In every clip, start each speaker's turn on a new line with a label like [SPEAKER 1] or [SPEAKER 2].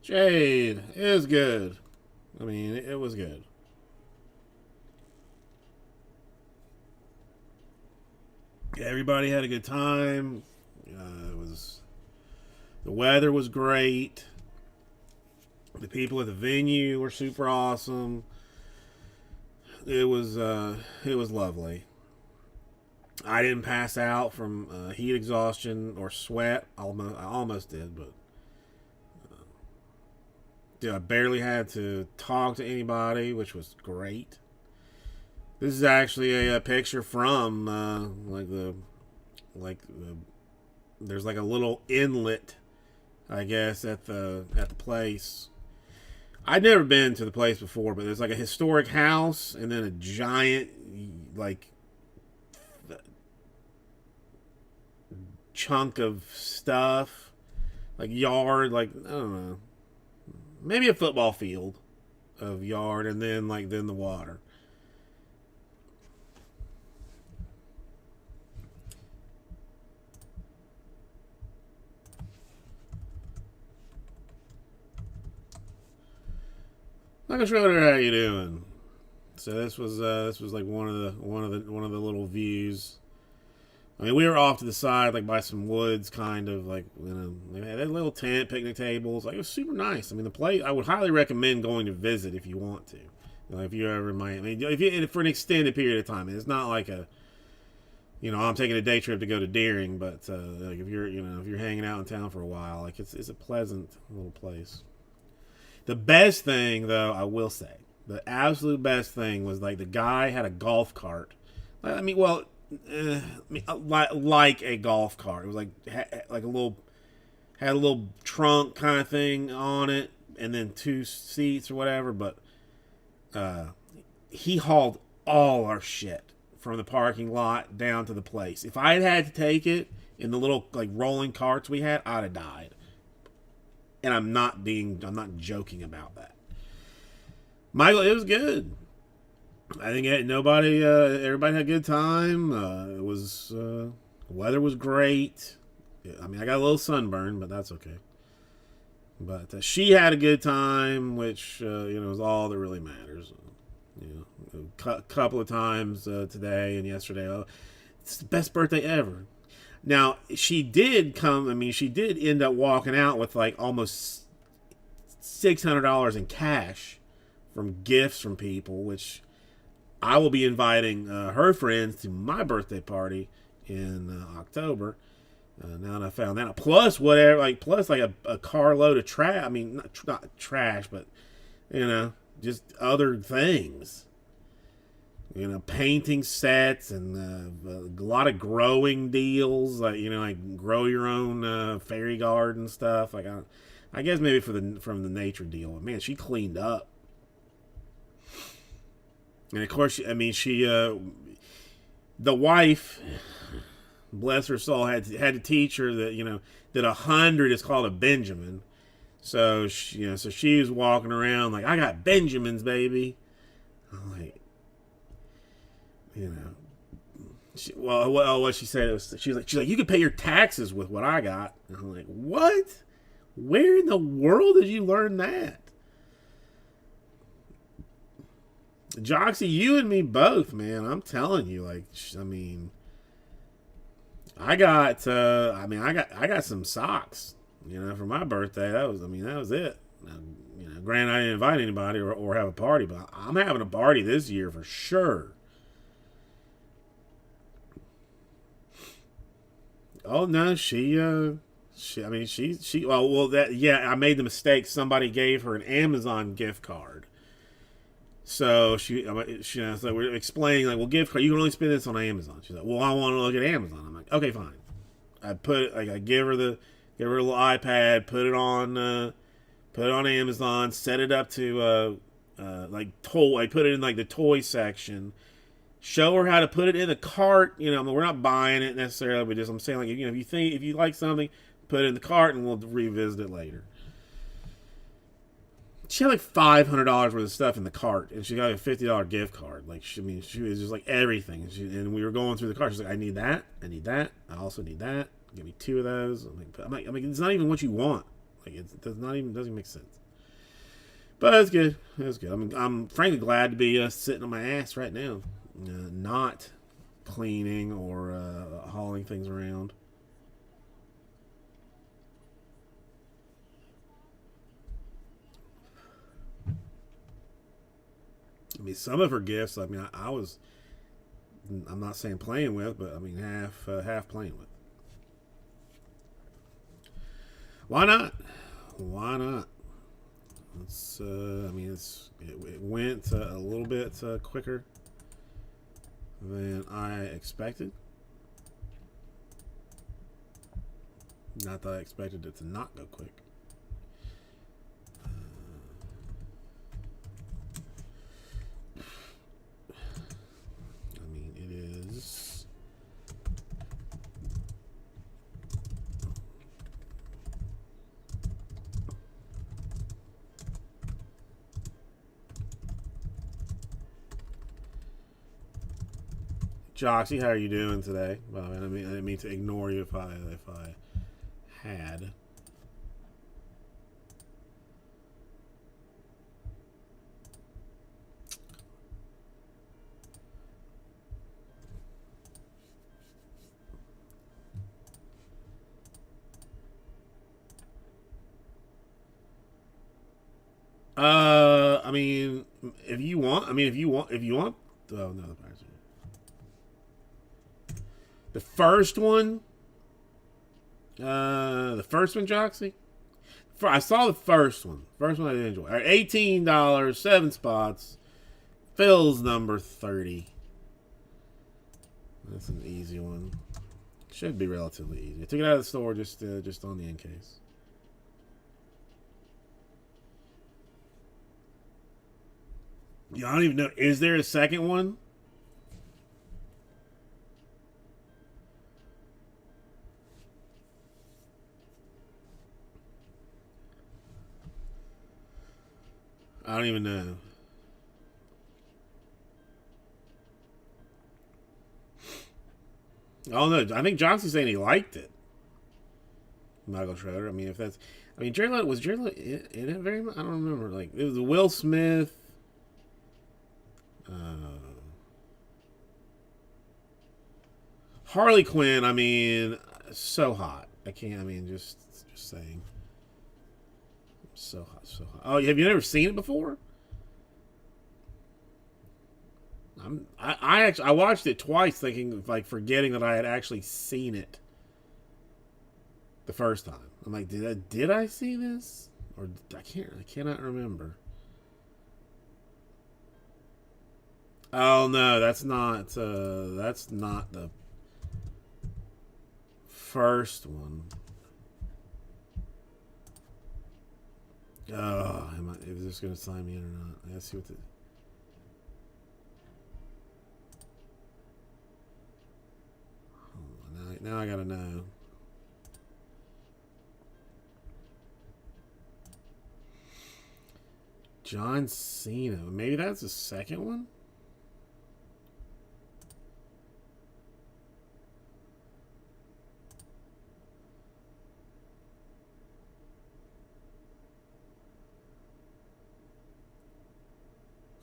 [SPEAKER 1] Jade, it was good. I mean, it was good. Everybody had a good time. It was the weather was great. The people at the venue were super awesome. It was lovely. I didn't pass out from heat exhaustion or sweat. I almost did, but I barely had to talk to anybody, which was great. This is actually a picture from like the there's like a little inlet, I guess, at the place. I'd never been to the place before, but there's like a historic house and then a giant like chunk of stuff, like yard, like I don't know, maybe a football field of yard, and then the water. Uncle Schroeder, how you doing? So this was like one of the little views. I mean, we were off to the side, like by some woods, kind of like they had a little tent, picnic tables. Like it was super nice. I mean, the place I would highly recommend going to visit if you want to. If you ever might, I mean, if you for an extended period of time, it's not like a I'm taking a day trip to go to Deering, but like if you're if you're hanging out in town for a while, like it's a pleasant little place. The best thing, though, I will say, the absolute best thing was like the guy had a golf cart. I mean, well, like a golf cart. It was like a little had a little trunk kind of thing on it, and then two seats or whatever. But uh, he hauled all our shit from the parking lot down to the place. If I had had to take it in the little like rolling carts we had, I'd have died. And I'm not joking about that. Michael, it was good. I think everybody had a good time. It was weather was great. I mean, I got a little sunburn, but that's okay. But she had a good time, which is all that really matters. A couple of times today and yesterday. Oh, it's the best birthday ever. Now she did come. I mean, she did end up walking out with like almost $600 in cash from gifts from people, which I will be inviting her friends to my birthday party in October. Now that I found that, plus whatever, like plus like a carload of trash. I mean, not trash, but just other things. Painting sets and a lot of growing deals, like like grow your own fairy garden stuff. Like I guess maybe from the nature deal. Man, she cleaned up, and of course, the wife, bless her soul, had to teach her that that 100 is called a Benjamin. So so she was walking around like I got Benjamins, baby. I'm like, what she said was she's like you can pay your taxes with what I got. And I'm like, what? Where in the world did you learn that? Joxy, you and me both, man. I'm telling you, like, I mean, I got some socks, for my birthday. That was it. Granted, I didn't invite anybody or have a party, but I'm having a party this year for sure. Oh no, I made the mistake. Somebody gave her an Amazon gift card. So so we're explaining like, well, gift card, you can only spend this on Amazon. She's like, well, I want to look at Amazon. I'm like, okay, fine. I give her a little iPad, put it on Amazon, set it up to like toy. I put it in like the toy section. Show her how to put it in the cart. We're not buying it necessarily, but I'm saying like if you like something, put it in the cart and we'll revisit it later. She had like $500 worth of stuff in the cart, and she got a $50 gift card. Like she was just like everything. And we were going through the cart. She's like, I need that. I also need that. Give me two of those. I'm like, it's not even what you want. Like it doesn't make sense. But that's good. That's good. I'm frankly glad to be sitting on my ass right now, not cleaning or hauling things around. I mean, some of her gifts. I mean, I was. I'm not saying playing with, but I mean half playing with. Why not? Why not? It's. I mean, it went a little bit quicker than I expected. Not that I expected it to not go quick. I mean, it is. Joxy, how are you doing today? Well, I didn't mean to ignore you if I had. I mean, if you want, Oh no, the first one. The first one, Joxy. I saw the first one. First one I did enjoy. All right, $18, 7 spots. Phil's number 30. That's an easy one. Should be relatively easy. I took it out of the store just on the in case. Yeah, I don't even know. Is there a second one? I don't even know. Oh no, I think Johnson's saying he liked it. Michael Schroeder. I mean, if that's, I mean, Jared Leto, was Jared Leto in it very much? I don't remember. Like it was Will Smith. Harley Quinn. I mean, so hot. I can't. I mean, just saying. So hot, so hot. Oh, have you never seen it before? I watched it twice, thinking like forgetting that I had actually seen it the first time. I'm like, did I see this? Or I cannot remember. Oh no, that's not the first one. Oh, is this gonna sign me in or not? Let's see what the. Now I gotta know. John Cena. Maybe that's the second one?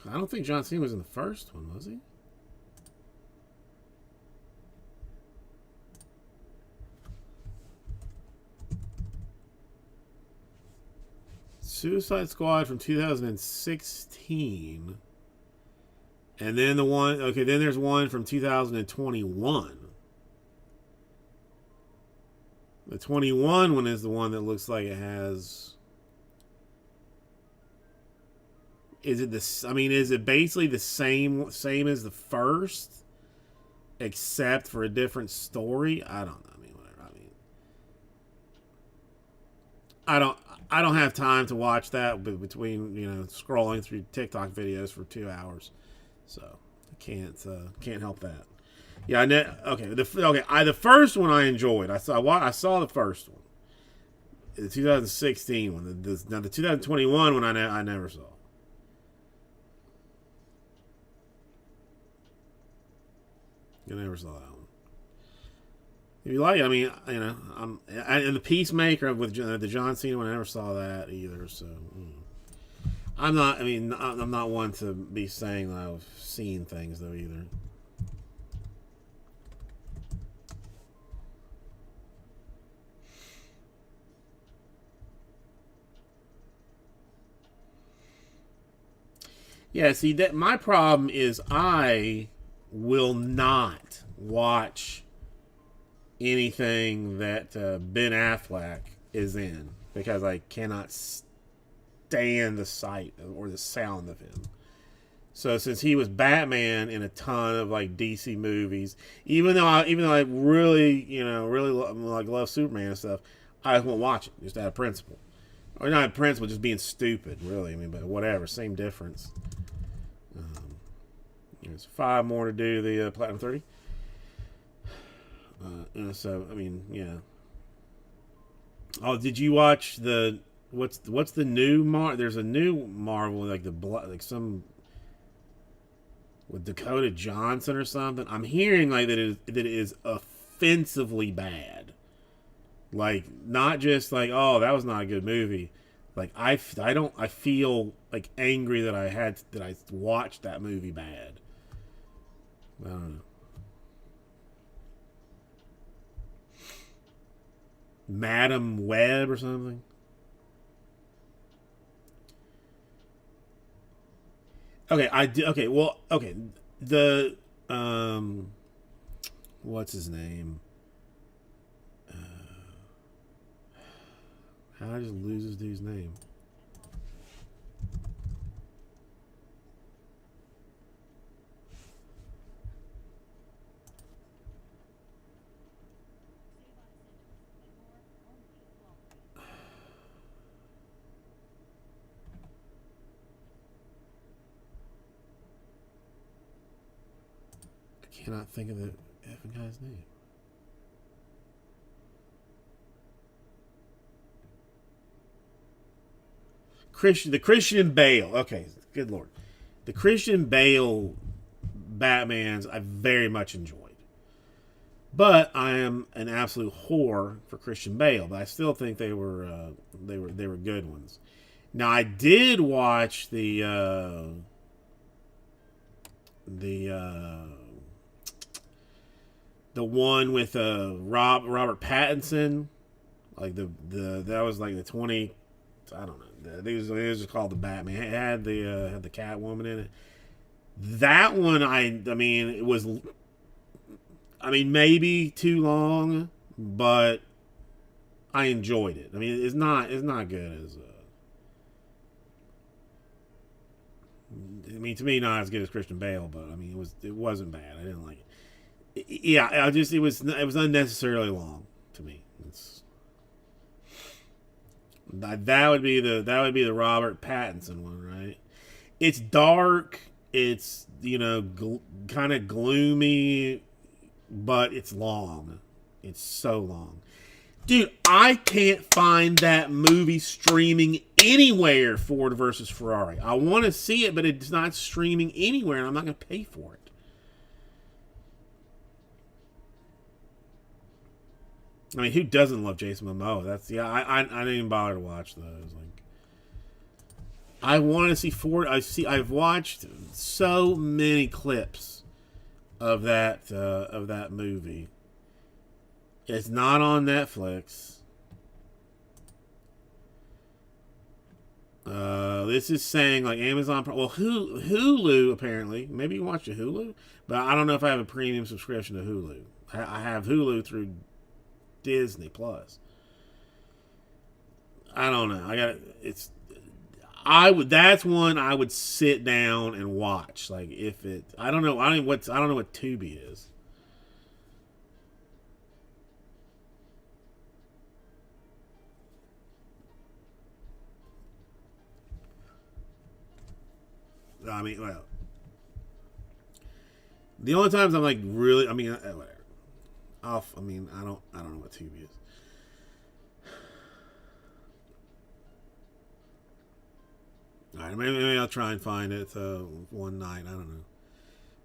[SPEAKER 1] I don't think John Cena was in the first one, was he? Suicide Squad from 2016. And then the one, okay, then there's one from 2021. The 21 one is the one that looks like it has. Is it this? I mean, is it basically the same as the first, except for a different story? I don't know. I mean, whatever. I don't have time to watch that between scrolling through TikTok videos for 2 hours, so I can't help that. Yeah, okay. The first one I enjoyed. I saw the first one, the 2016 one. Now the 2021 one I never saw. I never saw that one. If you like it, I mean, and the Peacemaker with the John Cena one, I never saw that either. So I'm not. I mean, I'm not one to be saying that I've seen things though either. Yeah, see that my problem is I will not watch anything that Ben Affleck is in because I cannot stand the sight or the sound of him. So since he was Batman in a ton of like DC movies, even though I really like love Superman and stuff, I just won't watch it just out of principle, or not out of principle, just being stupid. Really, I mean, but whatever, same difference. There's 5 more to do the Platinum 30. So I mean, yeah. Oh, did you watch the what's the new There's a new Marvel like like some with Dakota Johnson or something. I'm hearing like that it is offensively bad. Like not just like, oh, that was not a good movie. Like I feel like angry that I watched that movie bad. I don't know. Madam Web or something. Okay, I do. Okay, well, okay. The what's his name? How did I just lose this dude's name? I cannot think of the effing guy's name. The Christian Bale. Okay, good lord. The Christian Bale Batmans I very much enjoyed. But I am an absolute whore for Christian Bale, but I still think they were good ones. Now I did watch the one with Robert Pattinson, like the that was like the 20, I don't know. It was just called the Batman. It had the Catwoman in it. That one, I mean, it was, I mean, maybe too long, but I enjoyed it. I mean, it's not good as. I mean, to me, not as good as Christian Bale, but I mean, it wasn't bad. I didn't like it. Yeah, it was unnecessarily long to me. That would be the Robert Pattinson one, right? It's dark. It's kind of gloomy, but it's long. It's so long. Dude, I can't find that movie streaming anywhere. Ford versus Ferrari. I want to see it, but it's not streaming anywhere, and I'm not going to pay for it. I mean, who doesn't love Jason Momoa? I didn't even bother to watch those. Like, I want to see Ford. I've watched so many clips of that movie. It's not on Netflix. This is saying like Amazon. Well, Hulu apparently. Maybe you watch the Hulu, but I don't know if I have a premium subscription to Hulu. I have Hulu through Disney Plus. I don't know. That's one I would sit down and watch. Like if it. I don't know. I don't know what Tubi is. I mean, well, the only times I'm like really, I mean, whatever. I mean, I don't know what Tubi is. All right, maybe I'll try and find it one night. I don't know,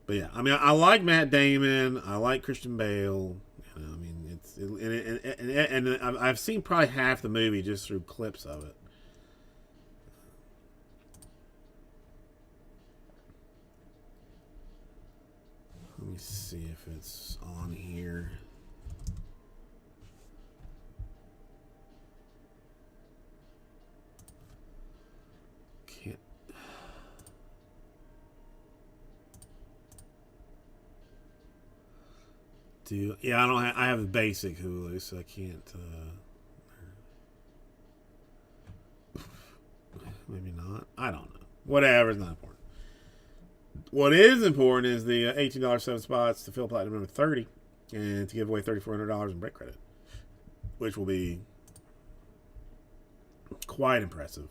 [SPEAKER 1] but yeah, I mean, I like Matt Damon. I like Christian Bale. I mean, it's and I've seen probably half the movie just through clips of it. Let me see if it's on here. Can't. Yeah, I don't. I have the basic Hulu, so I can't. Maybe not. I don't know. Whatever. It's not important. What is important is the $18 7 spots to fill platinum number 30, and to give away $3,400 in break credit, which will be quite impressive.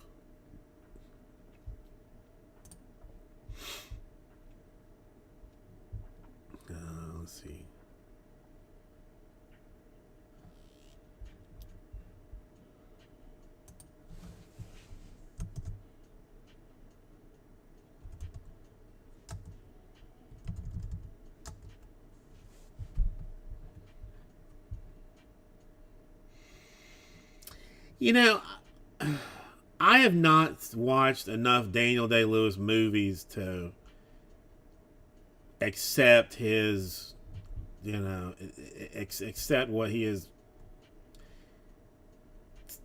[SPEAKER 1] Let's see. You know, I have not watched enough Daniel Day-Lewis movies to accept his, accept what he is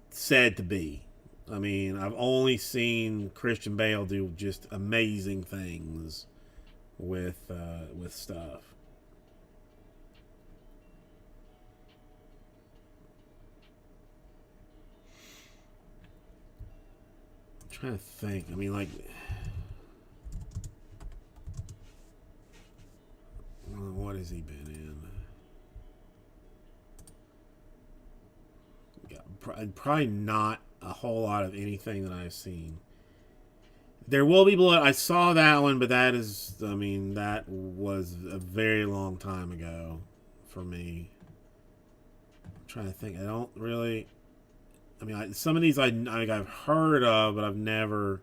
[SPEAKER 1] said to be. I mean, I've only seen Christian Bale do just amazing things with stuff. I'm trying to think. I mean, like, what has he been in? Yeah, probably not a whole lot of anything that I've seen. There Will Be Blood. I saw that one, but that is, I mean, that was a very long time ago for me. I'm trying to think. I don't really. I mean, some of these I've heard of, but I've never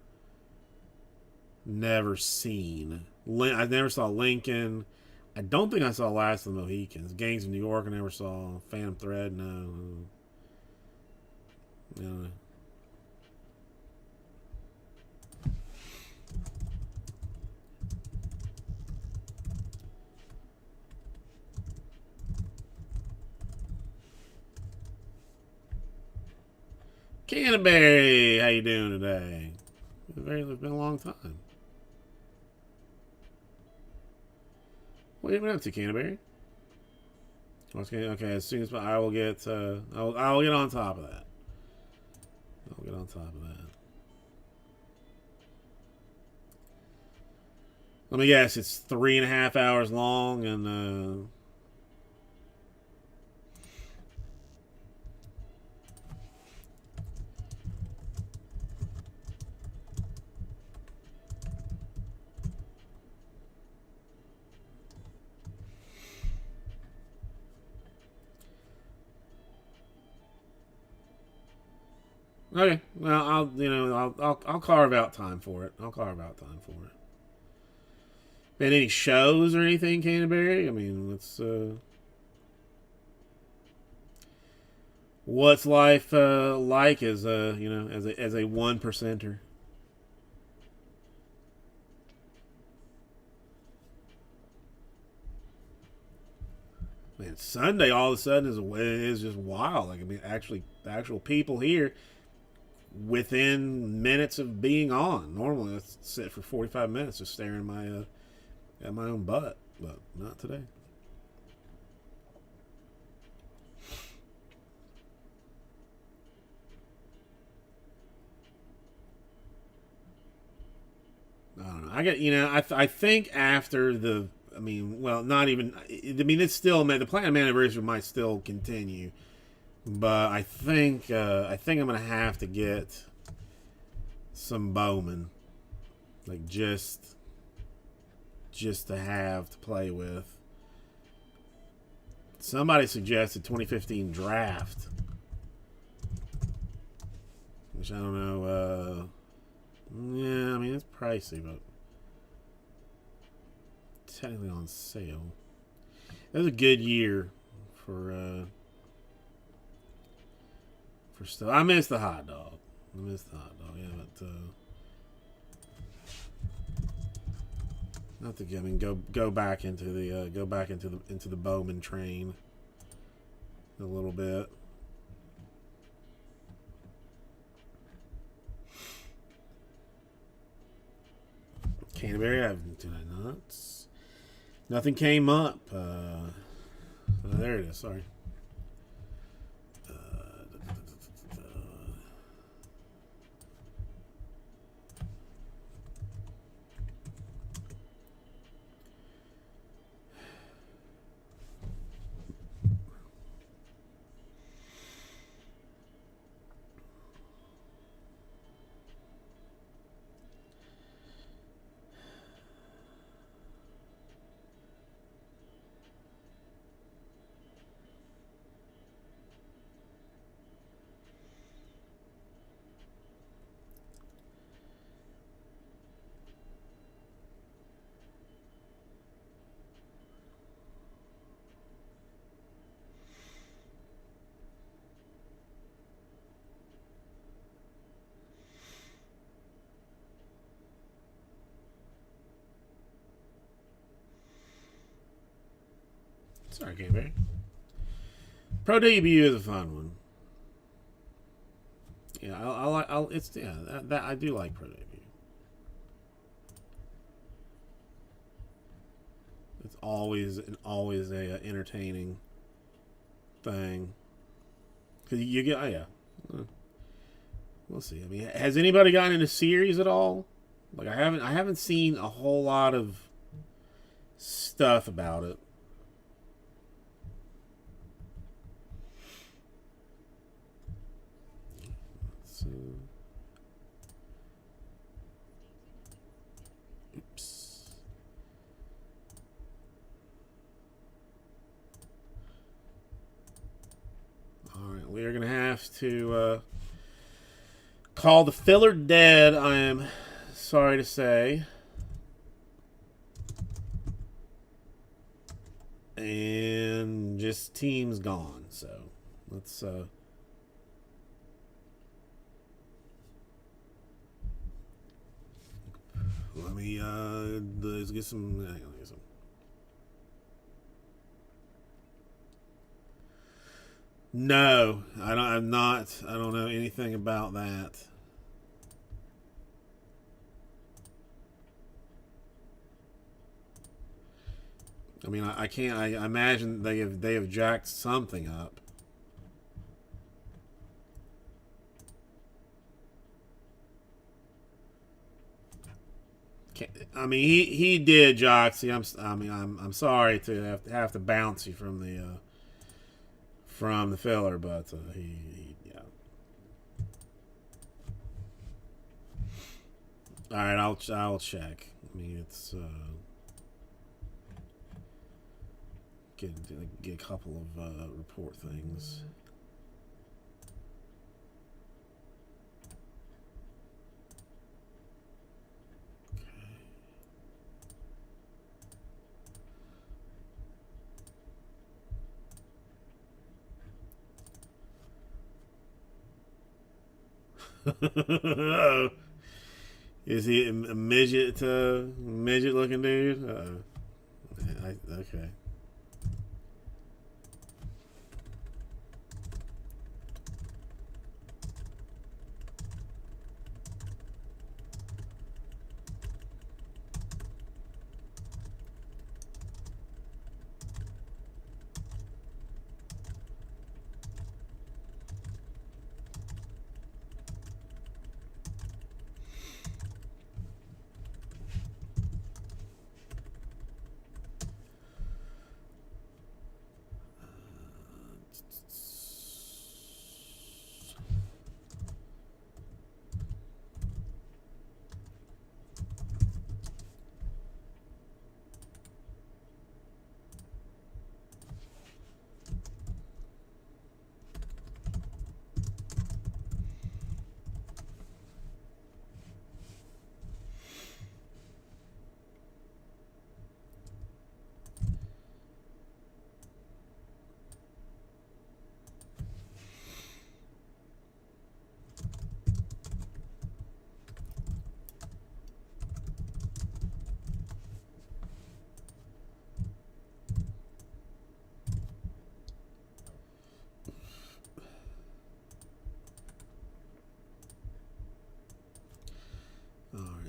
[SPEAKER 1] seen. I never saw Lincoln. I don't think I saw Last of the Mohicans. Gangs of New York, I never saw. Phantom Thread, no. No. Canterbury, how you doing today? It's been a long time. What have you been up to, Canterbury? Okay, as soon as I will get, I'll get on top of that. I'll get on top of that. Let me guess, it's 3.5 hours long, and okay. Well, I'll carve out time for it. I'll carve out time for it. Been any shows or anything, Canterbury? I mean, what's life like as a as a 1%er? Man, Sunday all of a sudden is just wild. Like, I mean, actually, the actual people here within minutes of being on. Normally, I sit for 45 minutes just staring at my own butt, but not today. I don't know. I think after the. I mean, well, not even. I mean, it's still. The Platinum Anniversary might still continue, but I think I'm gonna have to get some Bowman, like just to have to play with. Somebody suggested 2015 draft, which I don't know. Yeah, I mean it's pricey, but technically on sale. It was a good year for for stuff. I miss the hot dog. Yeah, but not to I mean go back into the Bowman train a little bit. Canterbury, did I not? Nothing came up. There it is. Sorry. Sorry, Canterbury. Pro debut is a fun one. Yeah, that I do like Pro debut. It's always a entertaining thing. Cause you get we'll see. I mean, has anybody gotten into series at all? Like I haven't seen a whole lot of stuff about it. Oops. All right, we are gonna have to call the filler dead. I am sorry to say, and just team's gone. So let's. Let me let's get some. No, I don't. I'm not. I don't know anything about that. I mean, I can't. I imagine they have jacked something up. I mean, he did, Joxy. I'm sorry to have to bounce you from the filler, but he yeah. All right, I'll check. I mean, it's get a couple of report things. Is he a midget looking dude? Okay.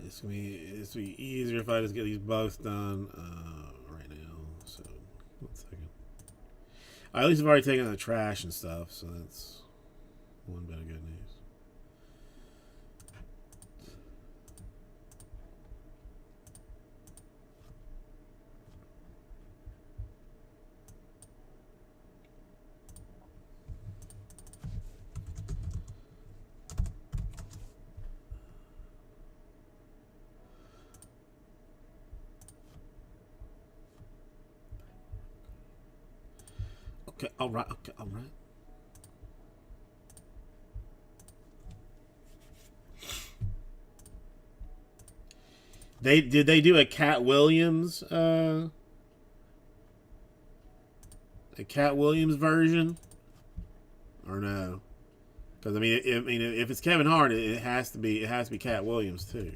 [SPEAKER 1] It's gonna be easier if I just get these both done right now. So 1 second. At least I've already taken the trash and stuff, so that's one bit of good news. Okay, all right. Okay, all right. Did they do a Cat Williams version or no? Because I mean, if it's Kevin Hart, it has to be Cat Williams too.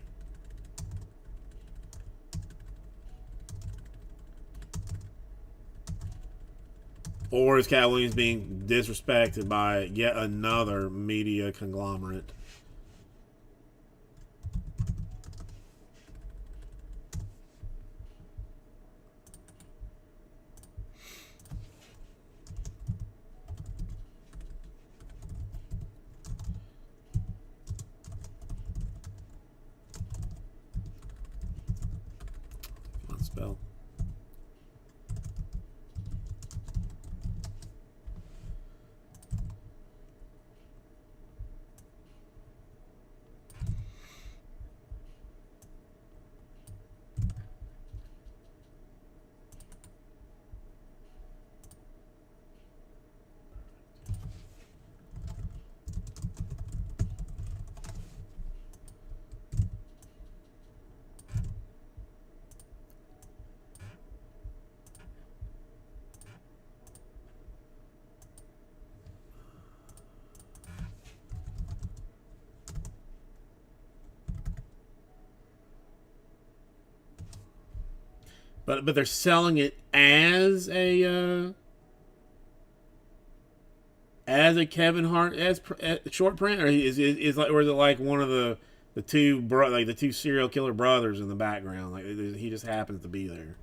[SPEAKER 1] Or is Cat Williams being disrespected by yet another media conglomerate? Come on, spell. But they're selling it as a Kevin Hart as short print, or or is it like one of the the two serial killer brothers in the background? Like he just happens to be there.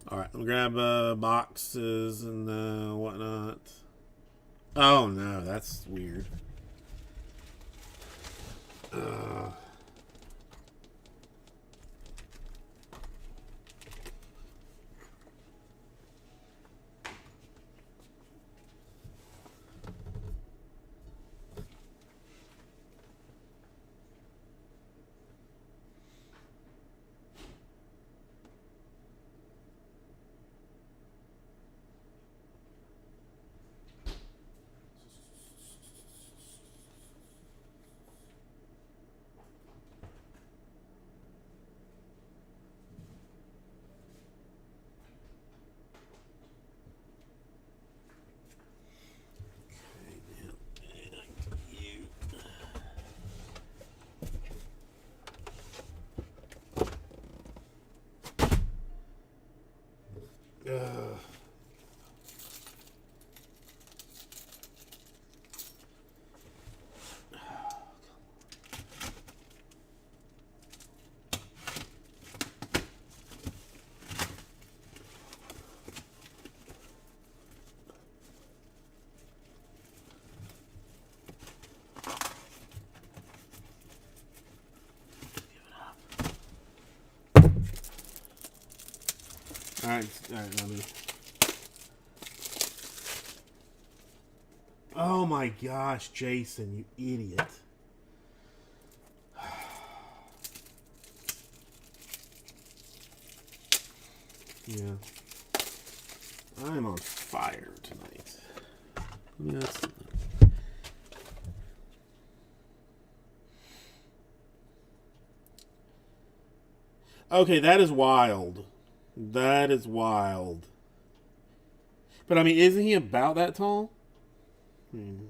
[SPEAKER 1] All right, let me grab boxes and whatnot. Oh no, that's weird. All right, let me. Oh my gosh, Jason, you idiot! Yeah, I'm on fire tonight. Yes. Okay, that is wild. That is wild. But I mean, isn't he about that tall? Hmm.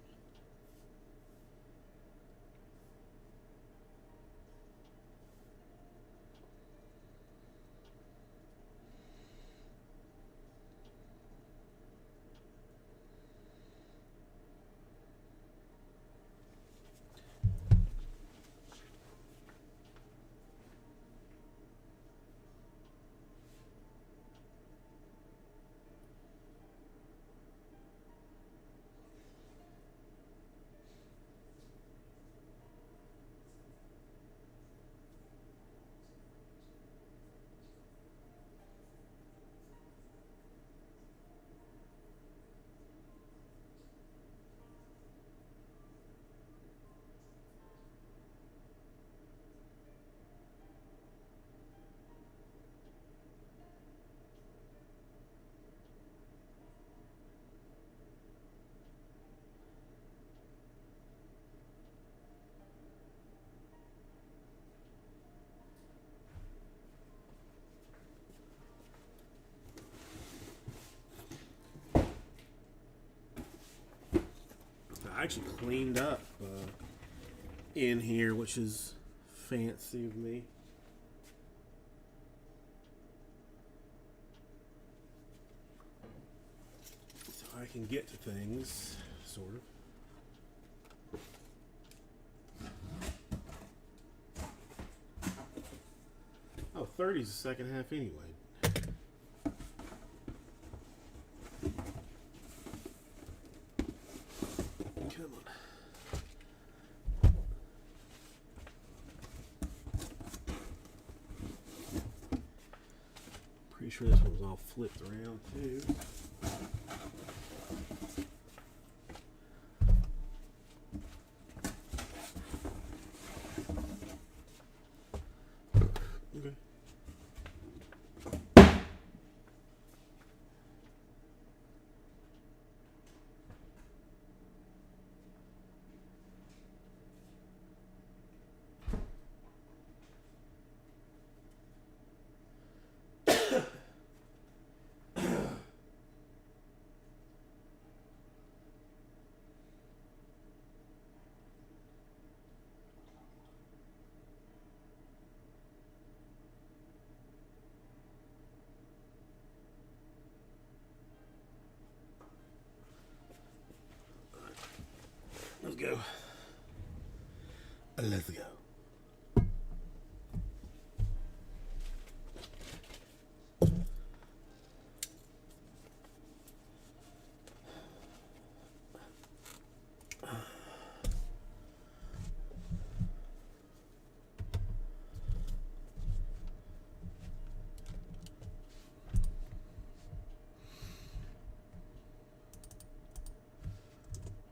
[SPEAKER 1] actually cleaned up in here, which is fancy of me. So I can get to things, sort of. Oh, 30's the second half anyway. Come on. Pretty sure this one was all flipped around too. Okay. Let's go. Let's go.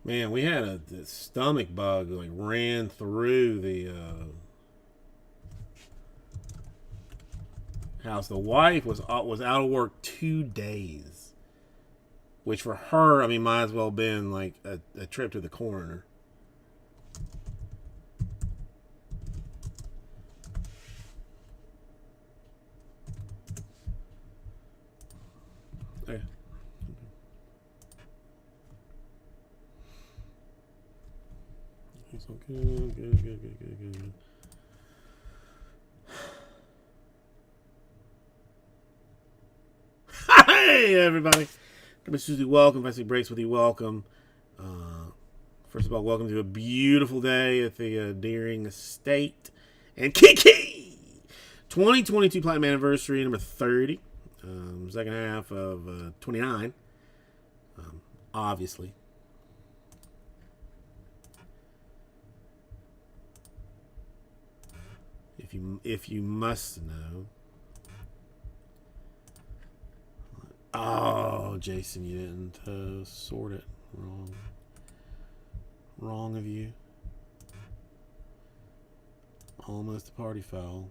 [SPEAKER 1] Man, we had a stomach bug like ran through the house. The wife was out of work 2 days, which for her, I mean, might as well have been like a trip to the coroner. Yeah. So good. Hey, everybody. Mr. Susie, welcome. If I see breaks with you, welcome. First of all, welcome to a beautiful day at the Deering Estate. And Kiki! 2022 Platinum Anniversary, number 30. Second half of 29. Obviously. If you must know. Oh, Jason, you didn't sort it. Wrong of you. Almost a party foul.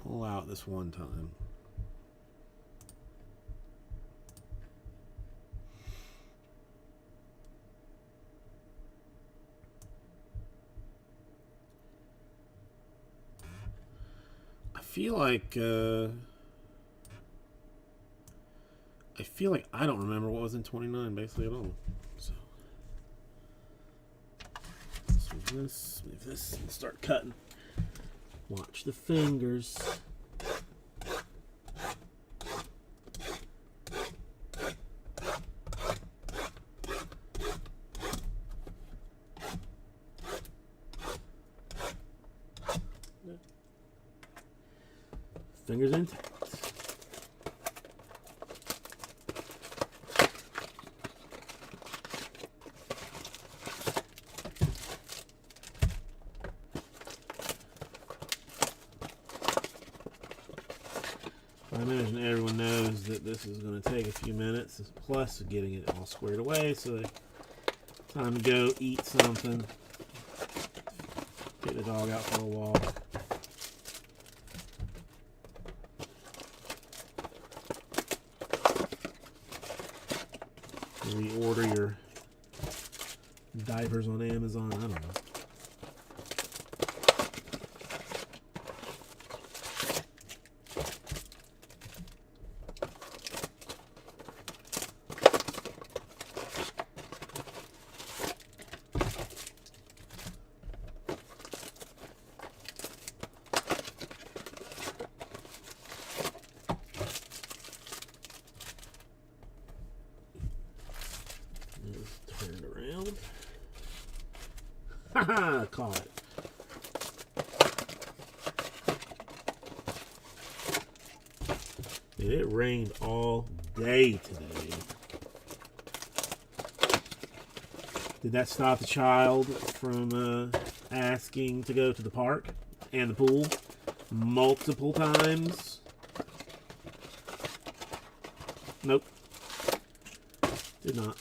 [SPEAKER 1] I'll allow it this one time. I feel like I don't remember what was in 29 basically at all. So let's move this and start cutting. Watch the fingers. Fingers intact. I imagine everyone knows that this is going to take a few minutes, plus getting it all squared away, so time to go eat something, take the dog out for a walk. Reorder your diapers on Amazon. I don't know. Caught it. It rained all day today. Did that stop the child from asking to go to the park and the pool multiple times? Nope. Did not.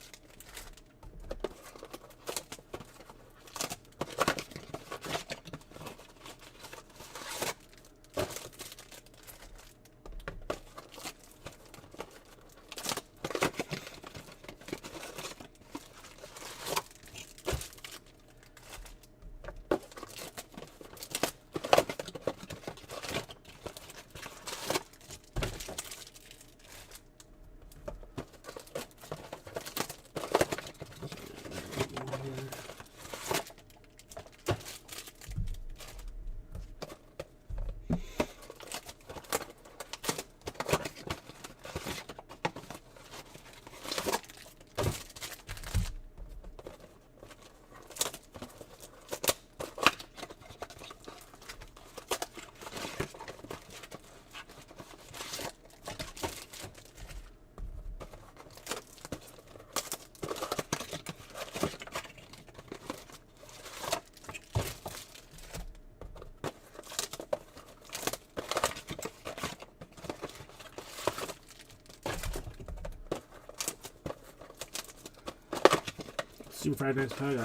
[SPEAKER 1] Super Friday Night Pug.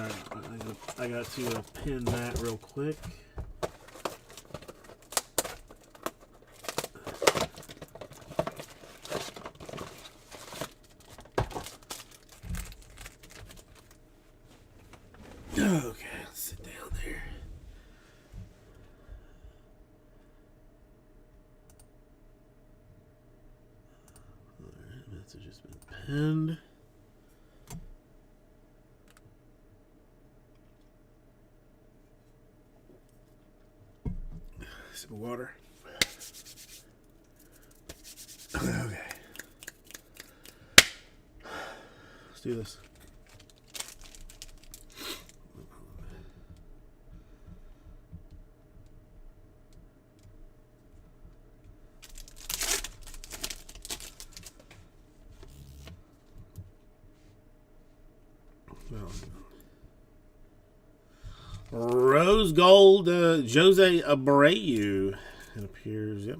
[SPEAKER 1] I got to pin that real quick. Okay, let's sit down there. Alright, message has been pinned. Sip of water. Okay. Let's do this. Rose gold, Jose Abreu. It appears, yep.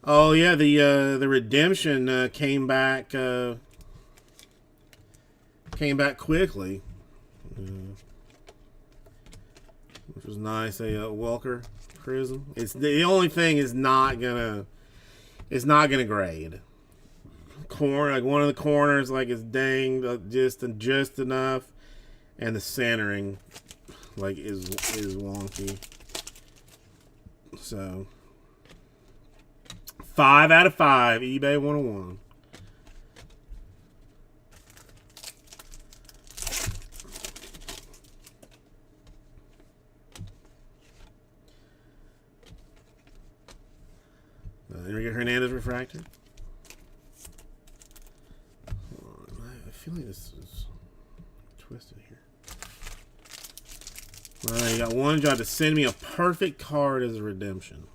[SPEAKER 1] Oh yeah, the redemption came back quickly, which was nice. A Welker prism. It's the only thing is not gonna grade. Like one of the corners, like it's danged just enough. And the centering, like, is wonky. So, 5 out of 5, eBay 101. Enrique Hernandez refractor. I feel like this is twisted here. You got one job to send me a perfect card as a redemption.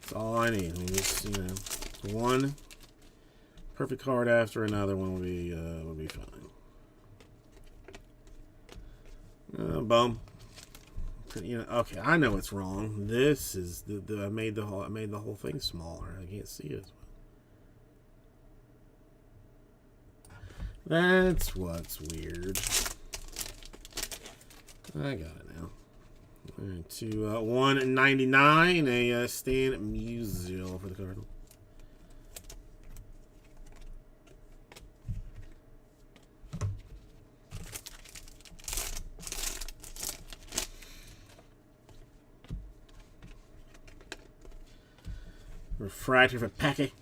[SPEAKER 1] That's all I need. I mean, just, one perfect card after another one would be fine. Bum. Okay, I know it's wrong. This is I made the whole thing smaller. I can't see it. That's what's weird. I got it now. All right, to 199, a Stan Musial for the Cardinals. Refractor for Packy.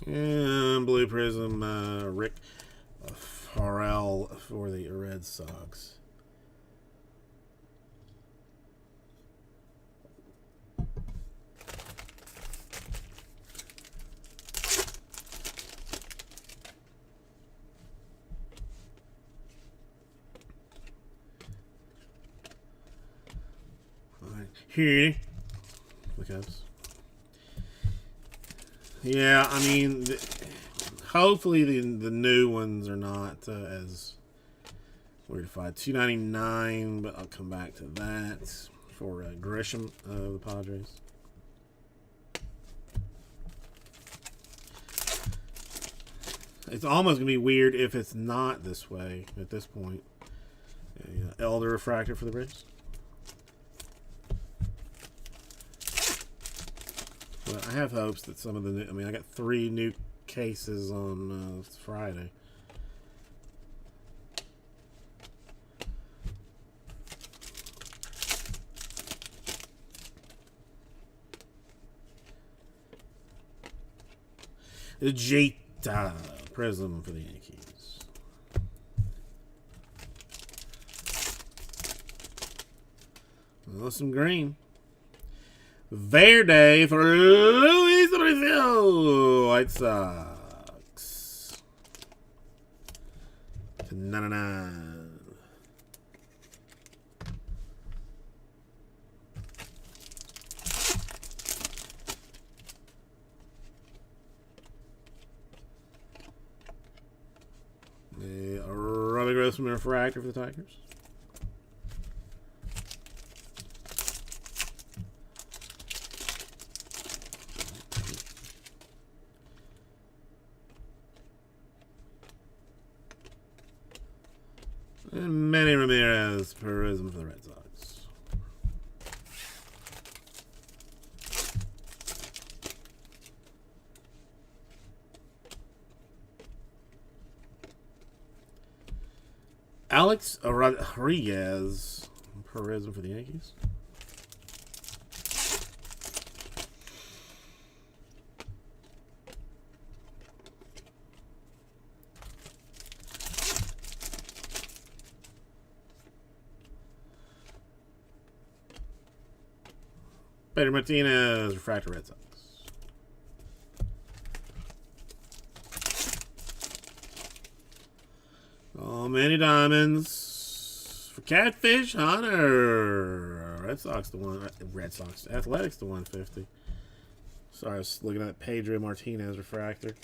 [SPEAKER 1] And blue prism, Rick Farrell for the Red Sox. Here, the Cubs. Yeah, I mean, hopefully the new ones are not as weird to find. $2.99, but I'll come back to that for Grisham of the Padres. It's almost gonna be weird if it's not this way at this point. Elder refractor for the Braves. But I have hopes that some of the new, I mean, I got 3 new cases on Friday. The Jeta Prism for the Yankees. Oh, some green. Verde for Luis Brazil. White Sox. 99. Robbie Grossman refractor for the Tigers. And Manny Ramirez Prism for the Red Sox. Alex Rodriguez Prism for the Yankees. Pedro Martinez, refractor Red Sox. Oh, many diamonds for Catfish Hunter. Red Sox the one. Red Sox. Athletics the 150. Sorry, I was looking at Pedro Martinez refractor.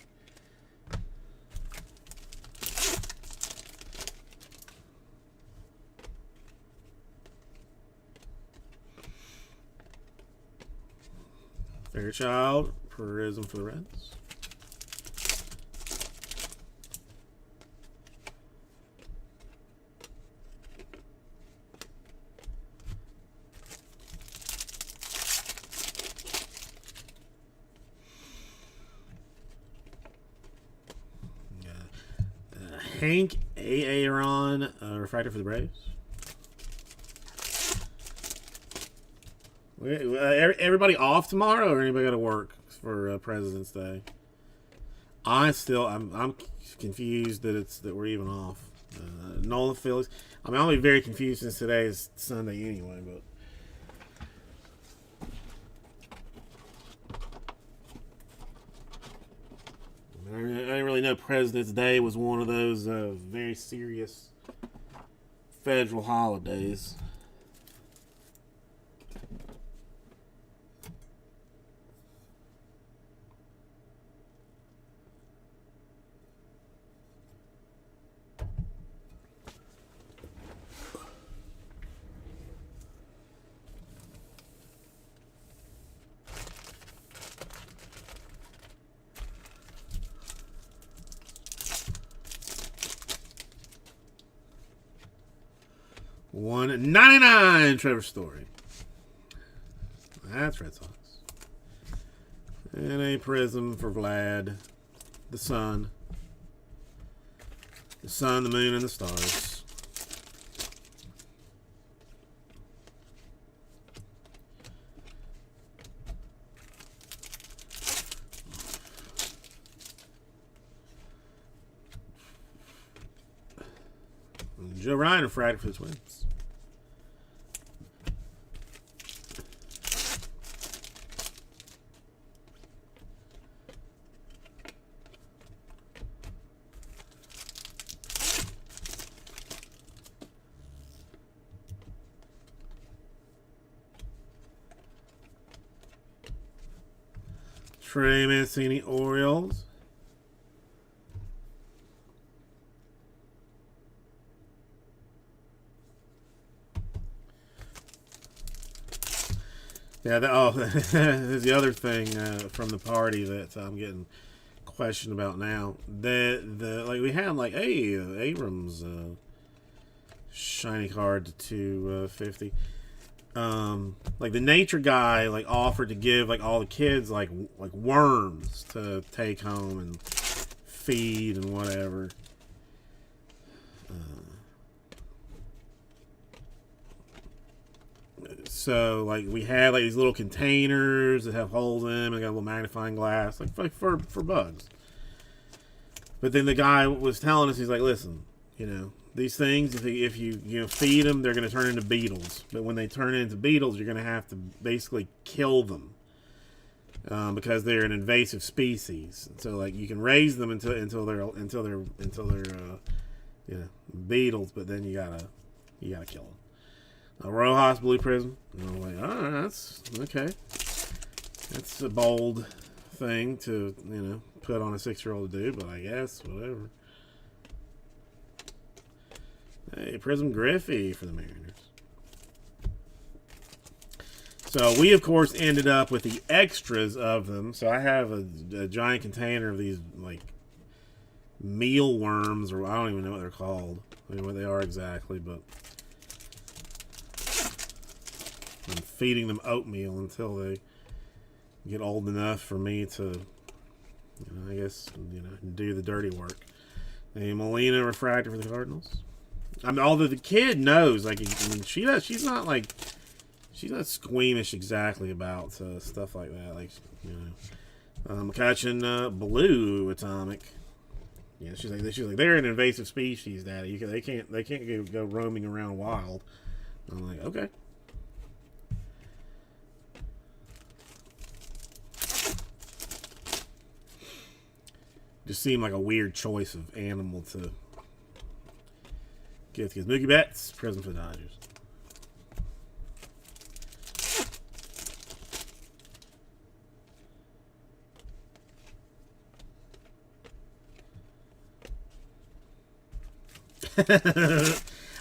[SPEAKER 1] Fairchild Prism for the Reds. Hank Aaron refractor for the Braves. Everybody off tomorrow, or anybody got to work for President's Day? I'm confused that we're even off. Nolan Phillips. I mean, I'll be very confused since today is Sunday anyway. But I didn't really know President's Day was one of those very serious federal holidays. $1.99 Trevor Story. That's Red Sox. And a prism for Vlad. The sun. The sun, the moon, and the stars. Joe Ryan refractor for the Twins. Trey Mancini, Orioles. Yeah, there's the other thing from the party that I'm getting questioned about now. Like we had like, hey, Abrams shiny card to 250. Like the nature guy like offered to give like all the kids like worms to take home and feed and whatever. So like we had like these little containers that have holes in them and got a little magnifying glass like for bugs. But then the guy was telling us, he's like, listen, you know, these things, if you feed them, they're going to turn into beetles. But when they turn into beetles, you're going to have to basically kill them because they're an invasive species. So like you can raise them until they're beetles, but then you gotta kill them. Rojas Blue Prism. And I'm like, all right, that's okay. That's a bold thing to put on a 6-year-old to do, but I guess whatever. Hey, Prism Griffey for the Mariners. So we, of course, ended up with the extras of them. So I have a giant container of these, like, mealworms, or I don't even know what they're called. I mean, what they are exactly, but I'm feeding them oatmeal until they get old enough for me to, I guess, do the dirty work. A Molina refractor for the Cardinals. I mean, although the kid knows, like, I mean, she's not squeamish exactly about stuff like that. Like, McCutcheon Blue Atomic. Yeah, she's like they're an invasive species, Daddy. They can't go roaming around wild. I'm like, okay. Just seemed like a weird choice of animal to get. Because Mookie Betts, present for the Dodgers.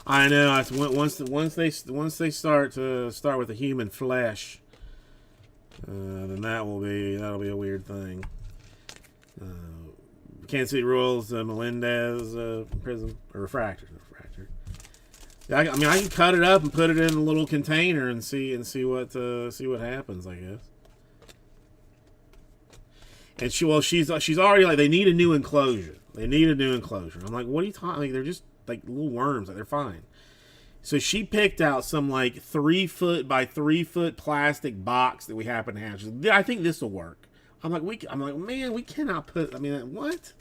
[SPEAKER 1] I know. Once they start with the human flesh, then that'll be a weird thing. Kansas City Royals, Melendez Prism or refractor. Yeah, I mean, I can cut it up and put it in a little container and see what happens, I guess. And she's already like, they need a new enclosure. I'm like, what are you talking? Like, they're just like little worms. Like, they're fine. So she picked out some like 3 foot by 3 foot plastic box that we happen to have. She's like, I think this will work. I'm like, man, we cannot put. I mean, what?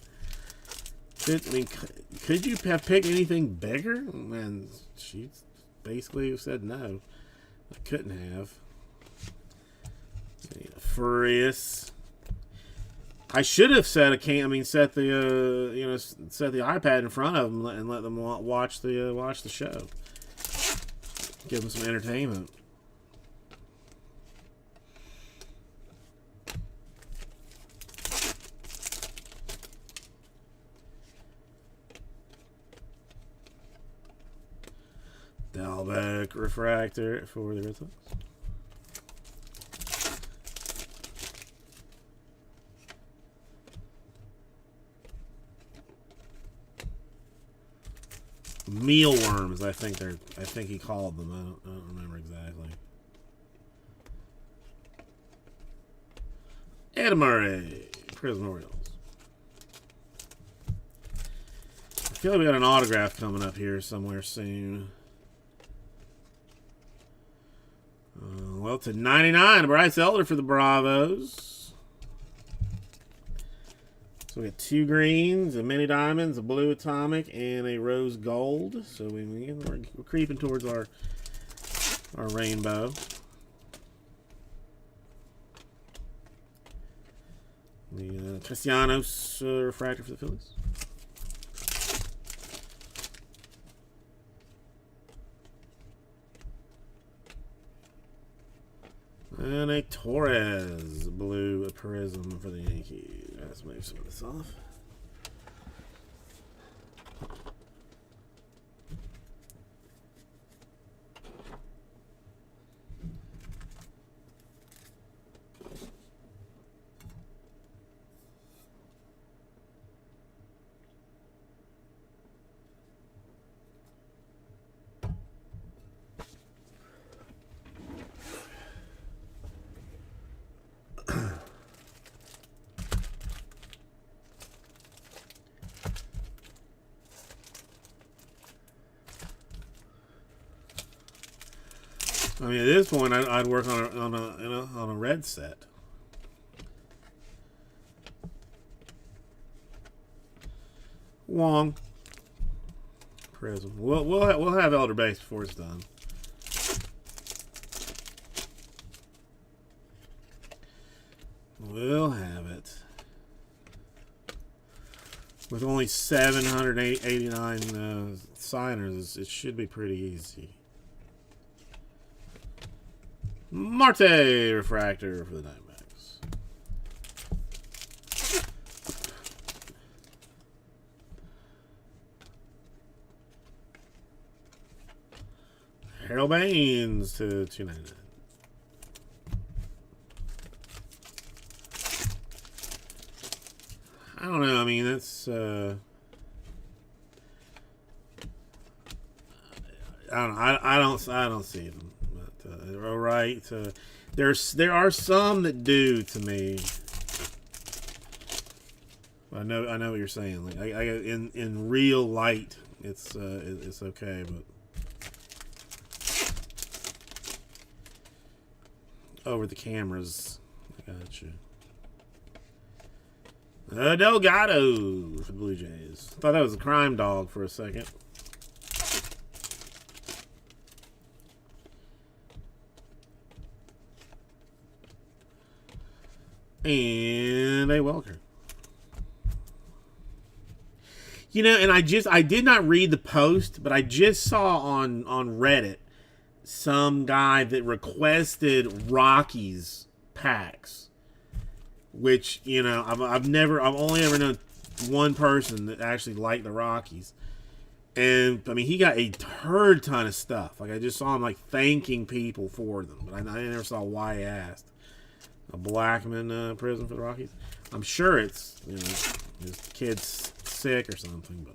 [SPEAKER 1] Could you have picked anything bigger? And she basically said no. I couldn't have. Furious. I should have set the iPad in front of them and let them watch the show. Give them some entertainment. Dalbec refractor for the Red Sox. Mealworms, I think he called them. I don't remember exactly. Adam Murray, Prism Orioles. I feel like we got an autograph coming up here somewhere soon. Well, to 99, Bryce Elder for the Bravos. So we got 2 greens, a mini diamonds, a blue atomic, and a rose gold. So we're creeping towards our rainbow. The Castellanos refractor for the Phillies. And a Torres blue prism for the Yankees. Let's move some of this off. I mean, at this point, I'd work on a red set. Wong prism. We'll have Elder Base before it's done. We'll have it. With only 789 signers, it should be pretty easy. Marte refractor for the Diamondbacks. Harold Baines to 299. I don't know. I mean, that's I don't know. I don't see them. All right. There are some that do to me. I know what you're saying. Like in real light, it's okay, but over the cameras, I got you. Delgado for the Blue Jays. Thought that was a crime dog for a second. And a Welker. You know, and I did not read the post, but I just saw on Reddit some guy that requested Rockies packs, which, you know, I've only ever known one person that actually liked the Rockies. And I mean, he got a ton of stuff. Like, I just saw him like thanking people for them, but I never saw why he asked. A Blackman prism for the Rockies. I'm sure it's, you know, his kid's sick or something, but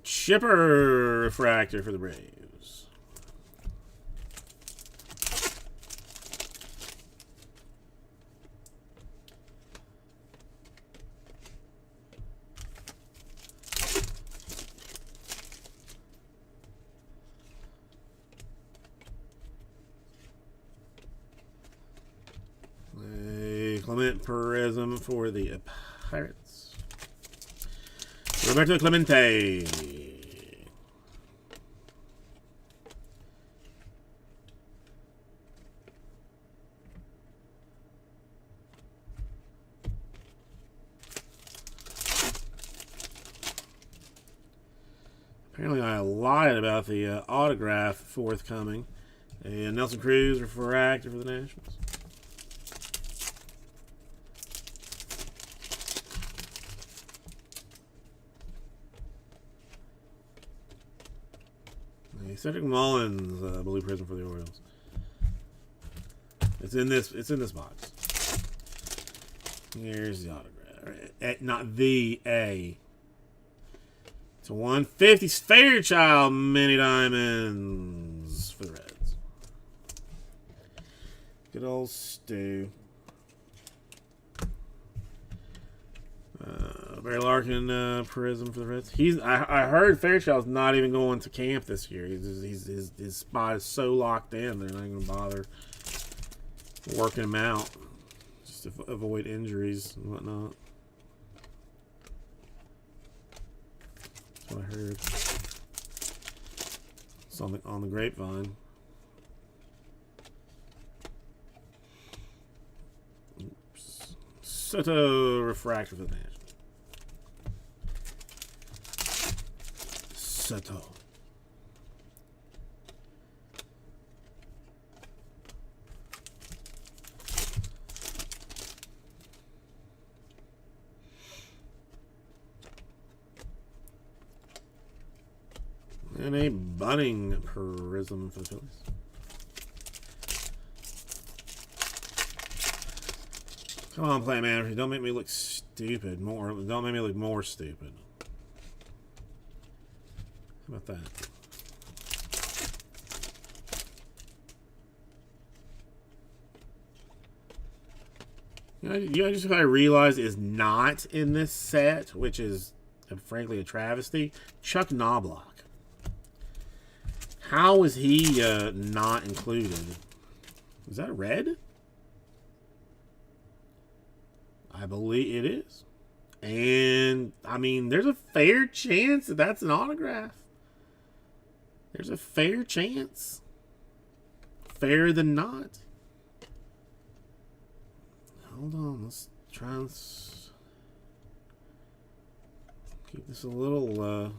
[SPEAKER 1] Chipper refractor for the Braves. Clement prism for the Pirates. Roberto Clemente. Apparently I lied about the autograph forthcoming. A Nelson Cruz refractor for the Nationals. Cedric Mullins, blue prism for the Orioles. It's in this box. Here's the autograph. Not the A. It's a 150 Fairchild mini diamonds for the Reds. Good old Stu. Barry Larkin Prism for the Reds. I heard Fairchild's not even going to camp this year. His spot is so locked in. They're not going to bother working him out just to avoid injuries and whatnot. That's what I heard. It's on the grapevine. Oops. Soto refractor for the match. Soto. And a Bunning Prism for the Phillies. Come on, Plant Manager. Don't make me look stupid. Don't make me look more stupid. How about that? You know just what I realized is not in this set, which is frankly a travesty? Chuck Knobloch. How is he not included? Is that red? I believe it is. And, I mean, there's a fair chance that that's an autograph. There's a fair chance. Fairer than not. Hold on. Let's try and keep this a little...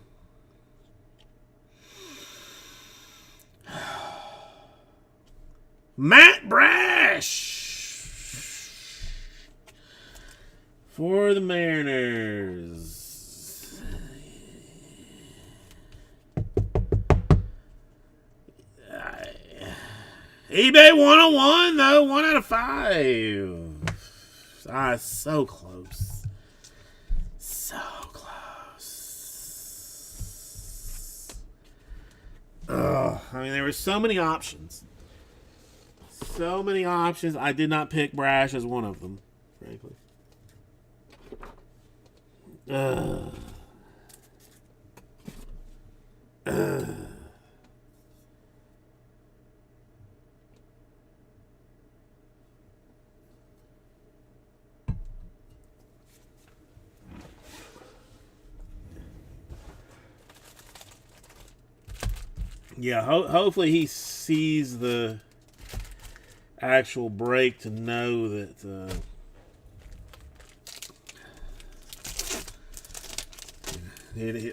[SPEAKER 1] Matt Brash for the Mariners. eBay 101 though, 1 out of 5. So close. So close. Ugh. I mean, there were so many options. So many options. I did not pick Brash as one of them, frankly. Yeah, hopefully he sees the actual break to know that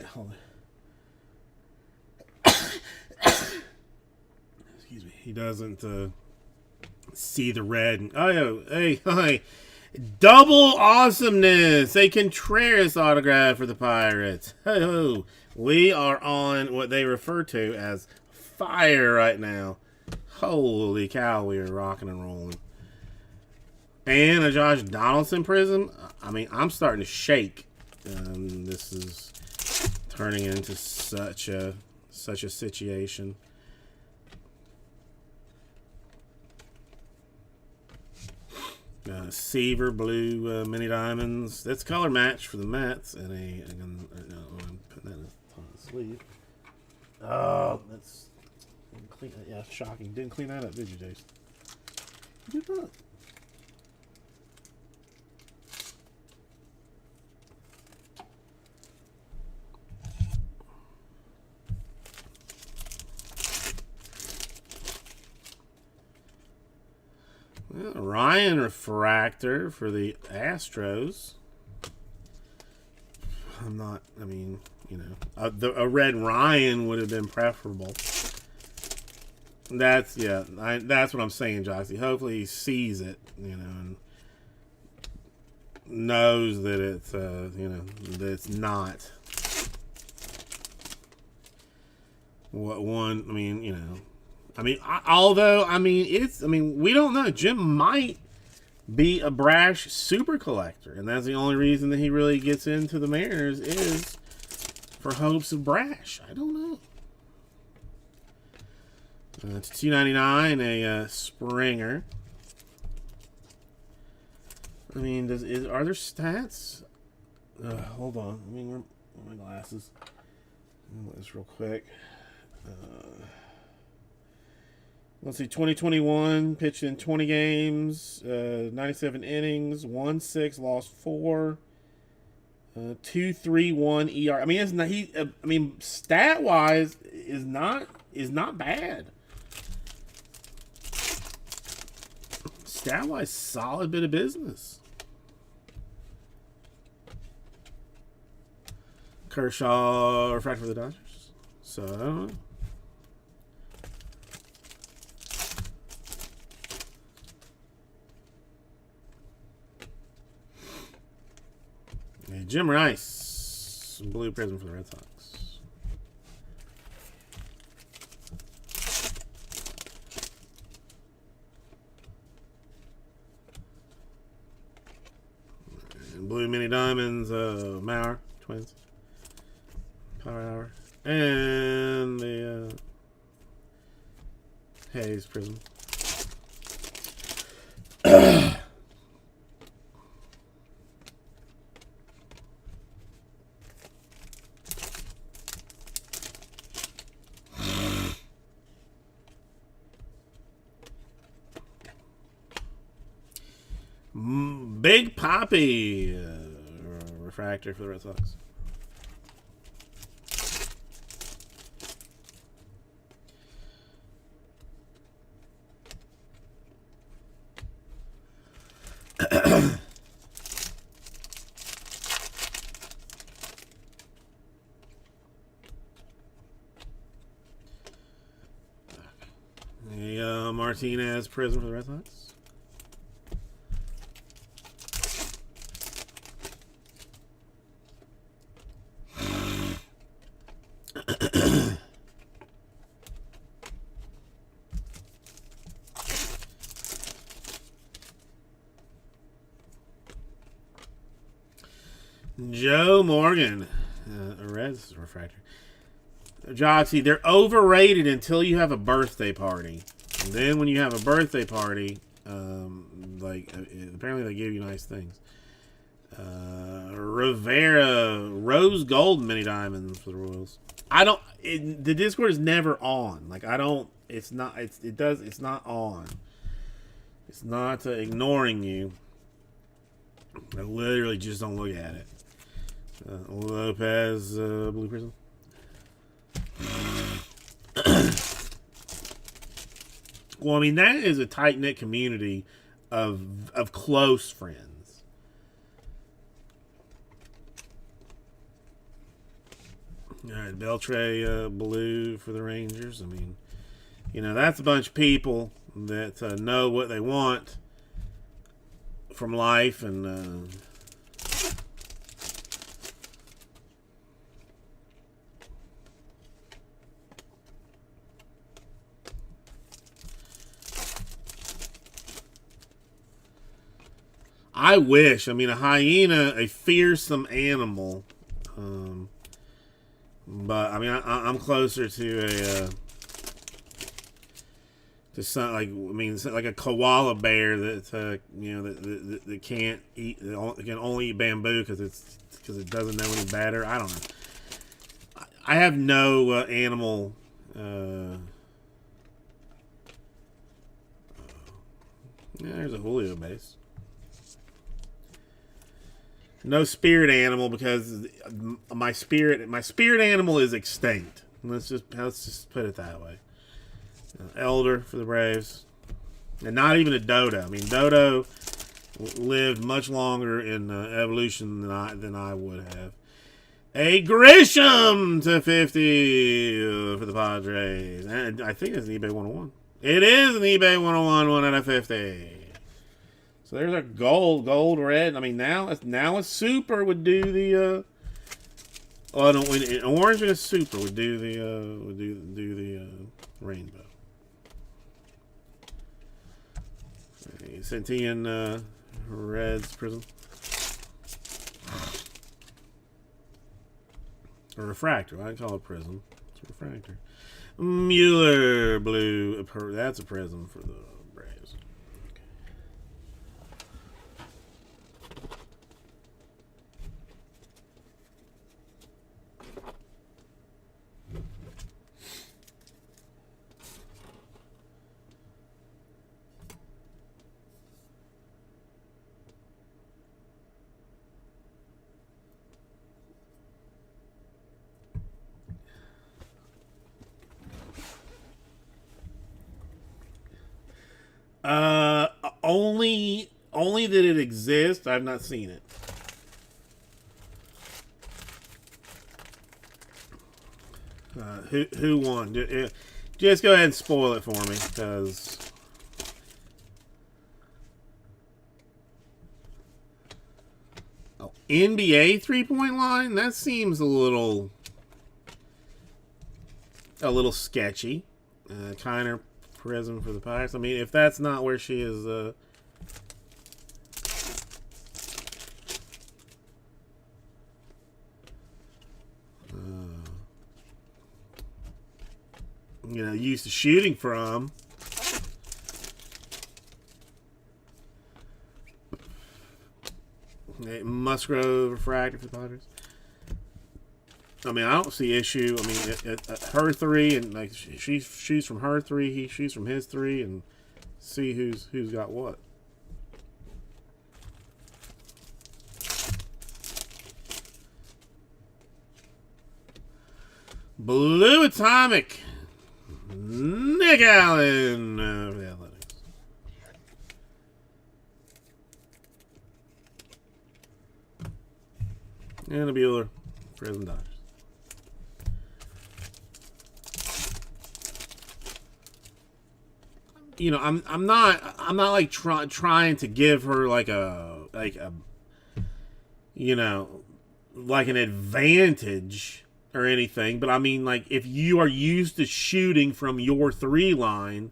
[SPEAKER 1] hold on. Excuse me. He doesn't see the red. And, oh, hey, double awesomeness. A Contreras autograph for the Pirates. Oh, we are on what they refer to as fire right now. Holy cow, we are rocking and rolling. And a Josh Donaldson Prism. I mean, I'm starting to shake. This is turning into such a situation. Seaver Blue Mini Diamonds. That's color match for the Mets. And I'm putting that on the sleeve. Oh, that's... Clean, yeah, shocking. Didn't clean that up, did you, Jason? You did not. Well, Ryan Refractor for the Astros. I mean, you know, a red Ryan would have been preferable. That's what I'm saying, Jossie. Hopefully he sees it, you know, and knows that it's that it's not what one. I mean, you know, we don't know. Jim might be a Brash super collector, and that's the only reason that he really gets into the Mariners is for hopes of Brash. I don't know. It's $2.99, a Springer. I mean, are there stats? Hold on. Let me get my glasses. Let me look this real quick. Let's see. 2021 pitched in 20 games, 97 innings, 1-6, lost 4, 2.31 ER. I mean, it's not, stat wise is not bad. Stat wise, solid bit of business. Kershaw refractor for the Dodgers. So I don't know. Jim Rice, blue prism for the Red Sox. And blue mini diamonds, Mauer, Twins. Power Hour. And the Hayes prism. Big Poppy refractor for the Red Sox. Martinez prism for the Red Sox. Joe Morgan, Reds refractor. Joxy, they're overrated until you have a birthday party. And then when you have a birthday party, apparently they give you nice things. Rivera, rose gold mini diamonds for the Royals. The Discord is never on. Like it's not on. It's not ignoring you. I literally just don't look at it. Lopez, blue prism. Well, I mean, that is a tight-knit community of close friends. All right, Beltre, blue for the Rangers. I mean, that's a bunch of people that know what they want from life, and I wish. I mean, a hyena, a fearsome animal, but I mean, I'm closer to like a koala bear that that can't eat, that can only eat bamboo because it doesn't know any better. I don't know. I have no animal. There's a Julio base. No spirit animal because my spirit animal is extinct. Let's just put it that way. Elder for the Braves, and not even a dodo. I mean, dodo lived much longer in evolution than I would have. A Grisham to 50 for the Padres, and I think it's an eBay 101. It is an eBay 101, 1 out of 50. So there's a gold red. I mean, now a super would do the. An orange and a super would do the rainbow. Sentient Reds prism. A refractor. I call it prism. It's a refractor. Mueller blue. That's a prism for the Braves. only that it exists. I've not seen it. Who won? Just go ahead and spoil it for me, because NBA 3-point line, that seems a little sketchy. Kiner Prism for the Pirates. I mean, if that's not where she is, used to shooting from. Musgrove refractor for the Padres. I mean, I don't see issue. I mean, at her 3, and like she shoots from her 3, he shoots from his 3, and see who's got what. Blue Atomic, Nick Allen for the Athletics. And a Bueller, Prism Dodgers. I'm not like trying to give her like an advantage or anything, but I mean, like, if you are used to shooting from your 3 line,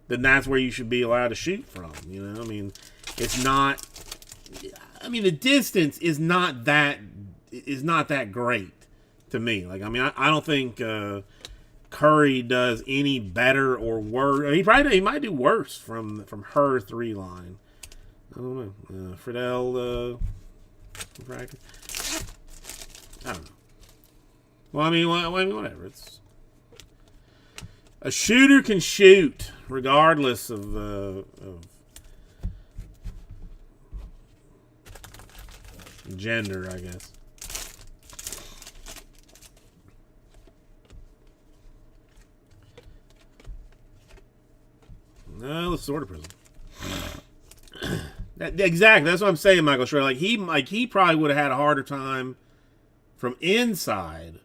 [SPEAKER 1] then that's where you should be allowed to shoot from. I mean, it's not. I mean, the distance is not that great to me. Like, I mean, I don't think Curry does any better or worse. He might do worse from her 3 line. I don't know. Friedel, refractor. I don't know. Well, I mean, whatever. It's a shooter can shoot regardless of gender, I guess. No, let's sort of Prism. Exactly, that's what I'm saying, Michael Schroeder. Like he probably would have had a harder time from inside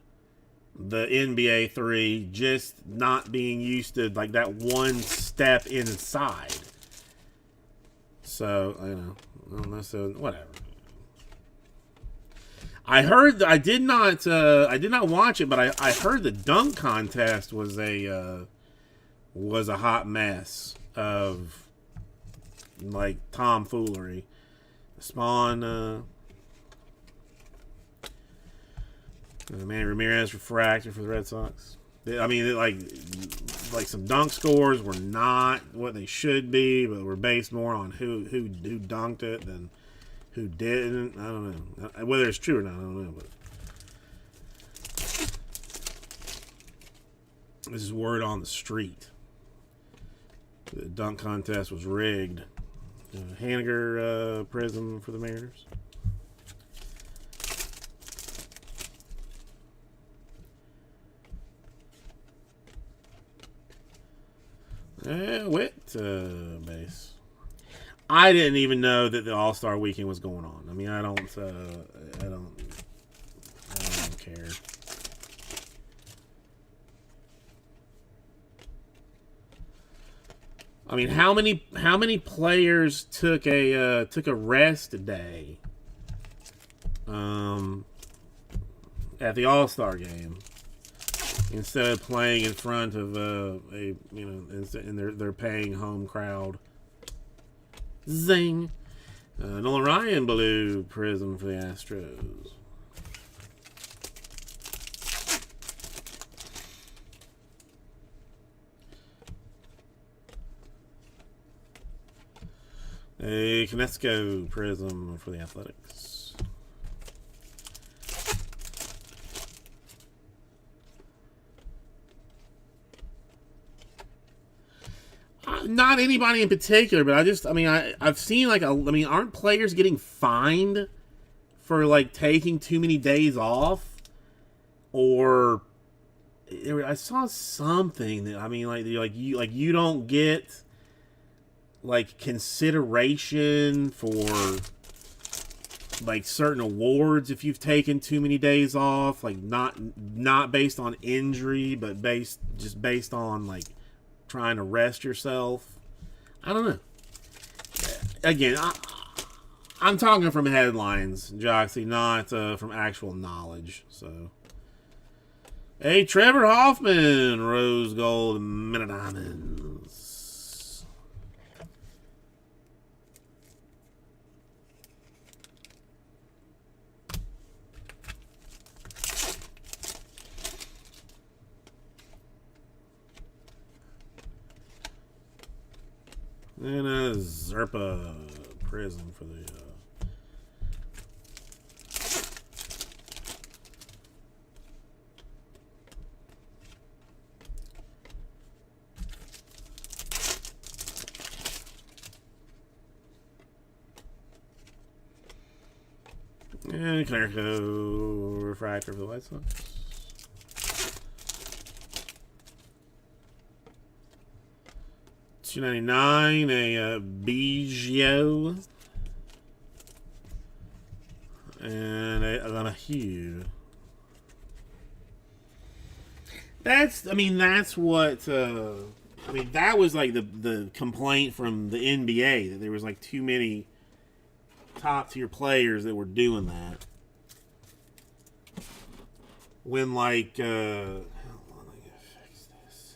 [SPEAKER 1] the NBA 3, just not being used to like that one step inside. So I don't know. So whatever. I heard. I did not watch it, but I heard the dunk contest was a hot mess of like tomfoolery. Spawn, Manny Ramirez refractor for the Red Sox. I mean, like some dunk scores were not what they should be, but were based more on who dunked it than who didn't. I don't know whether it's true or not. I don't know, but this is word on the street. The dunk contest was rigged. Haniger Prism for the Mariners. Wit base. I didn't even know that the All-Star Weekend was going on. I mean, I don't care. I mean, how many players took a rest day at the All-Star game instead of playing in front of in their paying home crowd? Zing. Nolan Ryan blue Prism for the Astros. A Kinesco Prism for the Athletics. Not anybody in particular, but I've seen aren't players getting fined for like taking too many days off? Or I saw something that you don't get like consideration for like certain awards if you've taken too many days off, like not based on injury, but based on like trying to rest yourself. I don't know. Again, I'm talking from headlines, Joxy, not from actual knowledge. So, hey, Trevor Hoffman, rose gold, minute diamonds. And a Zerpa Prism for the and Clerico Refractor for the White Sox. $2.99, a Biggio, and a Hugh. That's what. That was like the complaint from the NBA, that there was like too many top tier players that were doing that. When like, hold on, I gotta fix this.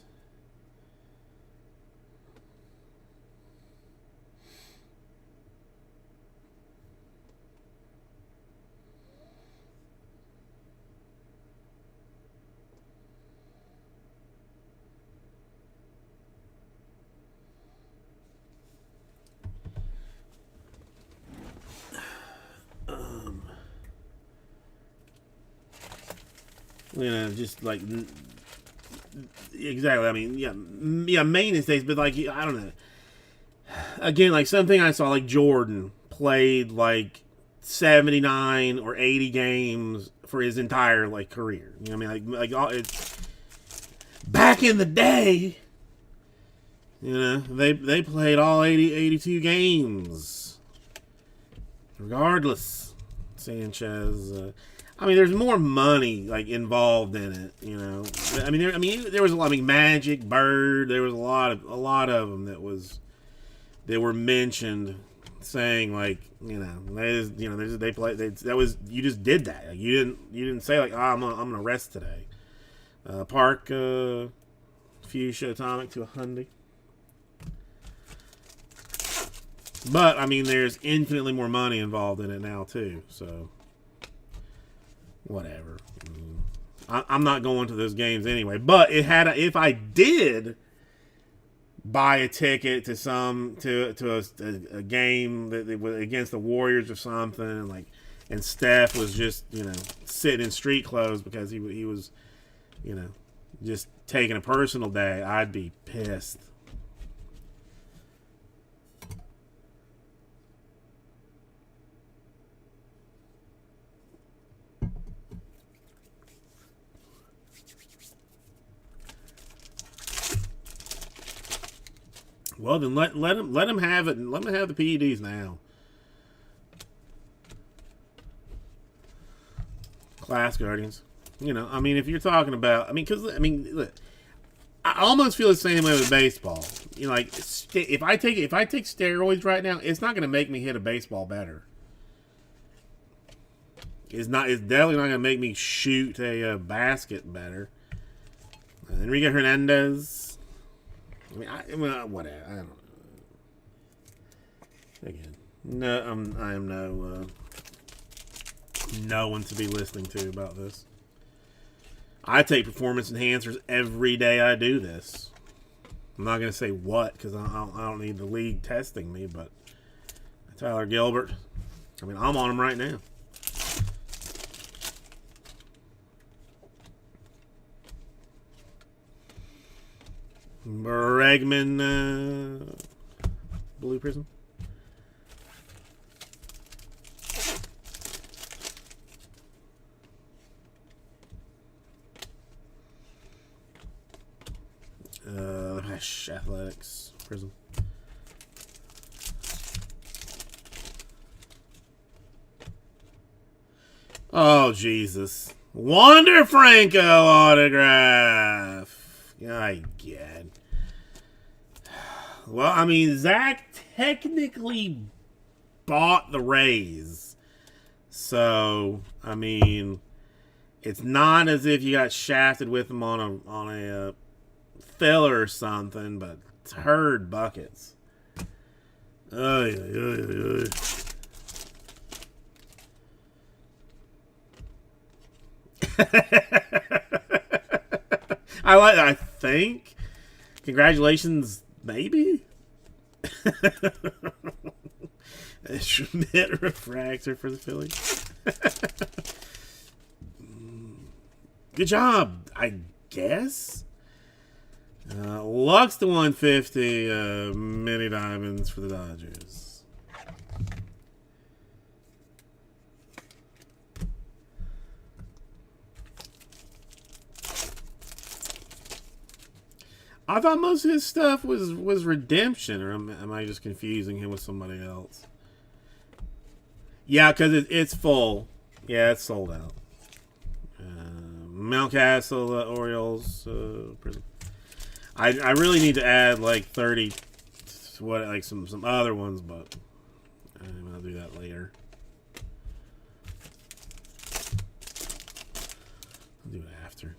[SPEAKER 1] Just like exactly. I mean, yeah, maintenance days, but like I don't know. Again, like something I saw, like Jordan played like 79 or 80 games for his entire like career. You know what I mean? It's back in the day. You know, they played all 82 games, regardless. Sanchez. There's more money like involved in it. You know, there was a lot. Magic, Bird. There was a lot of them that were mentioned, saying like, they play. That was, you just did that. Like, you didn't say like, oh, I'm gonna rest today. Park, Fuchsia Atomic to a Hyundai. But there's infinitely more money involved in it now too. So. Whatever. I'm not going to those games anyway. But if I did buy a ticket to a game that was against the Warriors or something, and Steph was just sitting in street clothes because he was just taking a personal day, I'd be pissed. Well, then let him have it, and let him have the PEDs now. Class Guardians. If you're talking about, look, I almost feel the same way with baseball. If I take steroids right now, it's not going to make me hit a baseball better. It's definitely not going to make me shoot a basket better. Enrique Hernandez. Whatever. I don't know. Again, no, I am no one to be listening to about this. I take performance enhancers every day I do this. I'm not going to say what, because I don't need the league testing me, but Tyler Gilbert, I'm on him right now. Bregman, Blue Prism. Athletics Prism. Oh, Jesus. Wander Franco autograph. I get. Well, I mean, Zach technically bought the Rays. So, I mean, it's not as if you got shafted with him on a filler or something, but turd buckets. I like. I think. Congratulations, maybe. Schmidt refractor for the Phillies. Good job, I guess. Lux to 150. Mini diamonds for the Dodgers. I thought most of his stuff was redemption, or am I just confusing him with somebody else? Yeah, because it's full. Yeah, it's sold out. Mountcastle, Orioles, prison. I really need to add like 30, like some other ones, but I'll do that later. I'll do it after.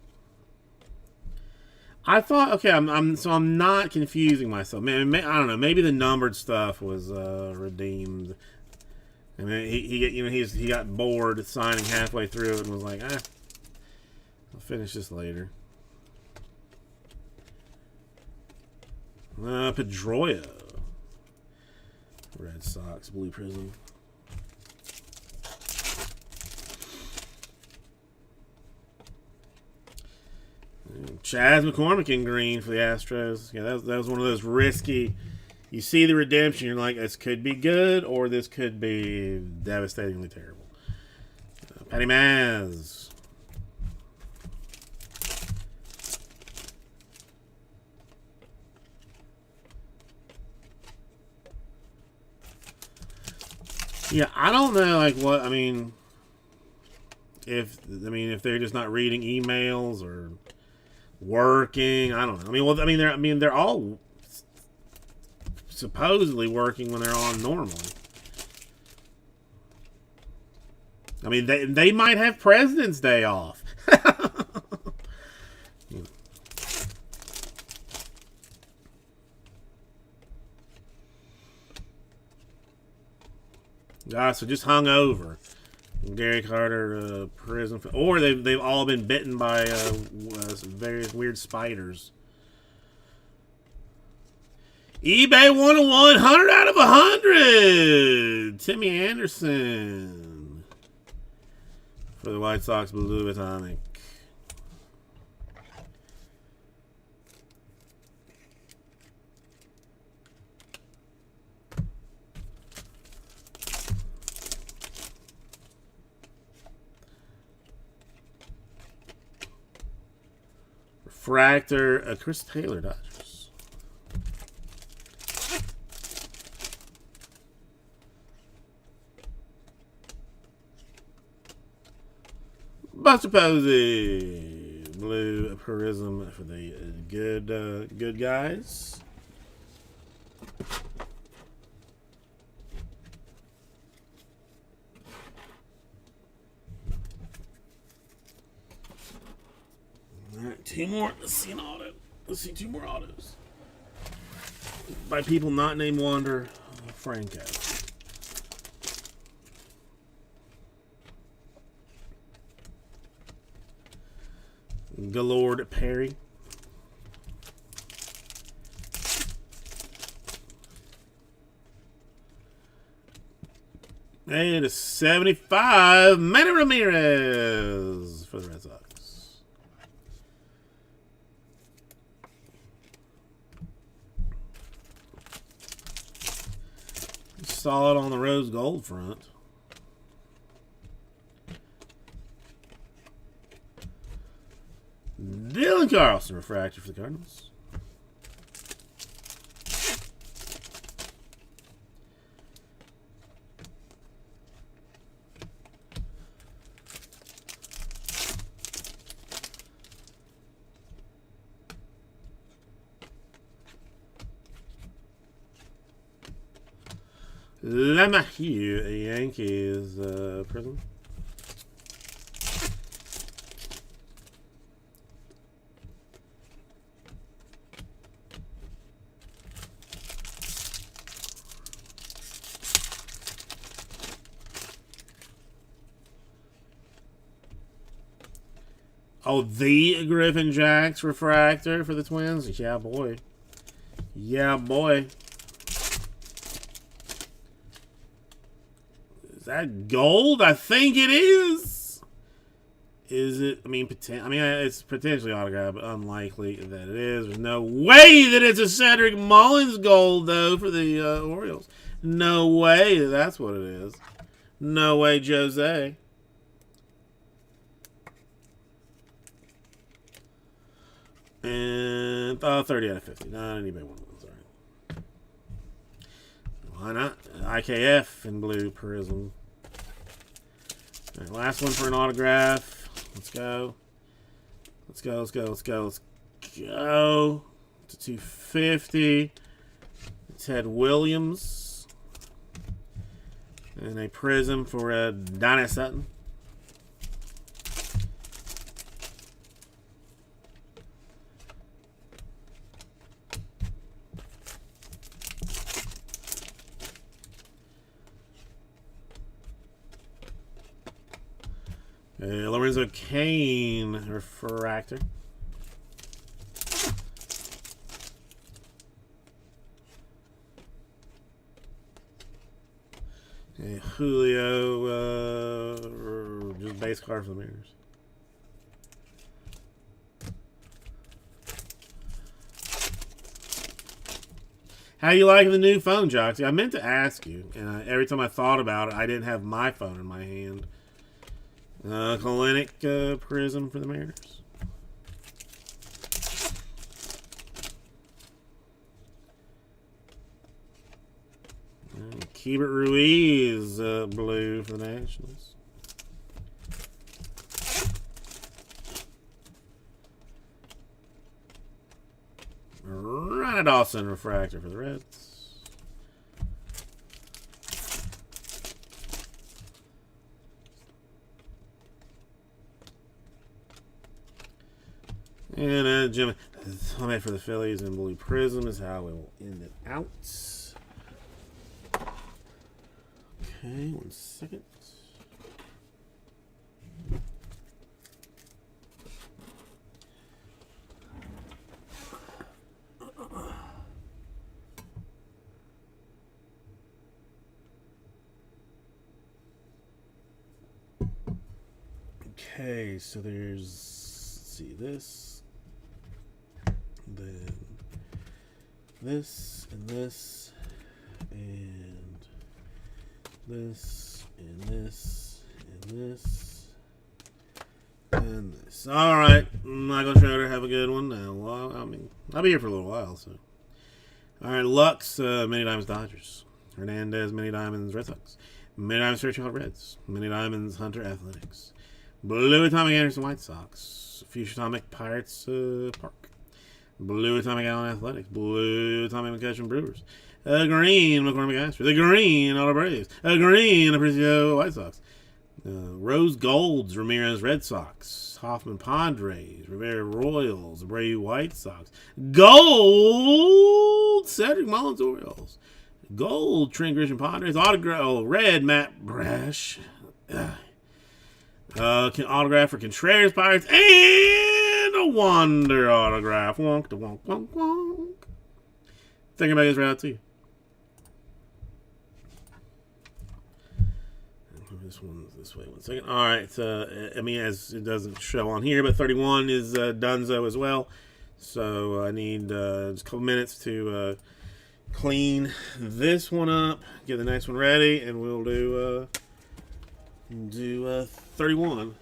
[SPEAKER 1] I thought, okay, I'm not confusing myself. Man, I don't know. Maybe the numbered stuff was redeemed, and then he got bored signing halfway through it and was like, I'll finish this later. Pedroia, Red Sox blue prism. Chaz McCormick in green for the Astros. Yeah, that was one of those risky. You see the redemption, you're like, this could be good, or this could be devastatingly terrible. Patty Maz. Yeah, I don't know, like what I mean. If they're just not reading emails or working, I don't know. They're all supposedly working when they're on normally. I mean, they might have President's Day off. So just hung over. Gary Carter, prison, or they've all been bitten by various weird spiders. eBay 101, 100 out of 100. Timmy Anderson for the White Sox Blue Atomic. Refractor, Chris Taylor, Dodgers. Buster Posey, blue prism for the good guys. Alright, two more. Let's see an auto. Let's see two more autos. By people not named Wander Franco. Gaylord Perry. And a 75, Manny Ramirez for the Red Sox. Solid on the rose gold front. Dylan Carlson, refractor for the Cardinals. LeMahieu, Yankees prism. Oh, the Griffin Jacks refractor for the Twins? Yeah, boy. Yeah, boy. Is that gold? I think it is. Is it? I mean, it's potentially autographed, but unlikely that it is. There's no way that it's a Cedric Mullins gold, though, for the Orioles. No way that's what it is. No way, Jose. And 30 out of 50. Not anybody wants one. Sorry. Why not? IKF in blue prism. All right, last one for an autograph. Let's go. Let's go. Let's go. Let's go. Let's go. To 250. Ted Williams. And a prism for Donna Sutton. Lorenzo Cain refractor. Julio, just base card for the Mariners. How you liking the new phone, Joxy? I meant to ask you, and every time I thought about it, I didn't have my phone in my hand. Kalenic prism for the Mariners. Keibert Ruiz blue for the Nationals. Ronald Dawson refractor for the Reds. And Jim, Tommy for the Phillies and blue prism is how we will end it out. Okay, 1 second. Okay, so there's, let's see, this, then this, and this, and this, and this, and this, and this. All right, Michael Schroeder, have a good one. Well, I mean, I'll be here for a little while, so. All right, Lux, Mini Diamonds Dodgers. Hernandez, Mini Diamonds Red Sox. Mini Diamonds Fairchild Reds. Mini Diamonds Hunter Athletics. Blue Atomic Anderson White Sox. Fuchsia Atomic Pirates Park. Blue Atomic Allen Athletics. Blue Atomic McCutcheon Brewers. Green McCormick Astros. The green Auto Braves. Green Aparicio White Sox. Rose Golds Ramirez Red Sox. Hoffman Padres. Rivera Royals. Abreu White Sox. Gold Cedric Mullins Orioles. Gold Trent Grisham Padres. Autograph red Matt Brash. Autograph for Contreras Pirates and a Wonder autograph. Wonk to wonk wonk wonk. Thinking about this right out to you. This one's this way. 1 second. All right. I mean, as it doesn't show on here, but 31 is Dunzo as well. So I need just a couple minutes to clean this one up, get the next one ready, and we'll do 31.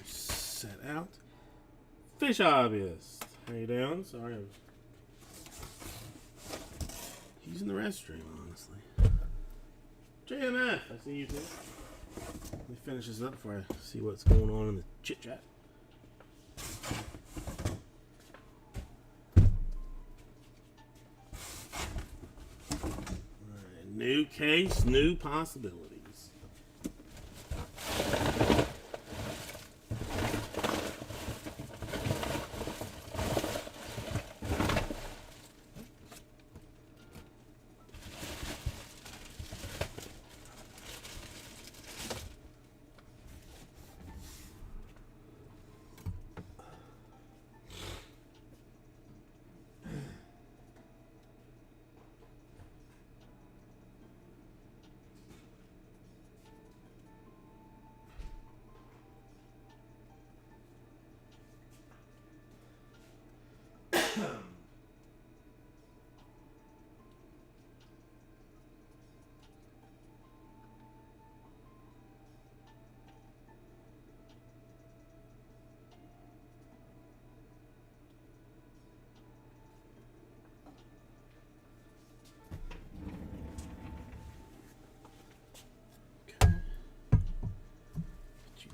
[SPEAKER 1] Set out. Fish hobbyist. How you doing? Sorry, I'm using the restroom, honestly. JMF, I see you too. Let me finish this up before I see what's going on in the chit chat. Alright, new case, new possibilities.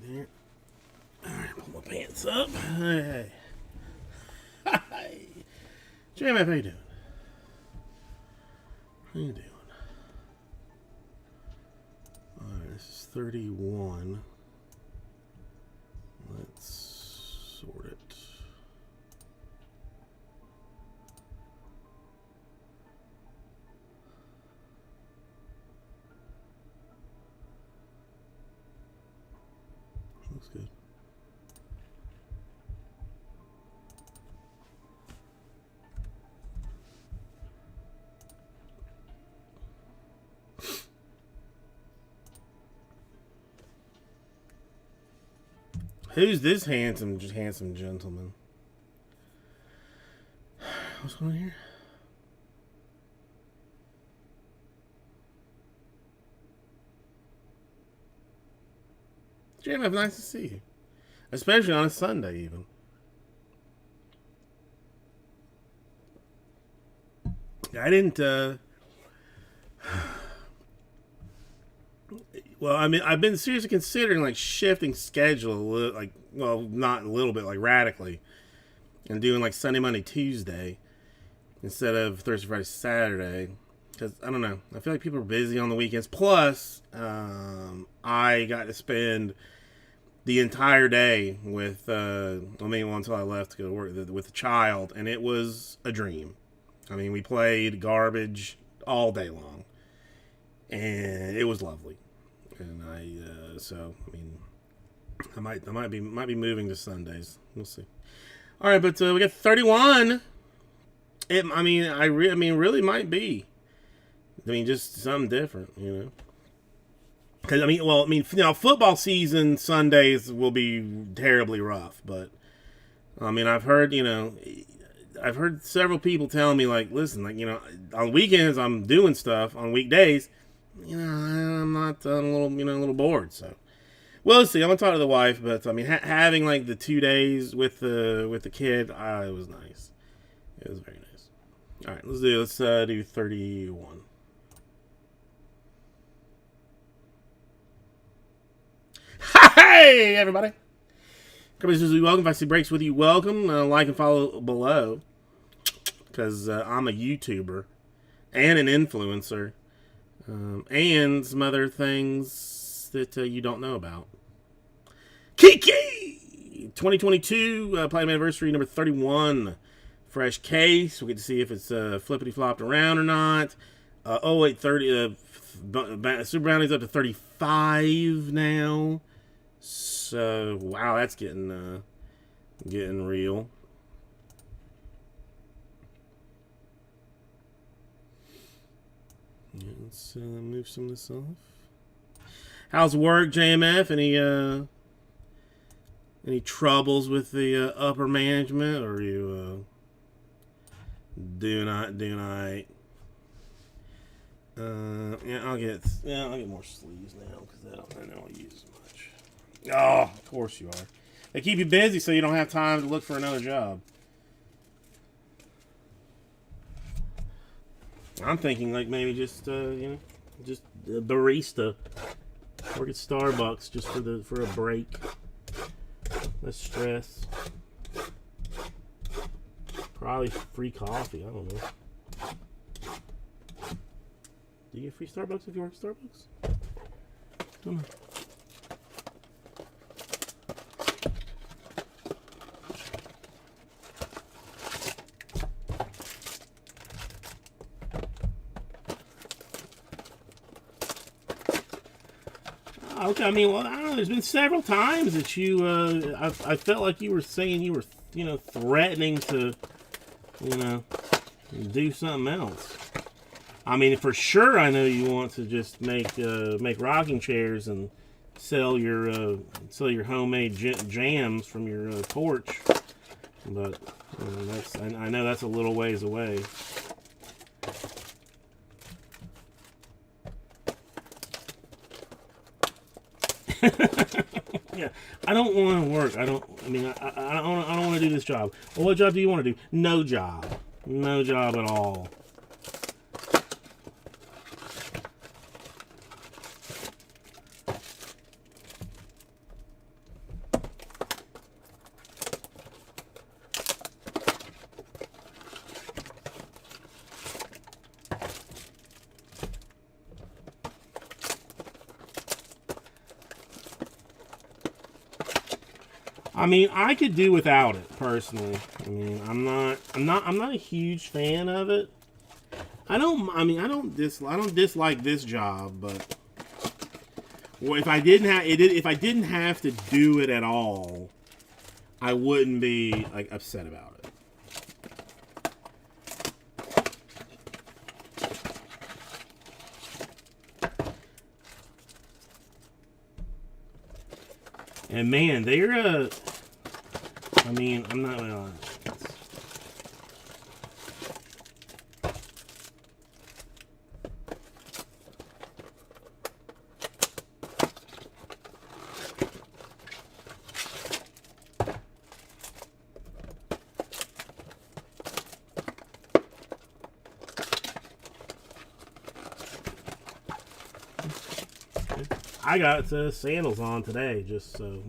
[SPEAKER 1] There. Alright, pull my pants up. Hey. Hi. JMF, how you doing? How you doing? Alright, this is 31. Let's sort it. Looks good. Who's this handsome gentleman? What's going on here? JMF, nice to see you. Especially on a Sunday, even. I didn't, well, I mean, I've been seriously considering, like, shifting schedule, like, well, not a little bit, like, radically. And doing, like, Sunday, Monday, Tuesday. Instead of Thursday, Friday, Saturday. Because, I don't know, I feel like people are busy on the weekends. Plus, I got to spend the entire day with, until I left to go to work with the child, and it was a dream. I mean, we played garbage all day long, and it was lovely. And so I mean, I might be moving to Sundays. We'll see. All right, but we got 31. Really might be. I mean, just something different, you know. Because, football season Sundays will be terribly rough. But, I mean, I've heard several people telling me, like, listen, like, on weekends I'm doing stuff. On weekdays, I'm not a little bored. So, we'll see. I'm going to talk to the wife. But, I mean, having, like, the 2 days with the kid, it was nice. It was very nice. All right, let's do 31. Hey, everybody. Everybody welcome. If I see breaks with you, welcome. Like and follow below. Because I'm a YouTuber and an influencer. And some other things that you don't know about. Kiki! 2022, Platinum Anniversary number 31. Fresh case. We'll get to see if it's flippity-flopped around or not. 30. Super Bounty's up to 35 now. So, wow, that's getting real. Yeah, let's move some of this off. How's work, JMF? Any troubles with the upper management, or are Do not. Yeah, I'll get more sleeves now because I don't use as much. Oh, of course you are. They keep you busy so you don't have time to look for another job. I'm thinking like maybe just just a barista. Work at Starbucks just for a break. Less stress. Probably free coffee. I don't know. Do you get free Starbucks if you work at Starbucks? I don't know. Okay, I mean, well, I don't know. There's been several times that you, I felt like you were saying you were, threatening to, do something else. I mean, for sure, I know you want to just make rocking chairs and sell your homemade jams from your porch, but I know that's a little ways away. Yeah, I don't want to work. I don't want to do this job. Well, what job do you want to do? No job. No job at all. I mean, I could do without it personally. I mean, I'm not a huge fan of it. I don't dislike this job, but if I didn't have to do it at all, I wouldn't be like upset about it. And man, they're I mean, I'm not gonna lie. I got sandals on today, just so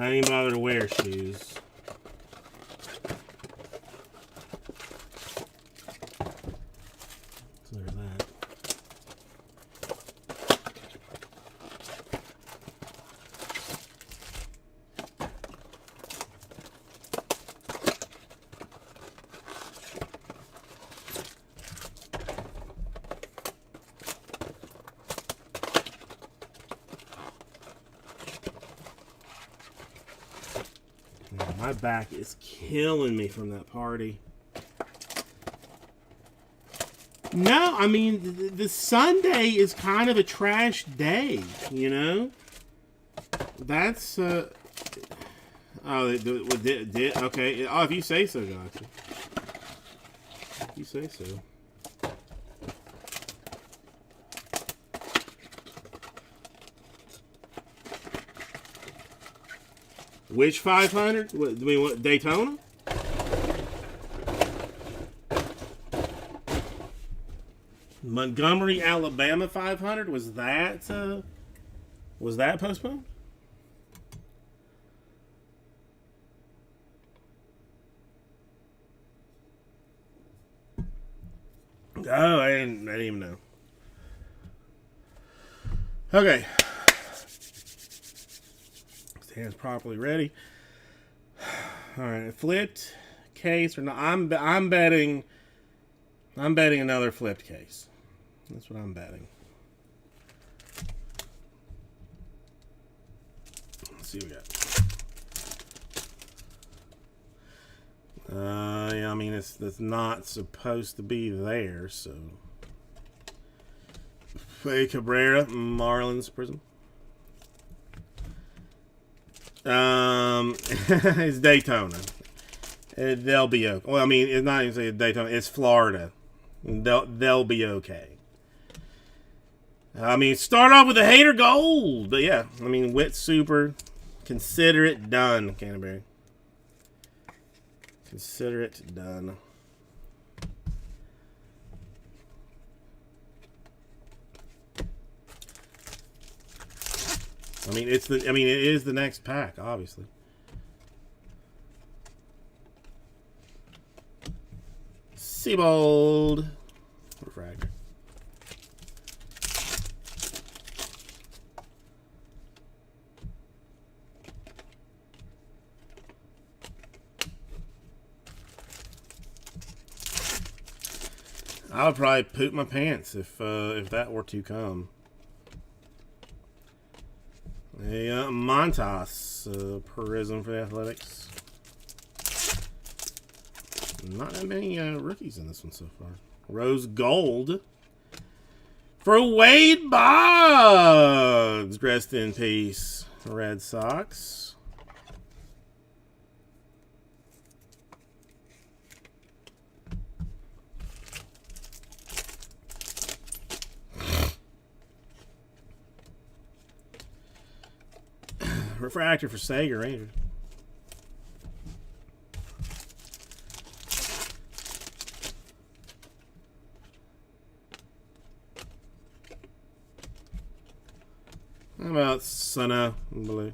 [SPEAKER 1] I didn't bother to wear shoes. So there's that. My back is killing me from that party. No, I mean, the Sunday is kind of a trash day, That's, okay. Oh, if you say so, gotcha. If you say so. Which 500? What, Daytona? Montgomery, Alabama 500? Was that postponed? Oh, I didn't even know. Okay. Stands properly ready. All right, flipped case or not? I'm betting another flipped case. That's what I'm betting. Let's see what we got. Yeah, I mean it's not supposed to be there, so. Fake Cabrera, Marlins Prism. It's Daytona. They'll be okay. Well, I mean, it's not even say Daytona. It's Florida. They'll be okay. I mean, start off with a Hater Gold, but yeah, I mean, Wit Super. Consider it done, Canterbury. Consider it done. I mean, it is the next pack, obviously. Seabold. Refractor. I would probably poop my pants if that were to come. A Montas Prism for the Athletics. Not that many rookies in this one so far. Rose Gold for Wade Boggs. Rest in peace, Red Sox. Refractor for Sager Rangers. How about Sunna Blue?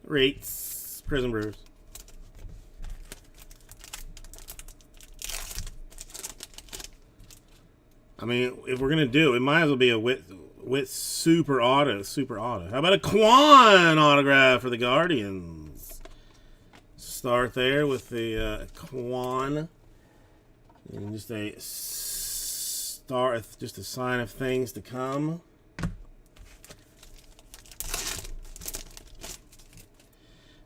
[SPEAKER 1] Rates, Prison Brewers. I mean, if we're gonna do it, it might as well be a Wit Super Auto. How about a Quan autograph for the Guardians? Start there with the Quan, and just a start, just a sign of things to come.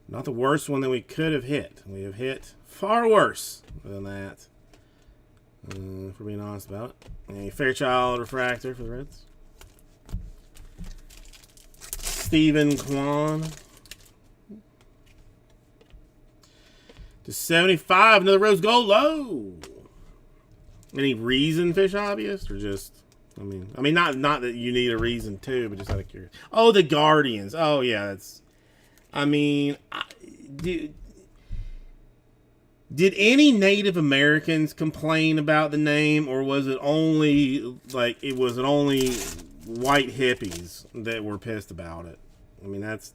[SPEAKER 1] Not the worst one that we could have hit. We have hit far worse than that. If we're being honest about it. A Fairchild Refractor for the Reds. Stephen Kwan. To 75, another Rose Gold low. Any reason, Fish Hobbyist, or just? I mean, not that you need a reason too, but just out of curiosity. Oh, the Guardians. Oh yeah, that's. I mean, did any Native Americans complain about the name, or was it only only white hippies that were pissed about it? I mean, that's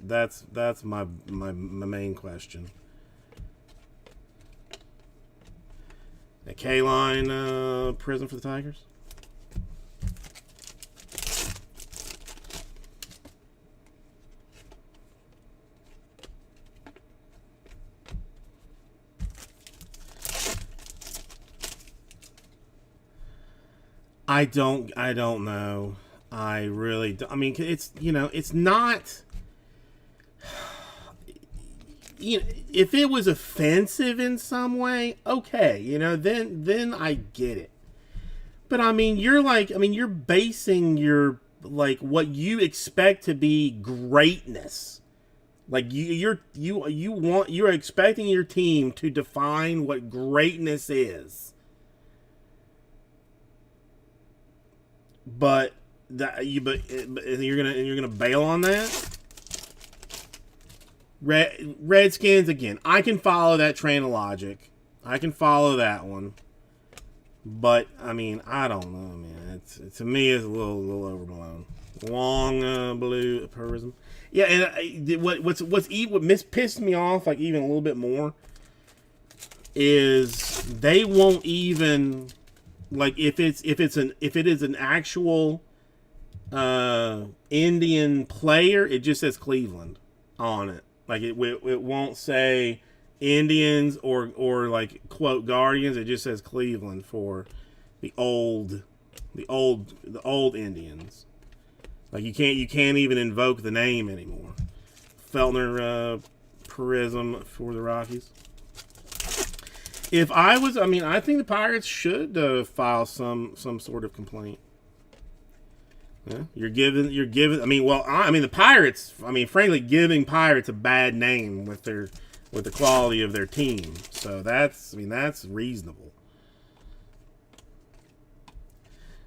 [SPEAKER 1] my main question. A K-line Prism for the Tigers. I don't know. I really don't. I mean, it's, it's not, if it was offensive in some way, okay, then I get it. But I mean, you're basing your, what you expect to be greatness. Like you're expecting your team to define what greatness is. But you're gonna bail on that. Redskins again. I can follow that train of logic. I can follow that one. But I mean, I don't know, man. To me, it's a little overblown. Long blue Prism. Yeah, and what pissed me off even a little bit more is they won't even. If it is an actual Indian player, it just says Cleveland on it. It won't say Indians or quote Guardians. It just says Cleveland for the old Indians. You can't even invoke the name anymore. Feltner Prism for the Rockies. If I was, I mean, I think the Pirates should file some sort of complaint. Yeah, you're giving. I mean, well, I mean, the Pirates. I mean, frankly, giving Pirates a bad name with the quality of their team. So that's, I mean, that's reasonable.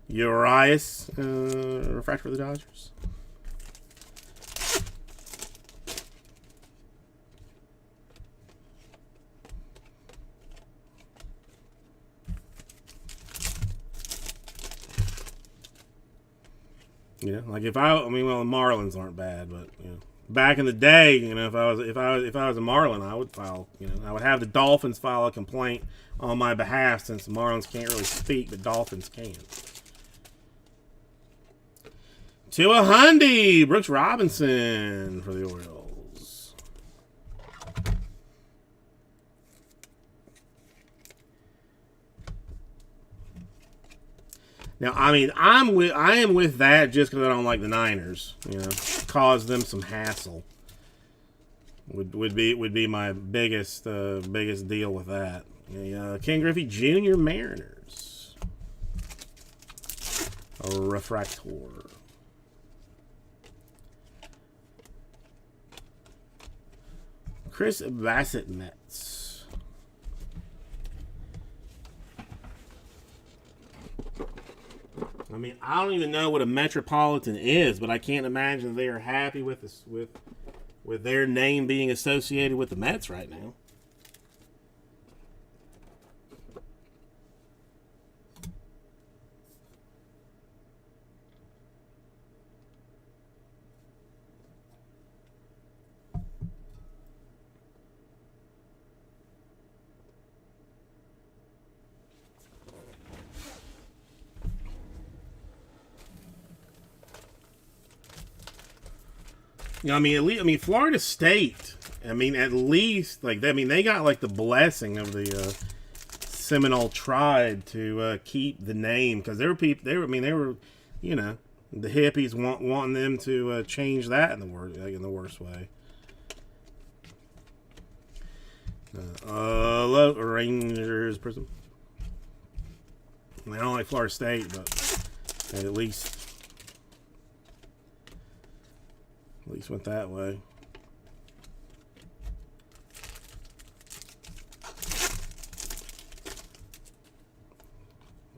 [SPEAKER 1] Urias, refractor for the Dodgers. You know, like if I mean, well, the Marlins aren't bad, but you know, back in the day, you know, if I was a Marlin, I would file, you know, I would have the Dolphins file a complaint on my behalf, since the Marlins can't really speak, but Dolphins can. To a Hyundai, Brooks Robinson for the Orioles. Now, I mean, I am with that just because I don't like the Niners. You know, cause them some hassle. Would be my biggest deal with that. Ken Griffey Jr. Mariners. A refractor. Chris Bassett Mets. I mean, I don't even know what a Metropolitan is, but I can't imagine they are happy with this, with their name being associated with the Mets right now. You know, I mean, Florida State. I mean, at least like they got like the blessing of the Seminole tribe to keep the name, because there were people. They were, you know, the hippies wanting them to change that in the worst way. Rangers Prism. I mean, I don't like Florida State, but at least went that way.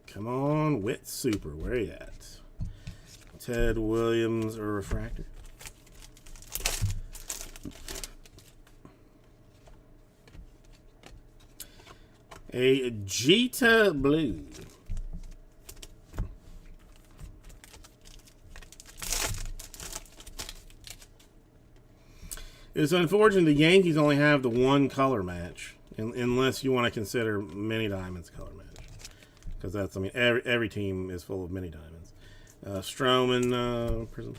[SPEAKER 1] Come on, Wit Super. Where you at? Ted Williams or refractor? A Jita Blue. It's unfortunate the Yankees only have the one color match, unless you want to consider Mini Diamonds color match, because that's, I mean, every team is full of Mini Diamonds. Stroman Prism.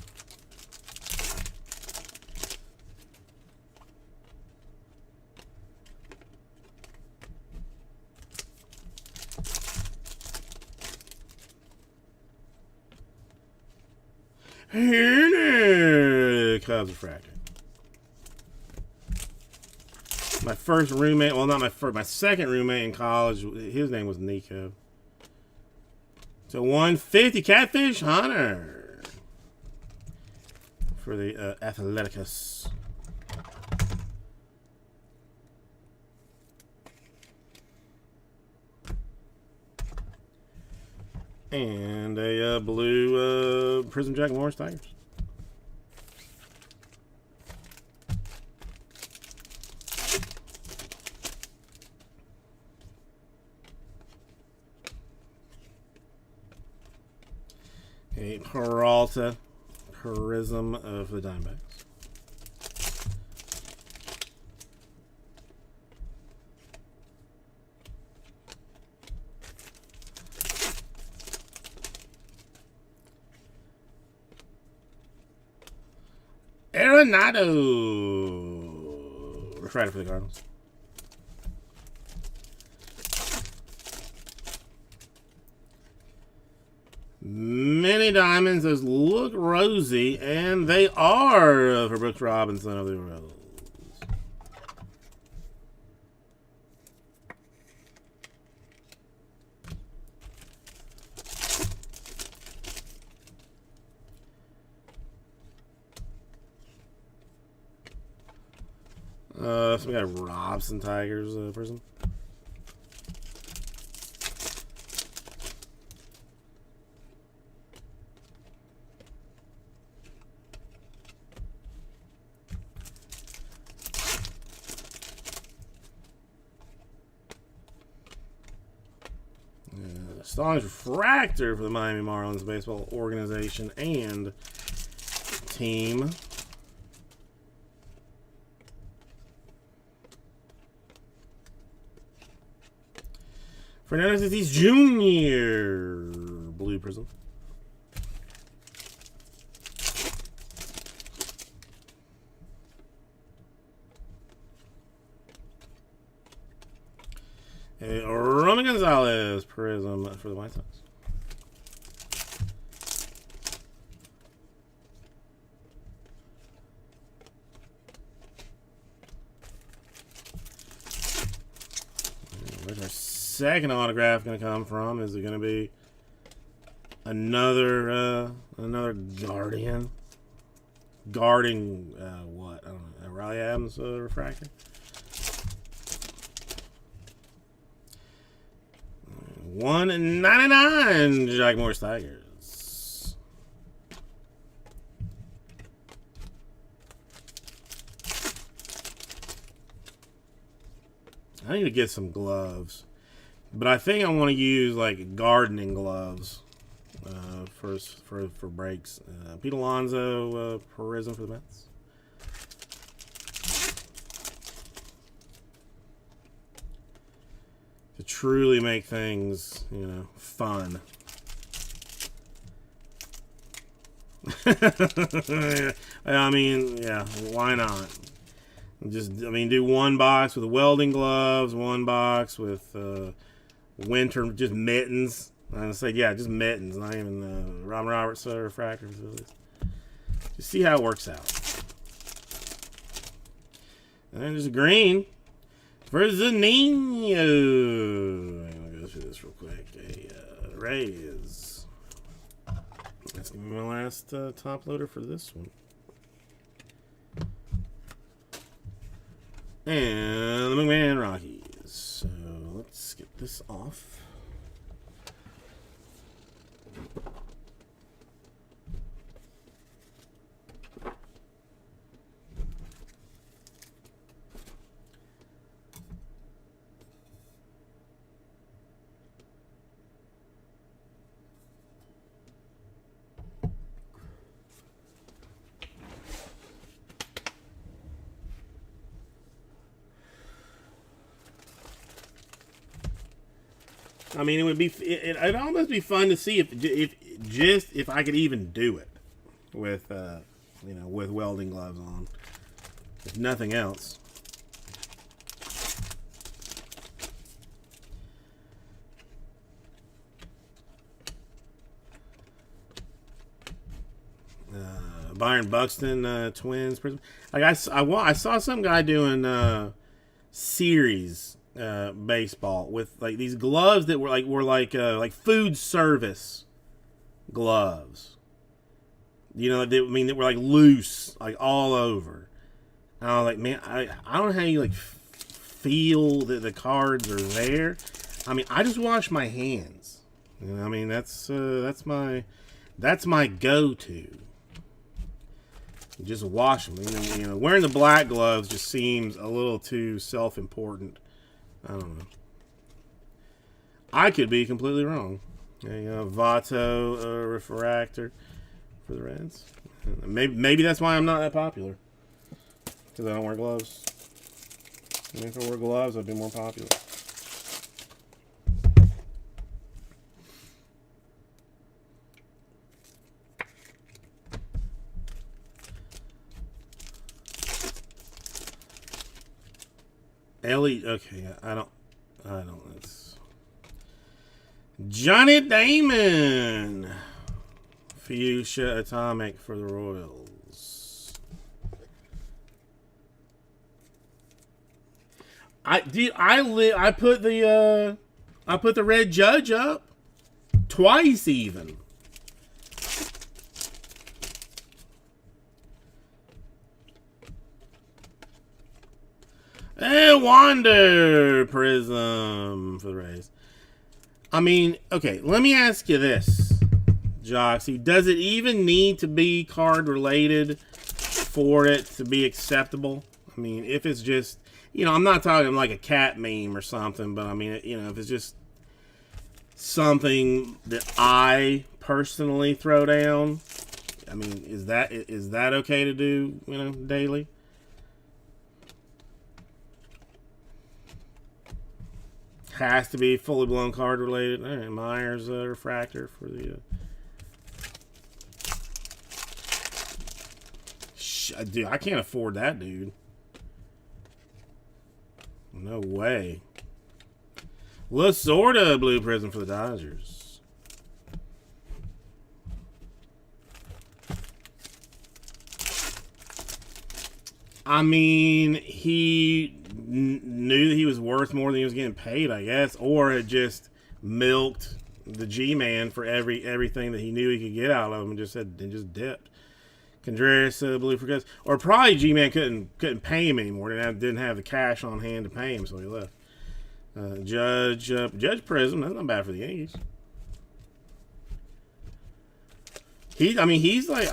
[SPEAKER 1] Cubs refractor. My first roommate, well, not my first, my second roommate in college, his name was Nico. So 150 Catfish Hunter for the Athleticus. And a blue Prism Jack Morris Tigers. A Peralta Prism of the Diamondbacks. Arenado refractor for the Cardinals. Many Diamonds, those look rosy, and they are for Brooks Robinson of the Orioles. So we got Robson Tigers Prism. Stallings Refractor for the Miami Marlins baseball organization and team. Fernando Tatis Jr. Blue Prism. Roman Gonzalez Prism for the White Sox. Where's our second autograph going to come from? Is it going to be another Guardian? Guarding what? I don't know. Riley Adams refractor. 199 Jack Morris Tigers. I need to get some gloves, but I think I want to use like gardening gloves for breaks. Pete Alonso Prism for the Mets. To truly make things, you know, fun. I mean, yeah, why not? Do one box with welding gloves, one box with winter, just mittens. I say, yeah, just mittens, not even Robin Roberts refractor. Just see how it works out. And then there's a green. For Zanino. I'm going to go through this real quick. Rays. That's going to be my last top loader for this one. And the McMahon Rockies. So let's get this off. I mean, it would be it'd almost be fun to see if I could even do it with with welding gloves on, if nothing else. Byron Buxton Twins Prism. Like I saw some guy doing series baseball with like these gloves that were like food service gloves. You know, they were like loose, like all over. And I was like, man, I don't know how you like feel that the cards are there. I mean, I just wash my hands. You know, I mean, that's my go-to. Just wash them. You know, wearing the black gloves just seems a little too self-important. I don't know. I could be completely wrong. There you go, Vato refractor for the Reds. Maybe that's why I'm not that popular. Because I don't wear gloves. And if I wore gloves, I'd be more popular. Ellie, okay, I don't, it's Johnny Damon, Fuchsia Atomic for the Royals. I put the Red Judge up twice even. And Wander Prism for the Rays. I mean, okay, let me ask you this, Joxy. Does it even need to be card related for it to be acceptable? I mean, if it's just, I'm not talking like a cat meme or something, but I mean, if it's just something that I personally throw down, I mean, is that okay to do, daily? Has to be fully blown card related. All right, Myers refractor for the. Dude, I can't afford that, dude. No way. Lasorda blue prism for the Dodgers. I mean, he knew that he was worth more than he was getting paid, I guess, or had just milked the G-Man for everything that he knew he could get out of him and just dipped. Contreras blue for guys, or probably G-Man couldn't pay him anymore. Didn't have the cash on hand to pay him, so he left. Judge Prism, that's not bad for the Yankees. He's like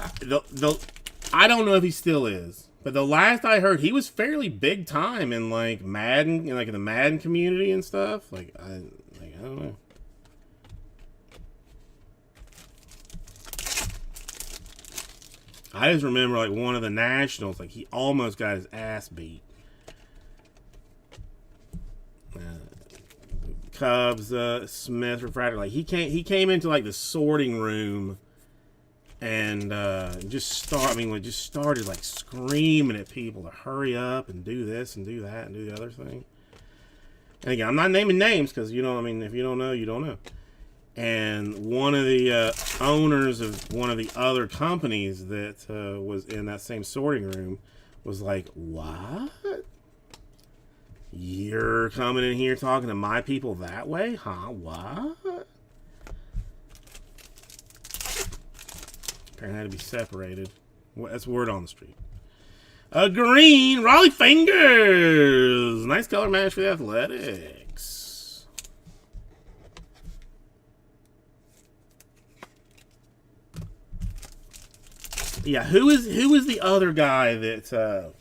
[SPEAKER 1] I don't know if he still is. But the last I heard, he was fairly big time in like Madden, in the Madden community and stuff. I don't know. I just remember like one of the Nationals, like he almost got his ass beat. Cubs, Smith refractor, like he came into like the sorting room. And just started like screaming at people to hurry up and do this and do that and do the other thing. And again, I'm not naming names because if you don't know, you don't know. And one of the owners of one of the other companies that was in that same sorting room was like, "What? You're coming in here talking to my people that way, huh? What?" Apparently had to be separated. That's word on the street. A green Raleigh Fingers. Nice color match for the Athletics. Yeah, who is the other guy that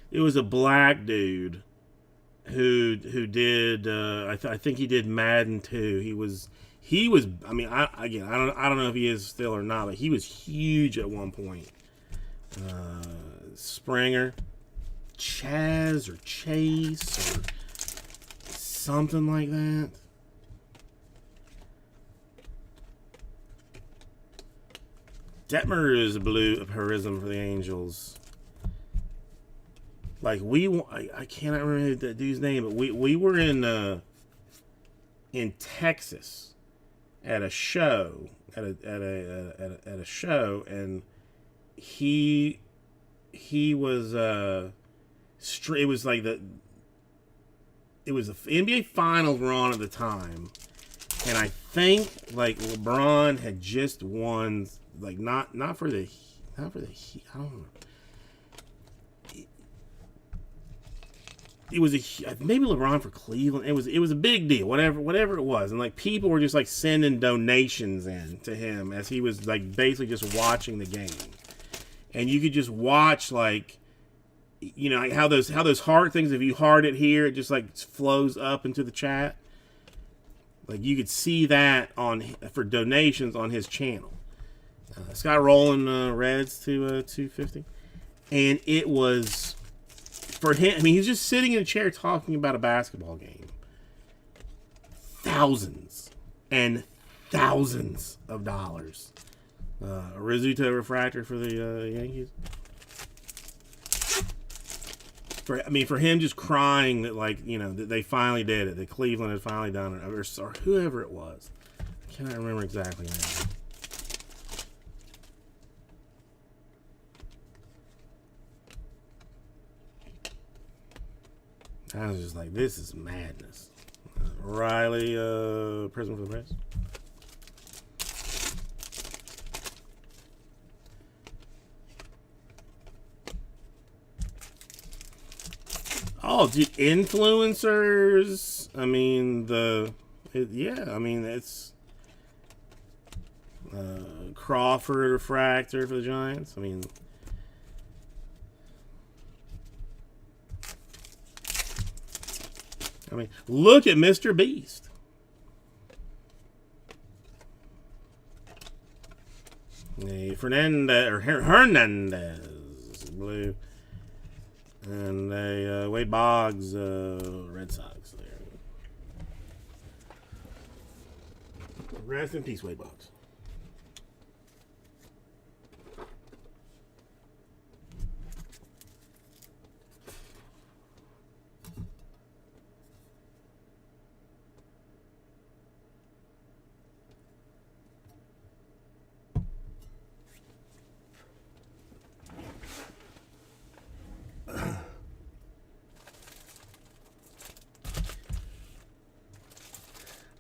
[SPEAKER 1] it was a black dude who did I think he did Madden 2. He was. I mean, I don't know if he is still or not, but he was huge at one point. Springer, Chaz or Chase or something like that. Detmer is blue prism for the Angels. Like I cannot remember that dude's name, but we were in Texas at a show at a show, and he was it was like the NBA Finals were on at the time, and I think like LeBron had just won, like not for the I don't know. It was maybe LeBron for Cleveland. It was a big deal, whatever it was, and like people were just like sending donations in to him as he was like basically just watching the game, and you could just watch like, like how those heart things. If you heart it here, it just like flows up into the chat. Like you could see that for donations on his channel. Scott Rowland Reds to 250, and it was. For him, I mean, he's just sitting in a chair talking about a basketball game. Thousands and thousands of dollars. Rizzuto refractor for the Yankees. For him just crying that, like, that they finally did it, that Cleveland had finally done it, or whoever it was. I cannot remember exactly now. I was just like, this is madness. Riley, Prism for the Reds. Oh, dude, influencers. I mean, yeah, I mean, it's Crawford refractor for the Giants. I mean, look at Mr. Beast. A Hernandez blue, and a Wade Boggs Red Sox there. Rest in peace, Wade Boggs.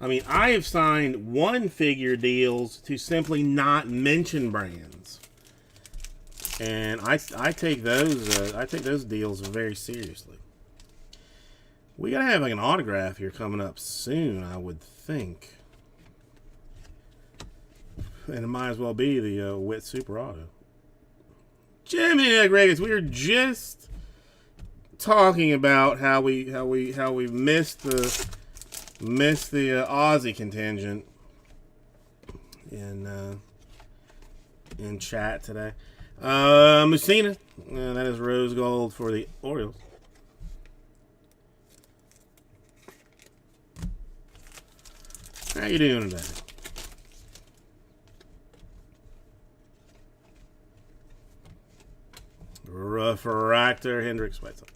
[SPEAKER 1] I mean, I have signed one figure deals to simply not mention brands, and I take those deals very seriously. We gotta have like an autograph here coming up soon, I would think, and it might as well be the Witt Super Auto. Jimmy Rodriguez, we were just talking about how we missed the Aussie contingent in chat today. Mussina, that is rose gold for the Orioles. How you doing today? Refractor Hendricks White Sox.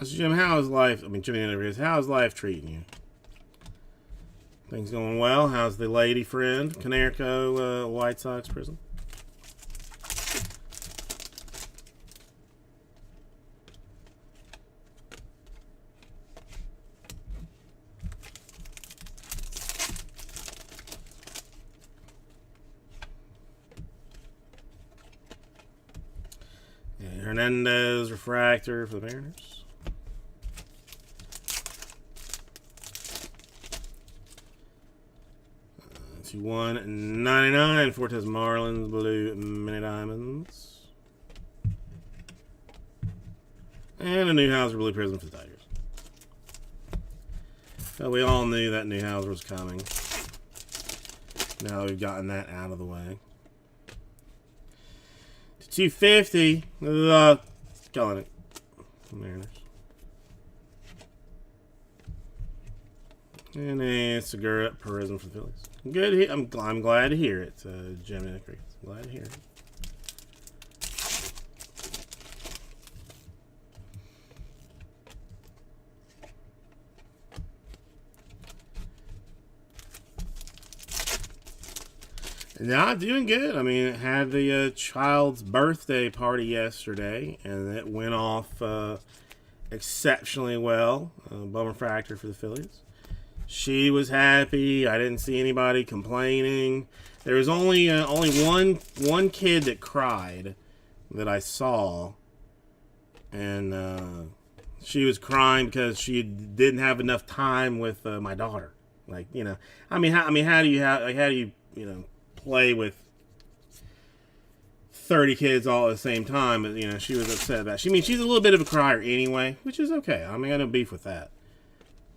[SPEAKER 1] Jim, how's life? I mean, Jimmy interviews. How's life treating you? Things going well? How's the lady friend? Canerco White Sox prison? Yeah, Hernandez refractor for the Mariners. 199 Fortes Marlins blue mini diamonds, and a Newhouser blue prism for the Tigers. So we all knew that Newhouser was coming. Now we've gotten that out of the way. To 250, calling it Mariners. And a Segura Prism for the Phillies. Good. I'm glad to hear it, Jim and Crickets. Glad to hear it. Not doing good. I mean, it had the child's birthday party yesterday, and it went off exceptionally well. Bummer factor for the Phillies. She was happy. I didn't see anybody complaining. There was only one kid that cried that I saw, and she was crying because she didn't have enough time with my daughter. Like, you know, how do you play with 30 kids all at the same time? But, you know, she was upset about it. She's a little bit of a crier anyway, which is okay. I mean, I have no beef with that.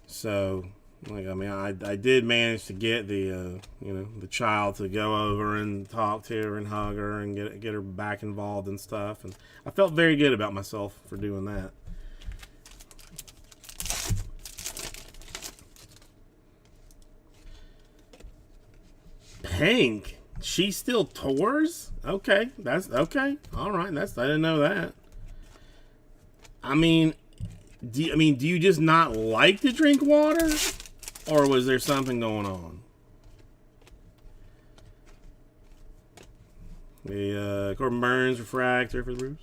[SPEAKER 1] So, like, I mean, I did manage to get the child to go over and talk to her and hug her and get her back involved and stuff, and I felt very good about myself for doing that. Hank, she still tours? Okay, that's okay. All right, I didn't know that. I mean, do you just not like to drink water? Or was there something going on? The Corbin Burns refractor for the Brewers.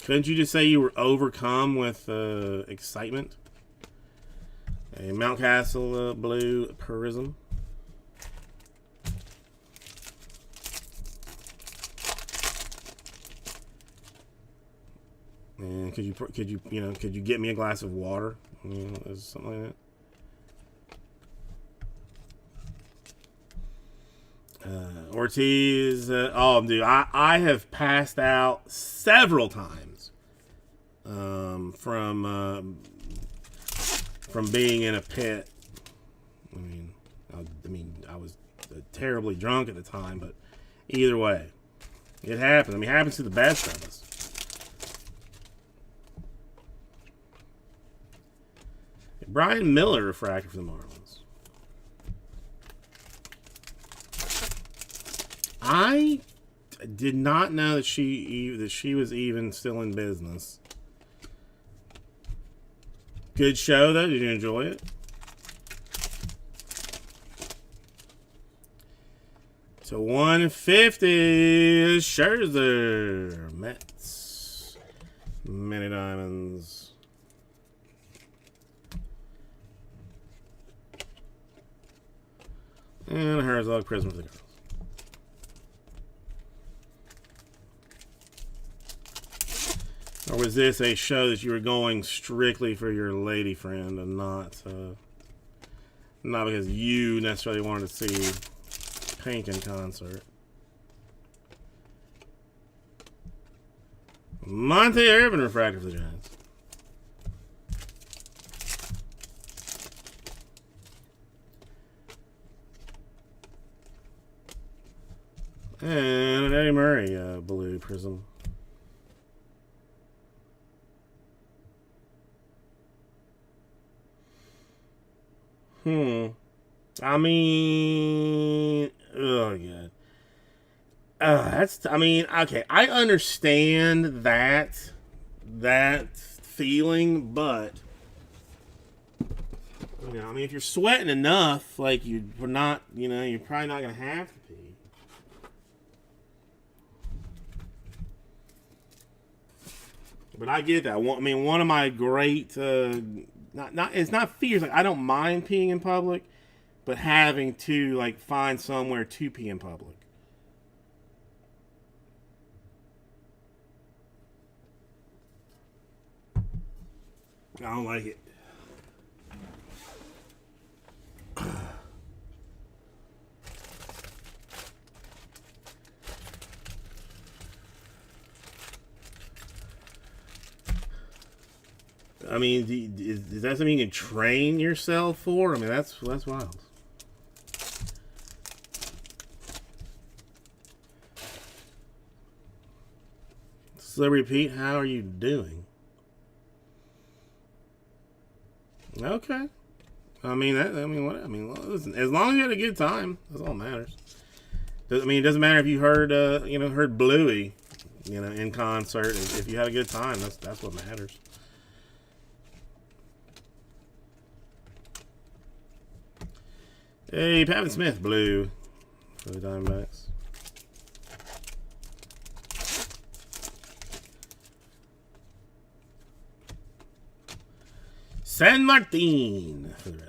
[SPEAKER 1] Couldn't you just say you were overcome with excitement? A Mountcastle blue Prism. And could you get me a glass of water? Something like that. Ortiz. Oh, dude, I have passed out several times from being in a pit. I was terribly drunk at the time, but either way, it happens. It happens to the best of us. Brian Miller refractor for the Marlins. I did not know that she was even still in business. Good show though. Did you enjoy it? So 150 is Scherzer. Mets. Many diamonds. And a Herzog Prism for the girls. Or was this a show that you were going strictly for your lady friend and not because you necessarily wanted to see Pink in concert? Monte Irvin refractor for the Giants. And an Eddie Murray blue Prism. I mean, oh god. Okay, I understand that feeling, but if you're sweating enough, like you're not, you're probably not gonna have to pee. But I get that. One of my great it's not fears. Like I don't mind peeing in public, but having to find somewhere to pee in public. I don't like it. Is that something you can train yourself for? That's wild. Celebrity Pete, how are you doing? Okay. Listen, as long as you had a good time, that's all that matters. It doesn't matter if you heard Bluey, in concert. If you had a good time, that's what matters. Hey, Pavin Smith, blue for the Diamondbacks. San Martin for the Reds.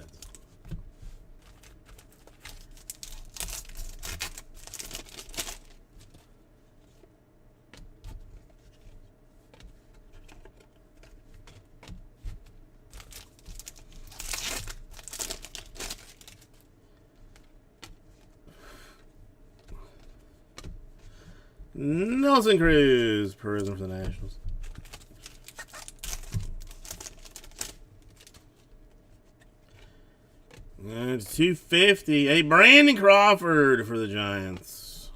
[SPEAKER 1] Nelson Cruz, Prism for the Nationals. And 250. A Brandon Crawford for the Giants.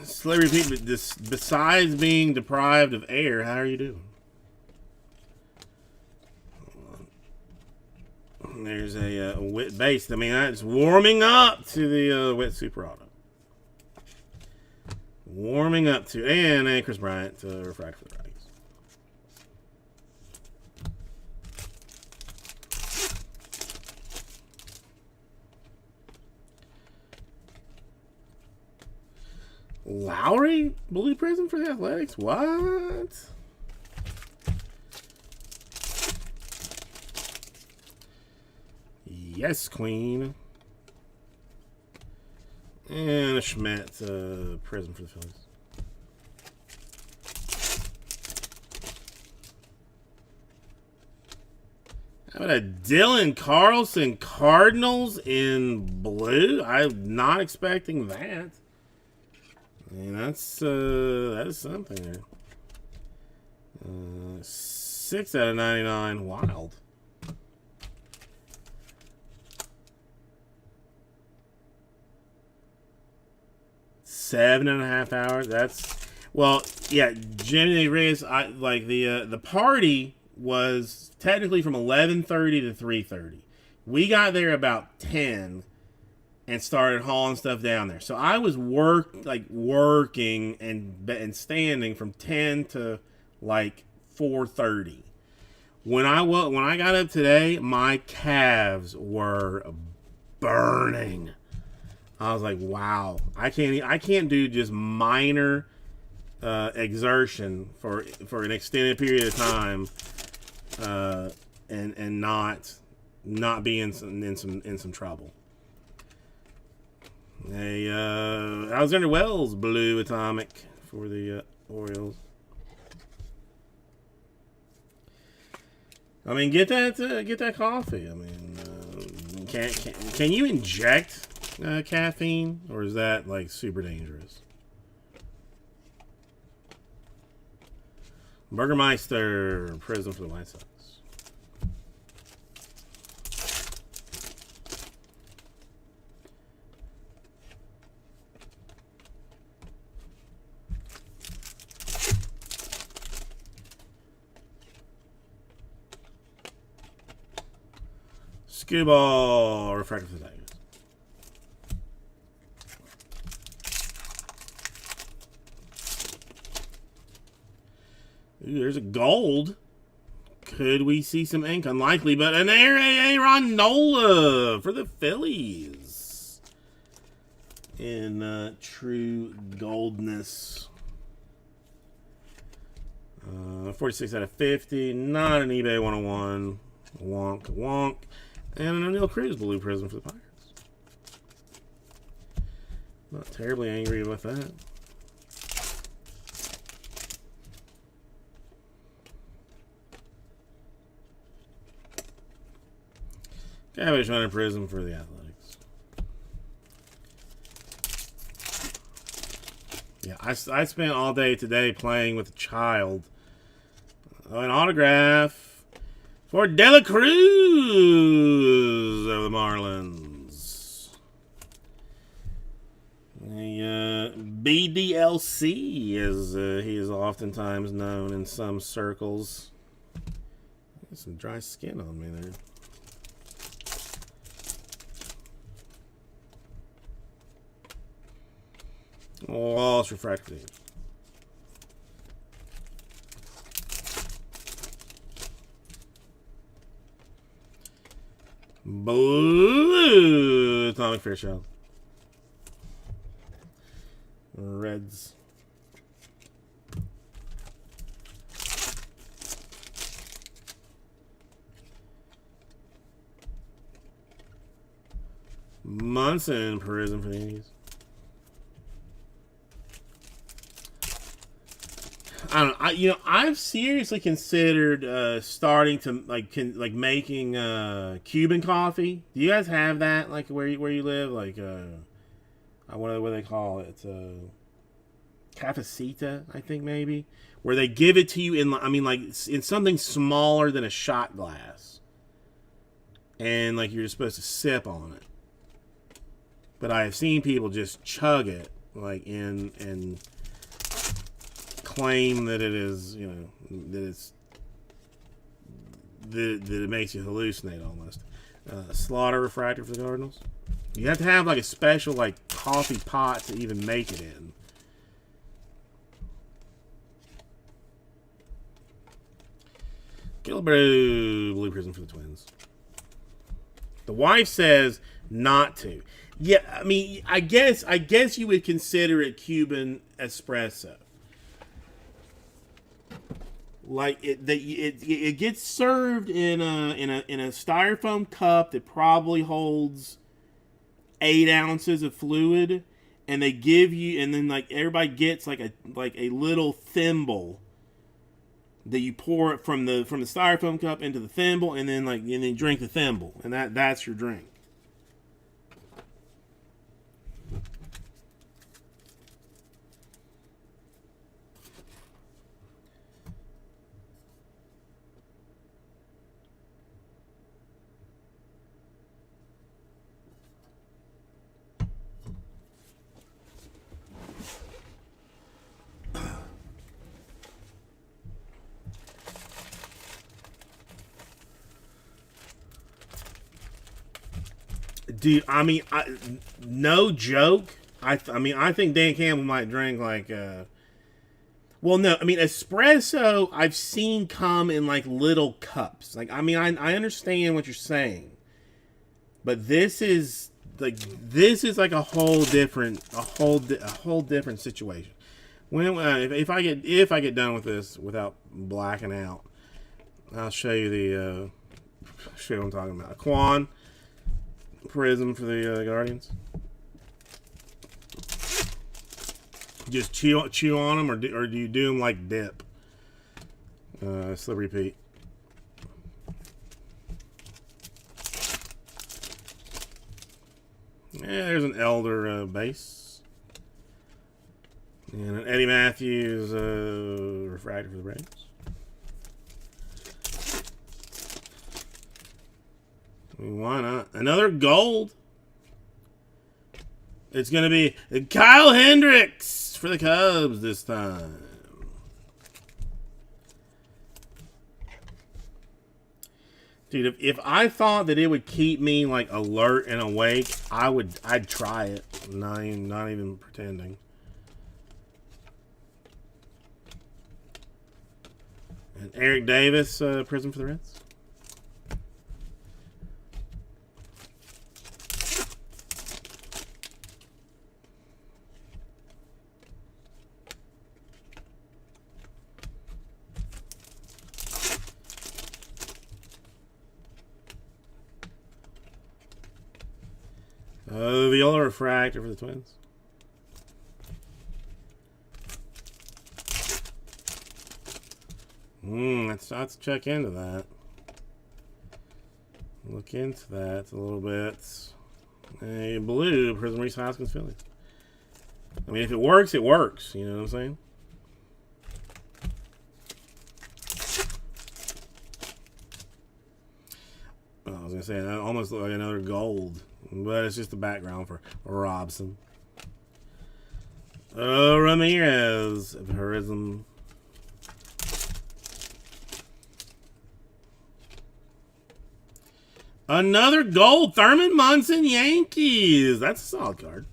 [SPEAKER 1] Celebrity Pete, besides being deprived of air, how are you doing? There's a wet base. That's warming up to the wet super auto. Warming up to, and a Chris Bryant refractor for the Rockies. Lowry Blue Prism for the Athletics? What? Yes, Queen. And a Schmidt Prism for the Phillies. How about a Dylan Carlson Cardinals in blue? I'm not expecting that. I mean, that is something there. 6 out of 99. Wild. Seven and a half hours. That's, well, yeah. Jenny Reyes. I like the party was technically from 11:30 to 3:30. We got there about 10 and started hauling stuff down there. So I was working and standing from 10 to like 4:30. When I got up today, my calves were burning. I was like, wow, I can't do just minor exertion for an extended period of time, and not be in some trouble. A Alexander Wells blue atomic for the Orioles. I mean, get that coffee. I mean, can you inject caffeine, or is that like super dangerous? Burgermeister Prism for the White Sox. Skewball refractor for the Tigers. Ooh, there's a gold. Could we see some ink? Unlikely, but an Aaron Nola for the Phillies. In true goldness. 46 out of 50. Not an eBay 101. Wonk, wonk. And an O'Neill Cruz blue prism for the Pirates. Not terribly angry with that. Cabbage Hunter Prism for the Athletics. Yeah, I spent all day today playing with a child. An autograph for Dela Cruz of the Marlins. A BDLC, as he is oftentimes known in some circles. Got some dry skin on me there. Oh, it's refracted. Blue Atomic Fairchild. Reds. Munson Prism for the Yankees. I don't know. I've seriously considered starting to making Cuban coffee. Do you guys have that like where you live? Like what do they call it? Cafecita, I think maybe, where they give it to you in in something smaller than a shot glass, and like you're just supposed to sip on it. But I have seen people just chug it like and claim that it is, that it makes you hallucinate almost. Slaughter refractor for the Cardinals. You have to have like a special like coffee pot to even make it in. Gilbert blue prism for the Twins. The wife says not to. Yeah, I mean, I guess you would consider it Cuban espresso. Like it gets served in a styrofoam cup that probably holds 8 ounces of fluid, and they give you, and then like everybody gets like a little thimble that you pour it from the styrofoam cup into the thimble, and then drink the thimble, and that's your drink. Dude, I mean, no joke. I mean, I think Dan Campbell might drink like. Well, no, I mean espresso. I've seen come in like little cups. Like, I mean, I understand what you're saying, but this is like a whole different situation. When if I get done with this without blacking out, I'll show you show you what I'm talking about. A Quan Prism for the Guardians. Just chew on them, or do you do them like dip? Slippery Pete. Yeah, there's an Elder base. And an Eddie Matthews refractor for the Braves. I mean, why not? Another gold. It's going to be Kyle Hendricks for the Cubs this time. Dude, if I thought that it would keep me like alert and awake, I'd try it. Not even pretending. And Eric Davis, Prism for the Reds. Viola refractor for the Twins. Let's check into that. Look into that a little bit. A blue Prism Reese Hoskins Philly. I mean, if it works, it works. You know what I'm saying? I was gonna say that almost looked like another gold, but it's just the background for Robson. Ramirez Prism. Another gold, Thurman Munson Yankees. That's a solid card.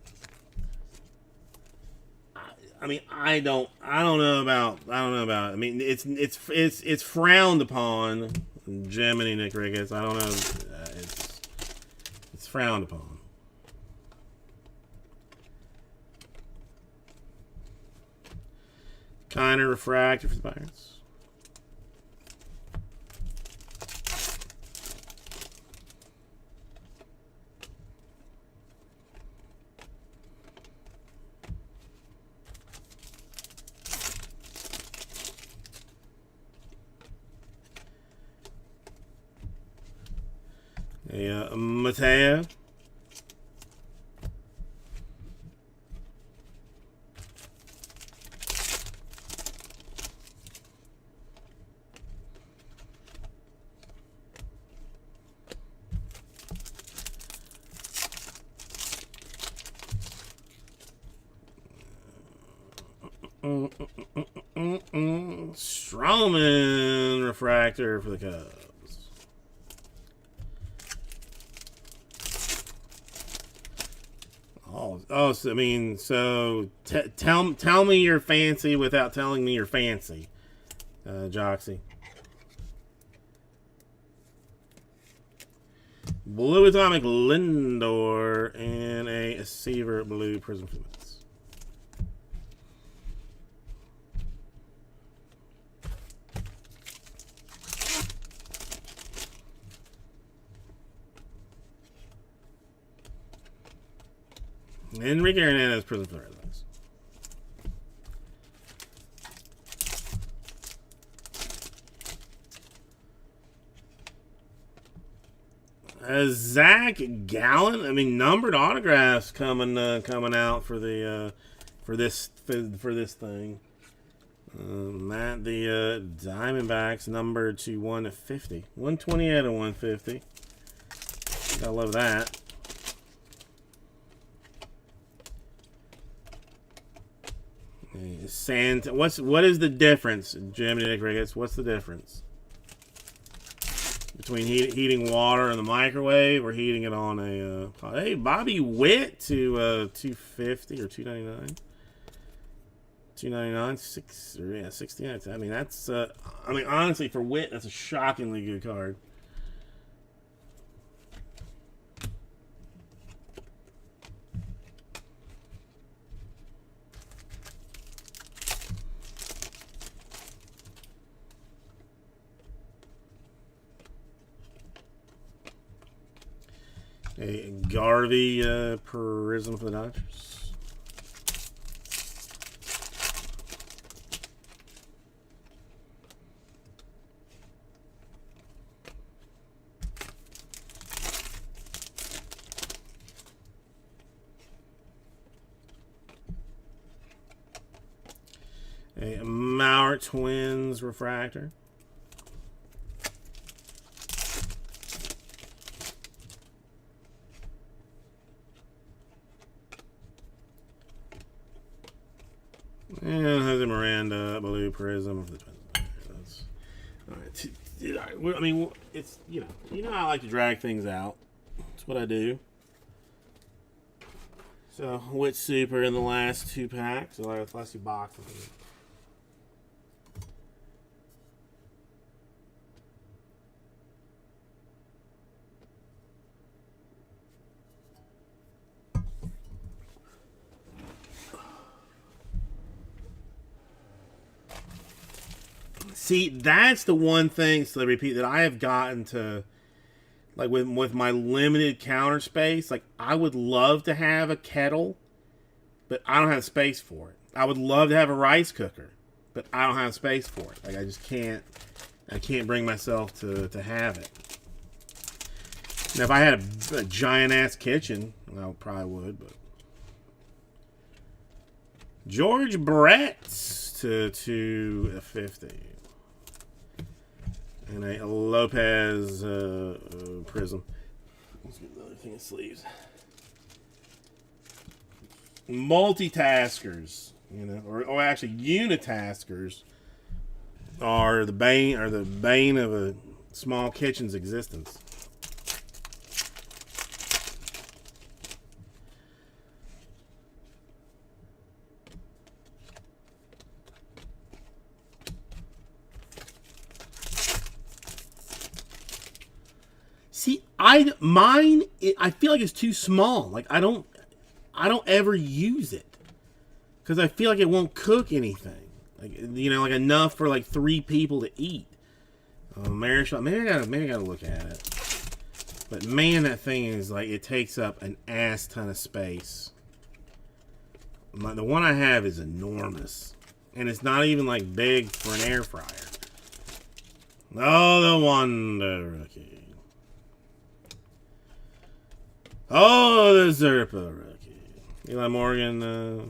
[SPEAKER 1] I mean, I don't know about. I mean, it's frowned upon. Jiminy Nick Ricketts. I don't know. It's frowned upon. Kiner refractor for the Pirates. Mateo. Stroman refractor for the Cubs. So, I mean, so tell me you're fancy without telling me you're fancy, Joxy. Blue Atomic Lindor and a Seaver Blue Prism for the Mets. Enrique Hernandez Prism for the Red Sox. Zach Gallen. I mean, numbered autographs coming out for the for this thing. Matt, the Diamondbacks numbered to 150, 120 out of 150. Gotta love that. What is the difference, Jim and Nick Ricketts? What's the difference between heating water in the microwave or heating it on a? Hey, Bobby Witt to 250 or 299. 299, 69. I mean, that's. I mean, honestly, for Witt, that's a shockingly good card. A Garvey Prism for the Dodgers. A Mauer Twins Refractor. And Jose Miranda, Blue Prism for the Twins. All right. I mean, it's you know I like to drag things out. That's what I do. So Witt Super in the last two packs, or the last two boxes. See, that's the one thing, so to repeat, that I have gotten to, like with my limited counter space. Like, I would love to have a kettle, but I don't have space for it. I would love to have a rice cooker, but I don't have space for it. Like, I just can't. I can't bring myself to have it. Now, if I had a giant ass kitchen, I probably would. But George Brett to 250. And a Lopez Prism. Let's get another thing of sleeves. Multitaskers, or actually unitaskers are the bane of a small kitchen's existence. See, I feel like it's too small. Like I don't ever use it because I feel like it won't cook anything. Like like enough for like 3 people to eat. Marischal, maybe I gotta look at it. But man, that thing is like it takes up an ass ton of space. The one I have is enormous, and it's not even like big for an air fryer. Oh, the Wonder Rookie. Oh, the Zerpa rookie. Eli Morgan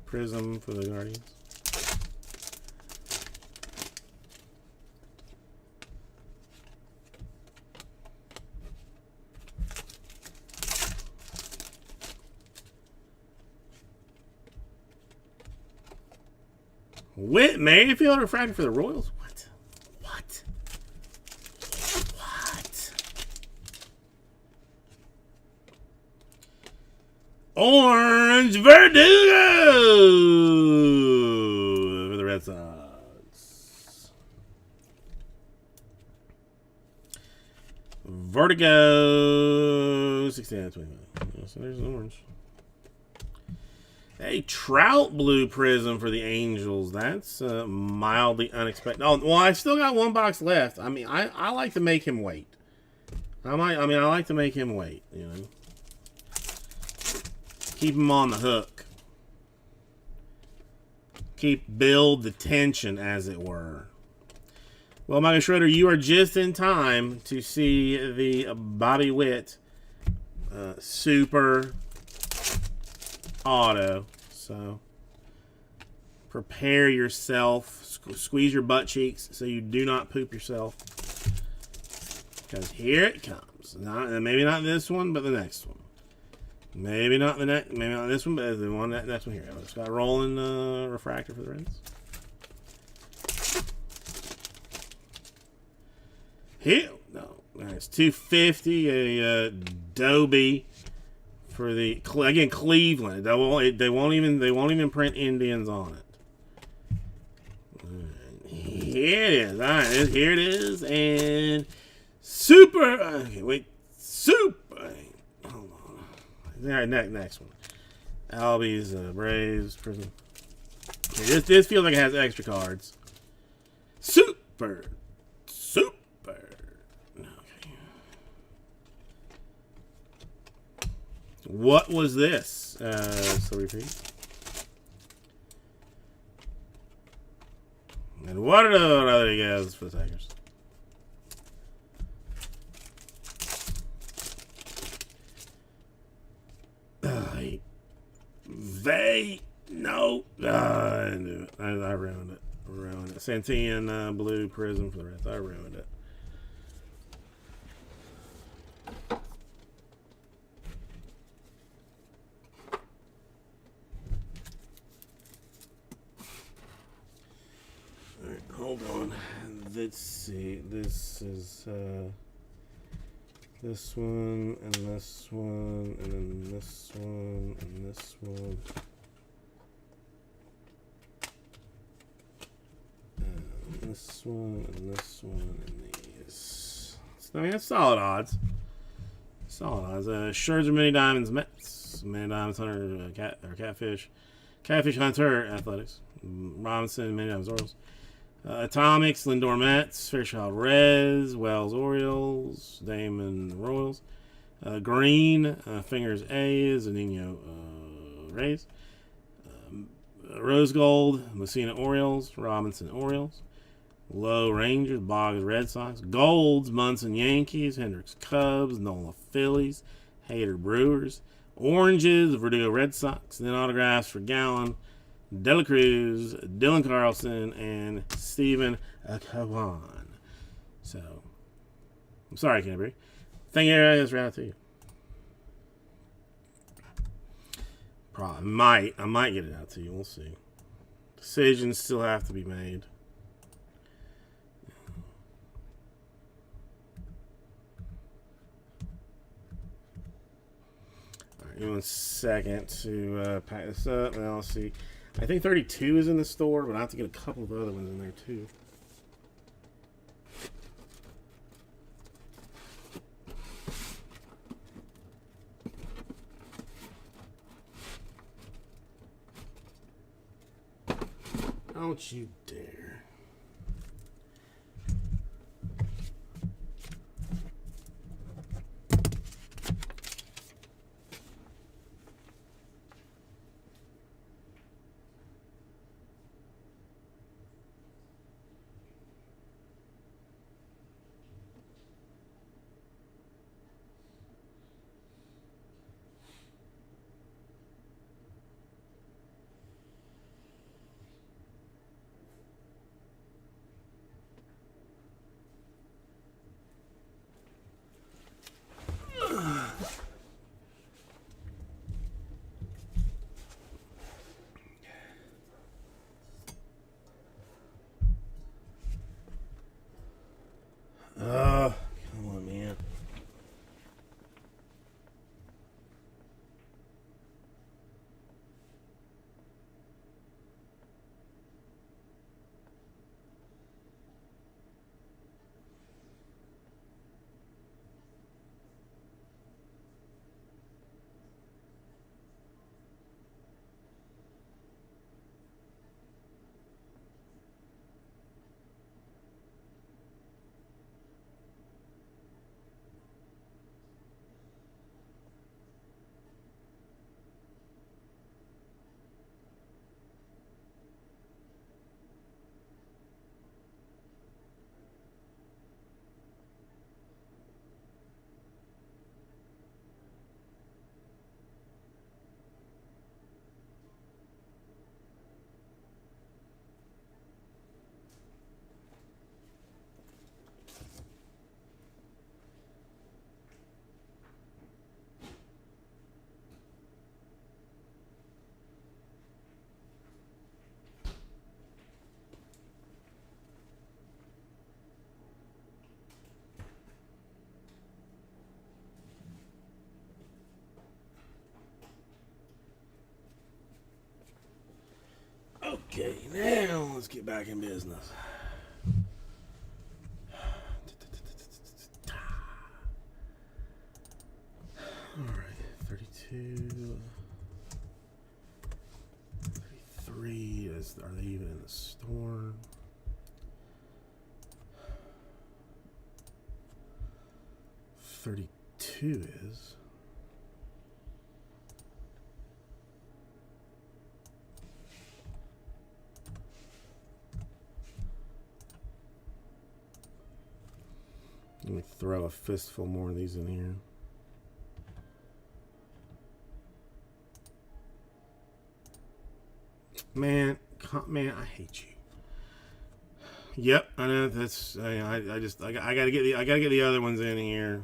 [SPEAKER 1] Prism for the Guardians. Whit Mayfield refractor for the Royals. What? Orange Verdugo for the Red Sox. Vertigo 16 out of 25. So there's an orange. A Trout Blue Prism for the Angels. That's mildly unexpected. Oh, well, I still got one box left. I mean, I like to make him wait. I like to make him wait, you know. Keep him on the hook. Build the tension, as it were. Well, Michael Schroeder, you are just in time to see the Bobby Witt Super Auto. So prepare yourself. Squeeze your butt cheeks so you do not poop yourself. Because here it comes. Maybe not this one, but the next one. Maybe not this one, but the one next one here. It's got rolling refractor for the Reds. Here, no, it's 250. A Dobie for the again Cleveland. They won't even print Indians on it. Here it is. All right, here it is, and super. Okay, wait, super. Hold on. All right, next one. Albies, Braves, Prism. Okay, this feels like it has extra cards. Super. Okay. What was this? So repeat. And what are the other guys for the Tigers? No. I knew it. I ruined it. Santian Blue Prism for the Reds. I ruined it. Alright, hold on. Let's see. This is this one, and this one, and then this one, and this one. This one, and this one, and these. I mean, that's solid odds. Scherzer, Mini Diamonds, Mets. Mini Diamonds, Hunter, Catfish. Catfish, Hunter, Athletics. Robinson, Mini Diamonds, Orioles. Atomics, Lindor, Mets. Fairchild, Reds. Wells, Orioles. Damon, Royals. Green, Fingers, A's. Zunino, Rays. Rose Gold, Messina, Orioles. Robinson, Orioles. Low, Rangers. Boggs, Red Sox. Golds, Munson, Yankees. Hendricks, Cubs. Nola, Phillies. Hader, Brewers. Oranges, Verdugo, Red Sox. Then autographs for Gallen, Dela Cruz, Dylan Carlson, and Stephen Kawan. So, I'm sorry, Canterbury. Thank you, guys. Right out to you. I might get it out to you. We'll see. Decisions still have to be made. All right, give me 1 second to pack this up, and I'll see. I think 32 is in the store, but I have to get a couple of other ones in there too. Don't you dare. Okay, now let's get back in business. Alright, 32. 33. Are they even in the store? $32 is. Let me throw a fistful more of these in here. Man, I hate you. Yep, I know that's. I gotta get the other ones in here.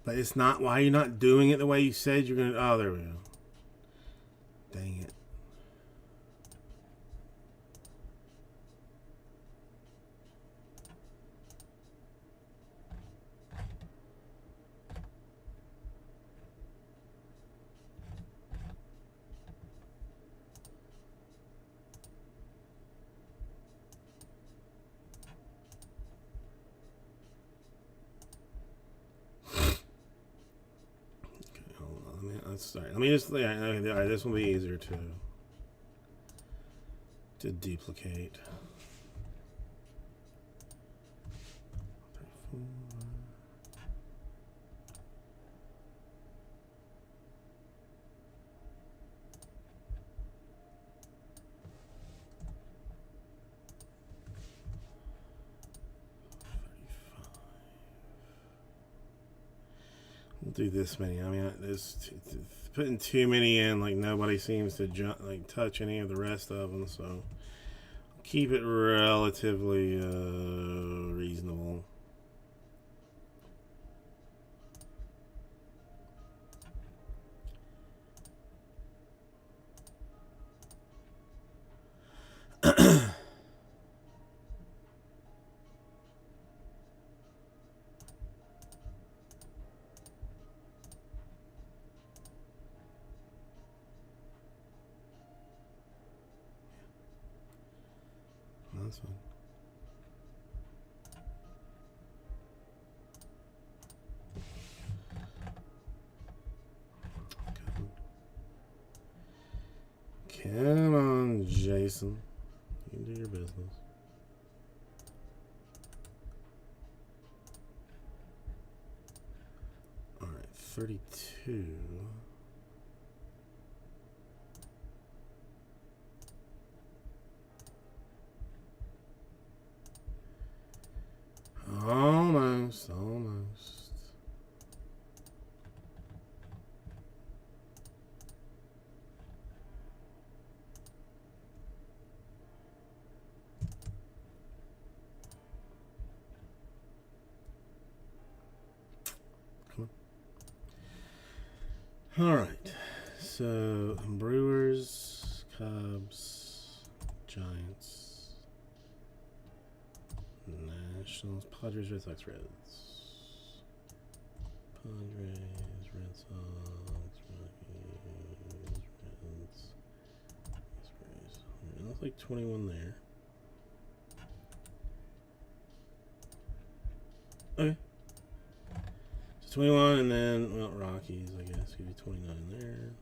[SPEAKER 1] But it's not. Why are you not doing it the way you said you're gonna? Oh, there we go. Dang it. Let me just. Yeah, all right, this will be easier to duplicate. 34. We'll do this many. I mean, there's putting too many in. Like nobody seems to touch any of the rest of them. So keep it relatively reasonable. That's fine. Come on, Jason. You can do your business. All right, 32. Almost. Come on. All right. So Brewers, Cubs, Giants, Nationals, Padres, Red Sox, Reds. Padres, Red Sox, Rockies, Reds. It looks like 21 there. Okay. So 21 and then, well, Rockies, I guess. Give you 29 there.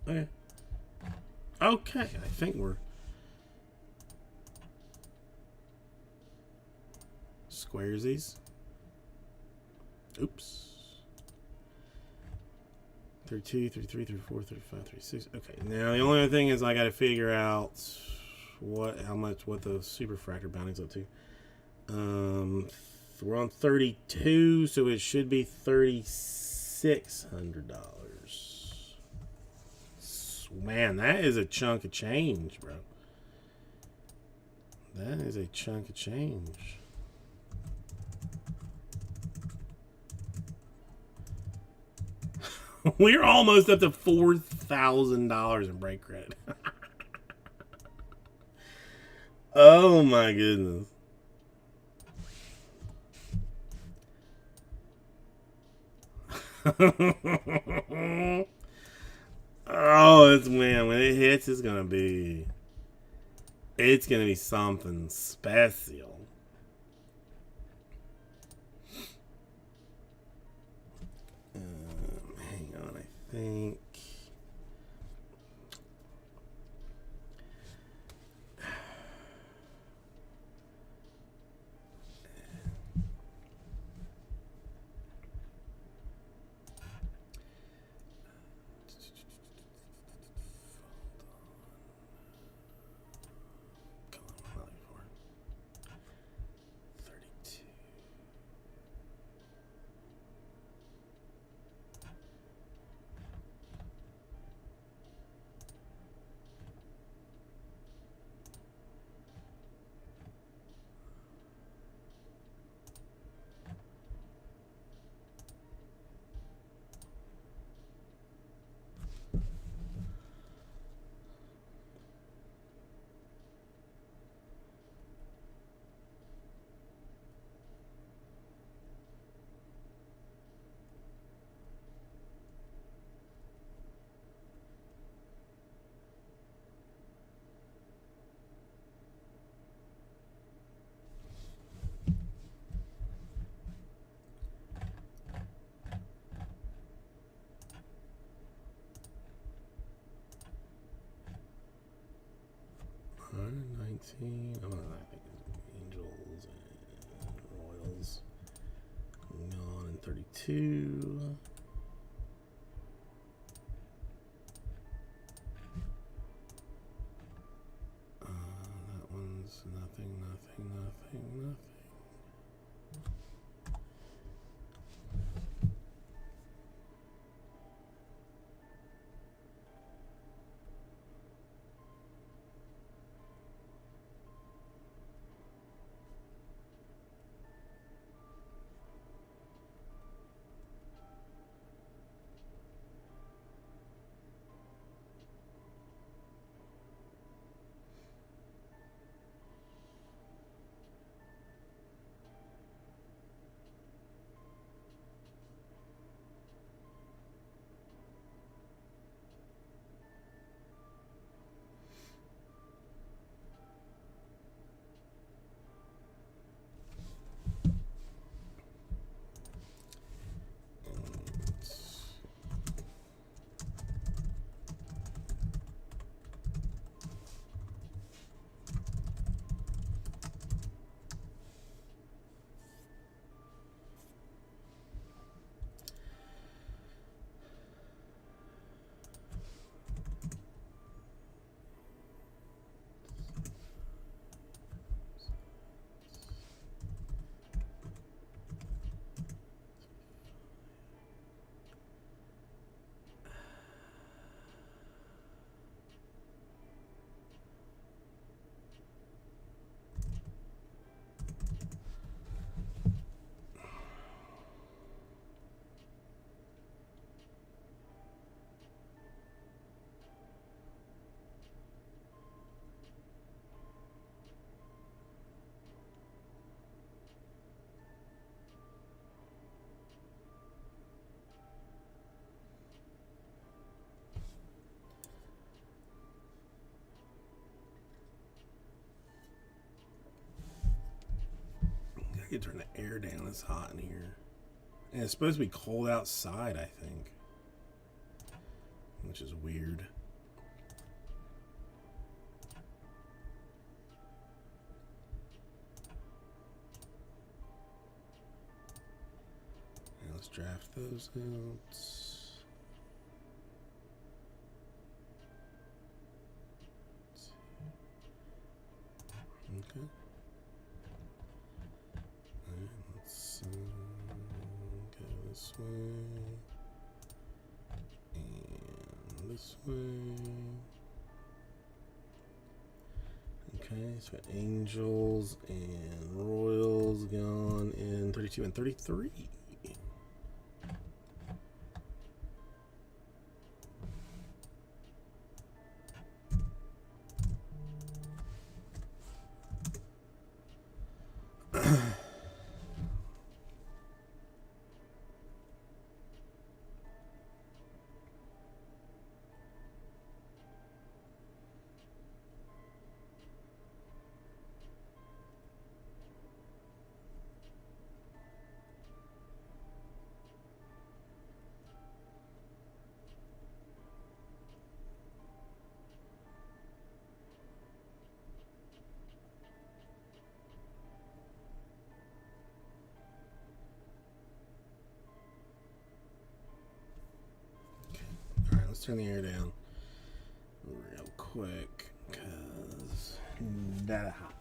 [SPEAKER 1] Okay. Okay, I think we're squaresies. Oops. 32, 33, 34, 35, 36. Okay, now the only other thing is I got to figure out what the superfractor bounty's up to. We're on 32, so it should be $3,600. Man, that is a chunk of change, bro. That is a chunk of change. We're almost up to $4,000 in break credit. Oh my goodness. Oh, it's man, when it hits, it's gonna be something special. Hang on, I think. Come on, what am I looking for? 32. $119. I think it's Angels and Royals. Gone in 32. That one's nothing. I could turn the air down. It's hot in here. And it's supposed to be cold outside, I think. Which is weird. Now let's draft those out. Okay. Alright, let's go this way. And this way. Okay, so got Angels and Royals gone in 32 and 33. turn the air down real quick because that hot.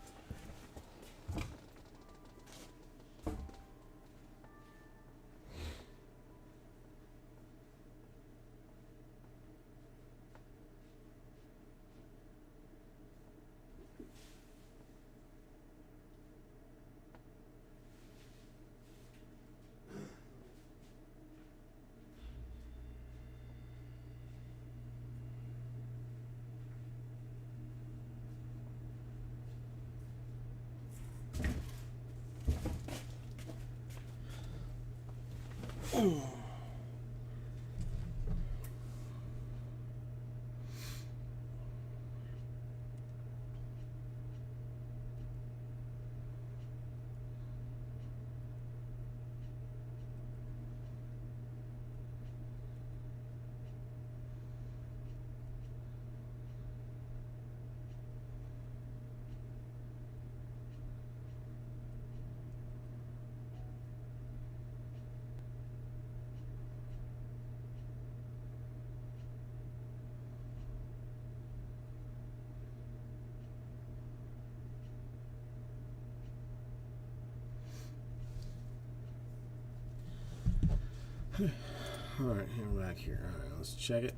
[SPEAKER 1] Alright, we're back here. Alright, let's check it.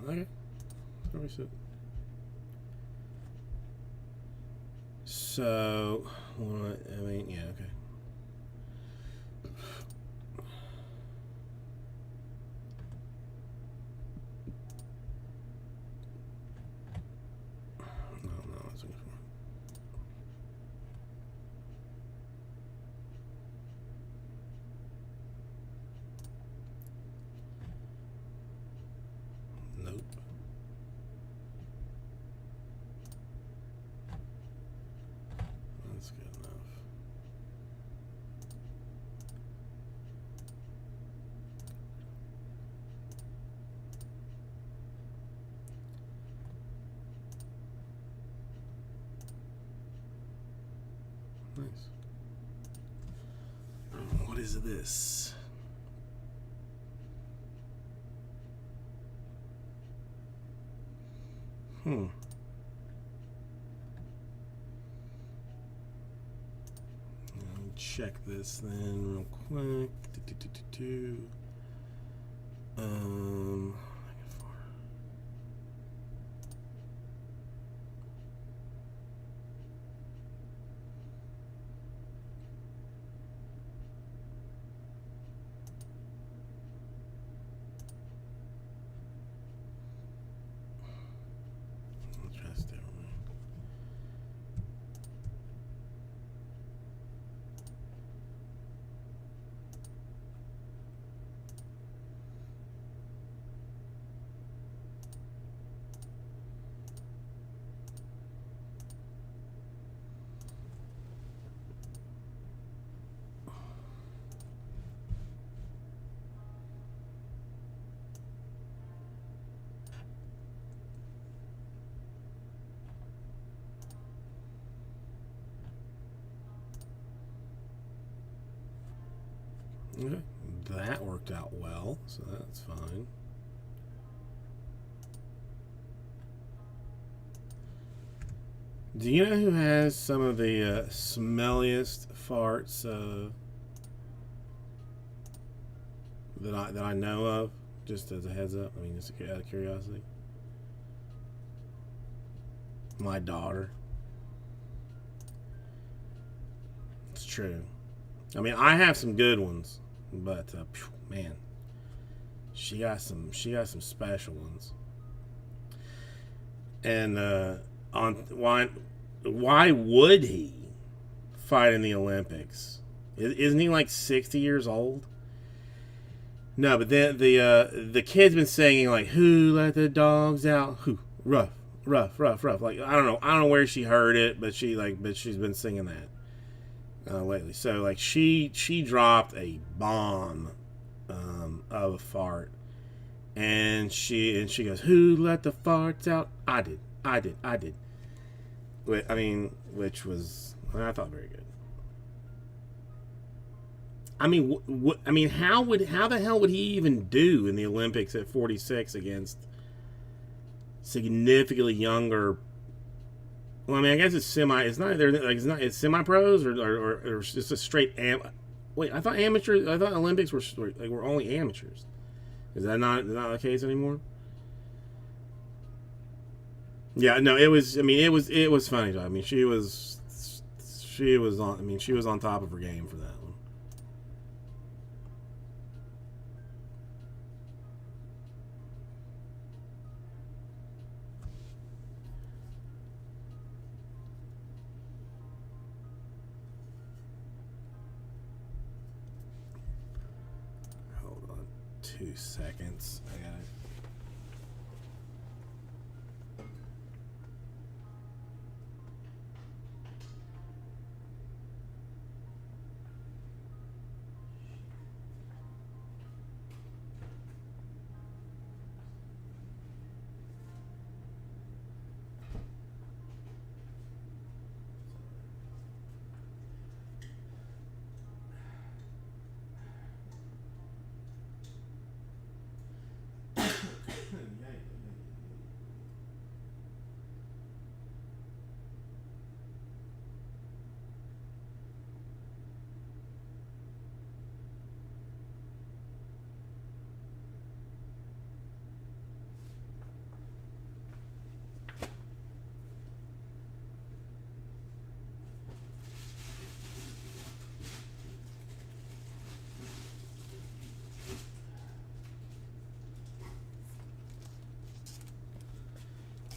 [SPEAKER 1] Okay. Where we sit? So, I mean, yeah, okay. No, I was looking for. Nope. That's good enough. Nice. What is this? Check this then real quick. Okay, that worked out well, so that's fine. Do you know who has some of the smelliest farts that I know of? Just as a heads up, I mean, just out of curiosity. My daughter. It's true. I mean, I have some good ones, but man, she got some special ones. And on why would he fight in the Olympics? Isn't he like 60 years old? No, but then the kid's been singing like, "Who let the dogs out? Who rough, rough, rough, rough." Like I don't know where she heard it, but she's been singing that lately. So like she dropped a bomb of a fart, and she goes, "Who let the farts out? I did. I mean, which was I thought very good. I mean, I mean, how the hell would he even do in the Olympics at 46 against significantly younger? Well, I mean, I guess it's semi. It's not. They're like it's not. It's semi pros or just a straight Wait, I thought amateurs. I thought Olympics were only amateurs. Is that not the case anymore? Yeah, no, it was. I mean, it was funny though. I mean, she was on. I mean, she was on top of her game for that one. Hold on, 2 seconds. I got it.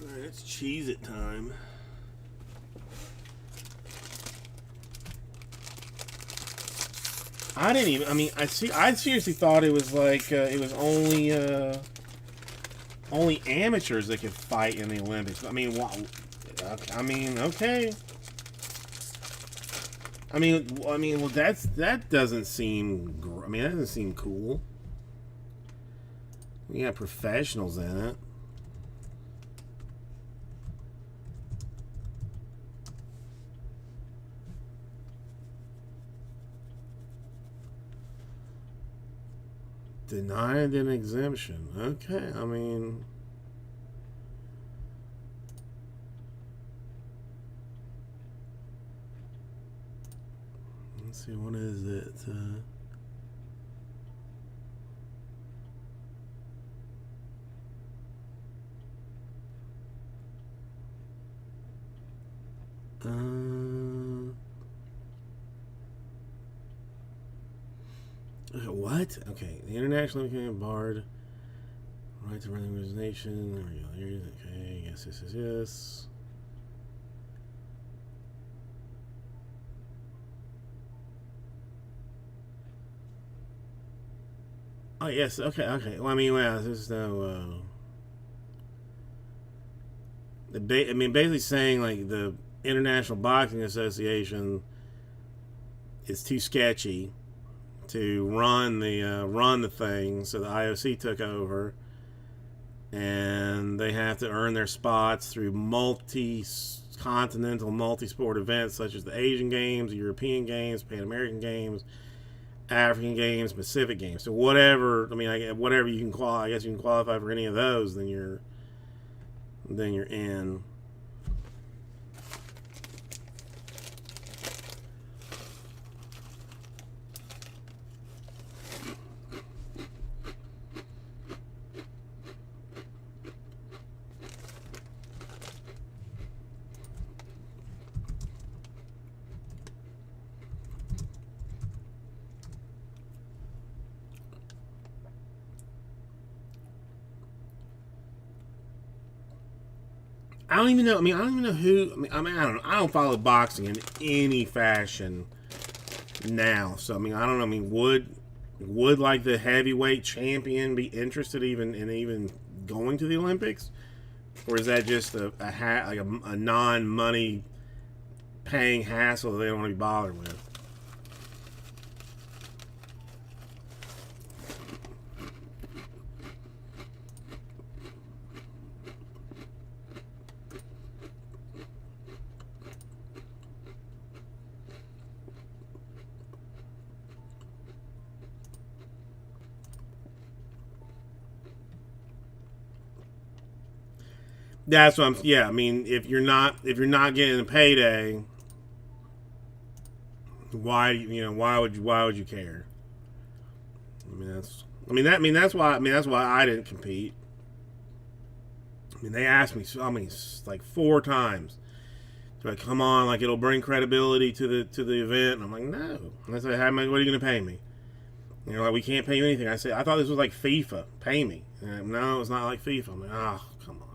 [SPEAKER 1] All right, it's Cheez-It time. I didn't even. I mean, I seriously thought it was like it was only amateurs that could fight in the Olympics. I mean, I mean, okay. Well, that doesn't seem. I mean, that doesn't seem cool. We got professionals in it. Denied an exemption. Okay, I mean. Let's see, what is it? What? Okay, the international barred right to run the organization. There we go. Okay, yes. Oh yes. Okay. Well, I mean, there's no. I mean, basically saying like the International Boxing Association is too sketchy to run the thing, so the IOC took over, and they have to earn their spots through multi-continental, multi-sport events such as the Asian Games, the European Games, Pan American Games, African Games, Pacific Games. So whatever, I mean, whatever you can qualify, I guess you can qualify for any of those, then you're in. I don't even know. I don't even know who. I don't know. I don't follow boxing in any fashion now. So I don't know. Would like the heavyweight champion be interested even going to the Olympics, or is that just a non-money paying hassle that they don't want to be bothered with? That's what I'm. Yeah, I mean, if you're not getting a payday, why would you care? That's why I didn't compete. I mean, they asked me so many, like 4 times. They're like, come on, like it'll bring credibility to the event. And I'm like, no. And I said, what are you gonna pay me? And they're like, we can't pay you anything. I said, I thought this was like FIFA. Pay me. And no, it's not like FIFA. I'm like, oh, come on.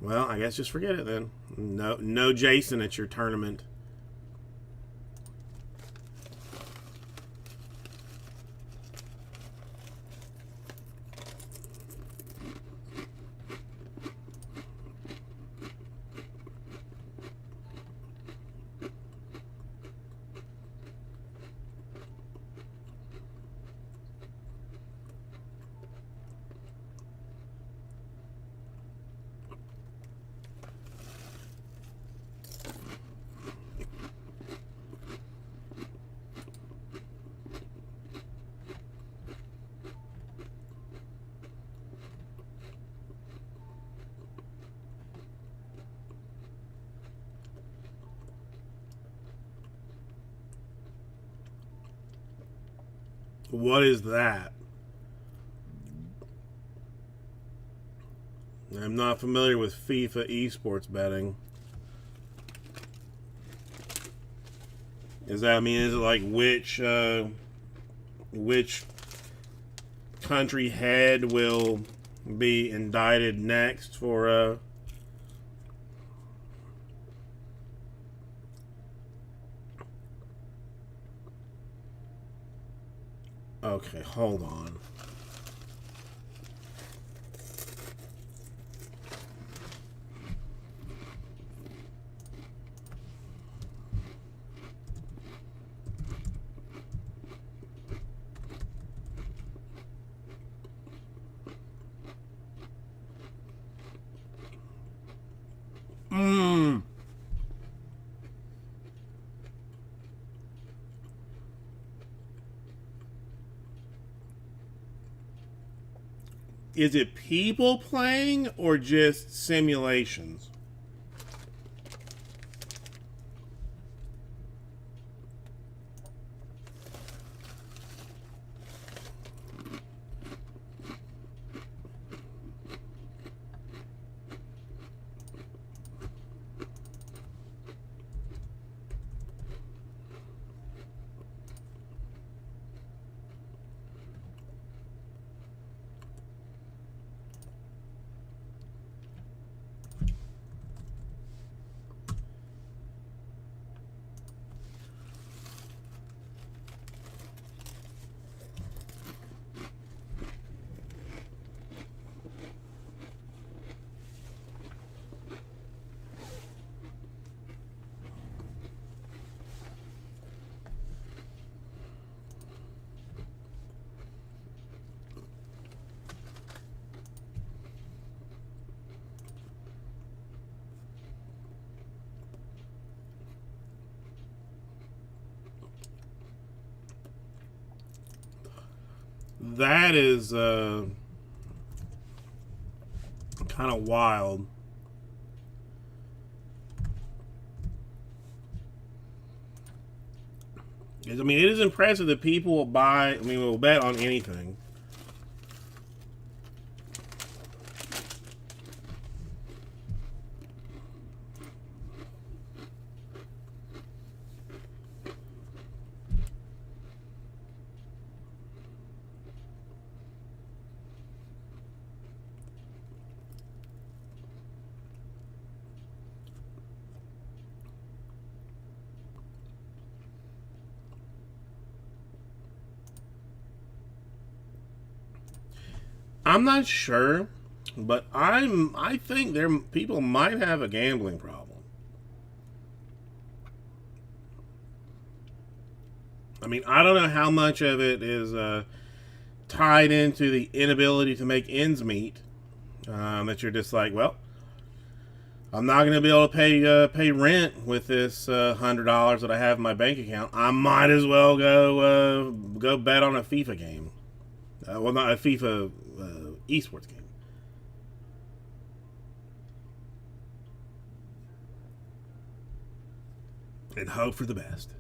[SPEAKER 1] Well, I guess just forget it then. No Jason at your tournament. What is that? I'm not familiar with FIFA esports betting. Is it like which country head will be indicted next for Okay, hold on. Is it people playing or just simulations? That is kind of wild. I mean, it is impressive that people will bet on anything. I'm not sure, but I think there people might have a gambling problem. I mean, I don't know how much of it is tied into the inability to make ends meet. That you're just like, well, I'm not going to be able to pay rent with this $100 that I have in my bank account. I might as well go bet on a FIFA game. Well, not a FIFA esports game. and hope for the best.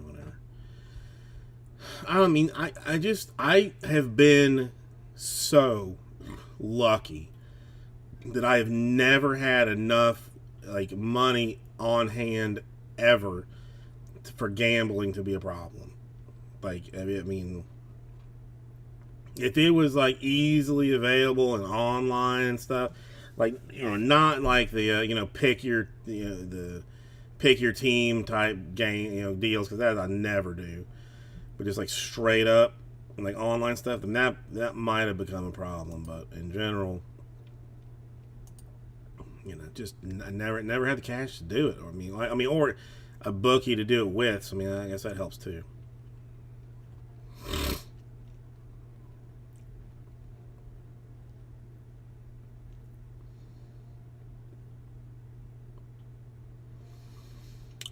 [SPEAKER 1] Whatever. I mean, I have been so lucky that I have never had enough like money on hand ever for gambling to be a problem. Like, I mean, if it was like easily available and online and stuff, like, not like the pick your the pick your team type game deals, because that I never do, but just like straight up like online stuff, then that might have become a problem. But in general, just I never had the cash to do it. Or or a bookie to do it with. So, I mean, I guess that helps too.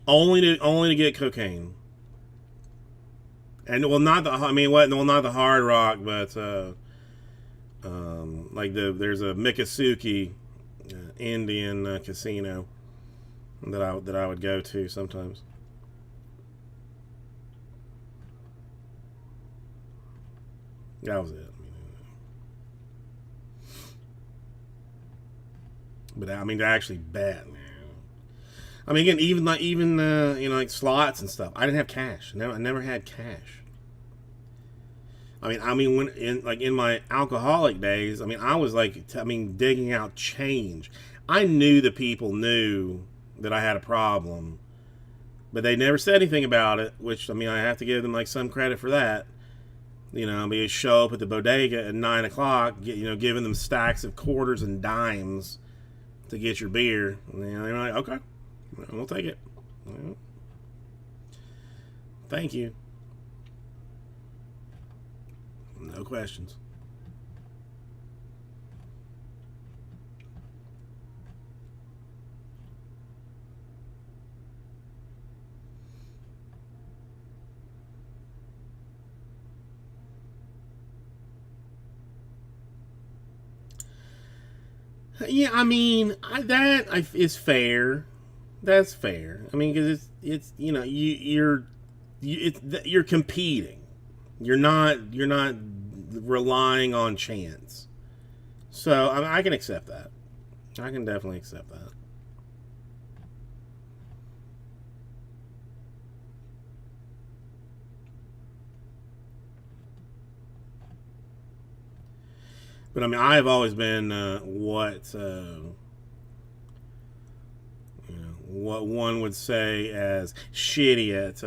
[SPEAKER 1] Only to get cocaine. And well, not the I mean what? Well, not the Hard Rock, but like there's a Miccosukee Indian casino that I would go to sometimes. That was it. But I mean, to actually bet, man. I mean, again, even like slots and stuff. I didn't have cash. I never had cash. I mean, when in my alcoholic days, I mean, I was like, digging out change. I knew the people knew that I had a problem, but they never said anything about it. Which, I mean, I have to give them like some credit for that. I mean, you show up at the bodega at 9 o'clock, giving them stacks of quarters and dimes to get your beer. And they're like, okay, we'll take it. Well, thank you. No questions. Yeah, I mean, is fair. That's fair. I mean, because it's you're competing. You're not relying on chance. So I can accept that. I can definitely accept that. But I mean, I have always been what one would say as shitty at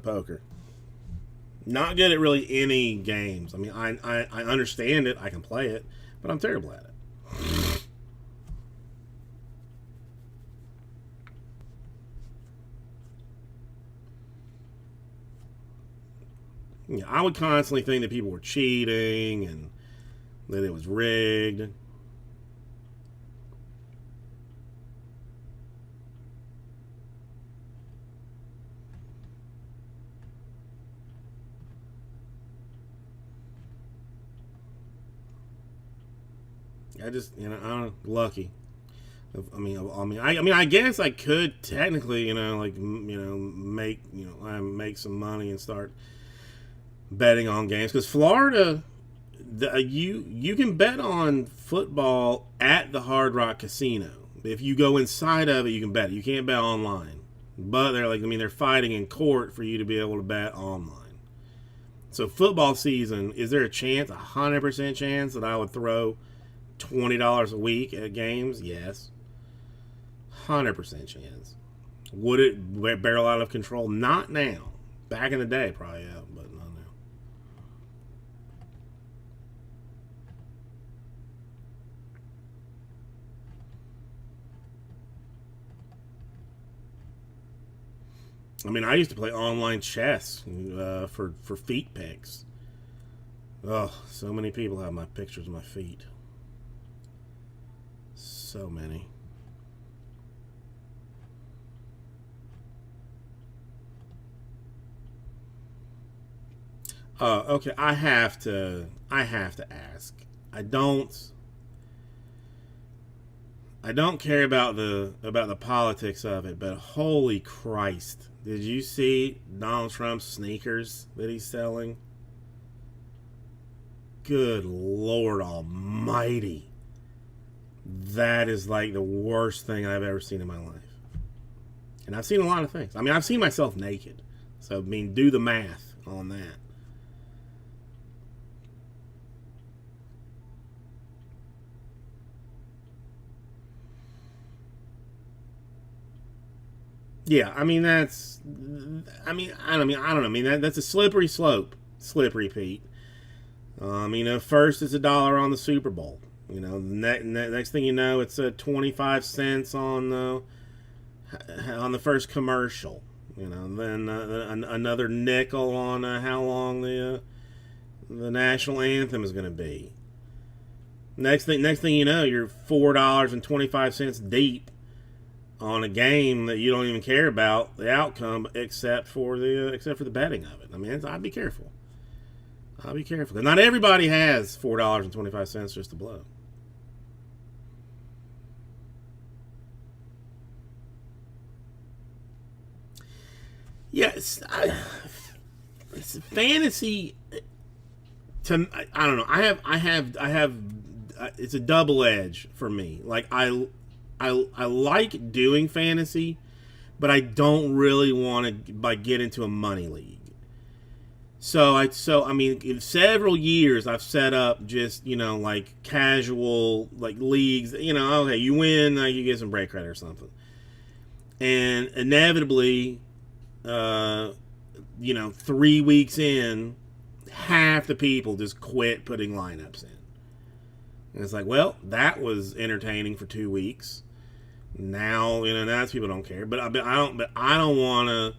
[SPEAKER 1] poker. Not good at really any games. I mean, I understand it. I can play it, but I'm terrible at it. Yeah, I would constantly think that people were cheating and that it was rigged. I'm lucky. I guess I could technically, make some money and start betting on games because Florida, you can bet on football at the Hard Rock Casino. If you go inside of it, you can bet. You can't bet online, but they're fighting in court for you to be able to bet online. So football season, is there a chance, 100% chance that I would throw $20 a week at games? Yes. 100% chance. Would it barrel out of control? Not now. Back in the day, probably, yeah, but not now. I mean, I used to play online chess for feet pics. Oh, so many people have my pictures of my feet. So many. Okay. I have to. I have to ask. I don't. I don't care about the politics of it, but holy Christ, did you see Donald Trump's sneakers that he's selling? Good Lord Almighty, that is like the worst thing I've ever seen in my life. And I've seen a lot of things. I mean, I've seen myself naked, so I mean, do the math on that. Yeah, I mean that's. I don't know. I mean that's a slippery slope. Slippery Pete. First it's $1 on the Super Bowl. Next thing you know, it's 25 cents on the first commercial. Then another nickel on how long the national anthem is going to be. Next thing you know, you're $4.25 deep on a game that you don't even care about the outcome except for the betting of it. I mean, I'd be careful. I'll be careful. 'Cause not everybody has $4.25 just to blow. Yes, it's fantasy. I don't know. I have. It's a double edge for me. Like I like doing fantasy, but I don't really want to get into a money league. So I mean, in several years I've set up just like casual like leagues. Okay, you win, you get some break credit or something, and inevitably, 3 weeks in, half the people just quit putting lineups in. And it's like, well, that was entertaining for 2 weeks. Now people don't care. But I don't want to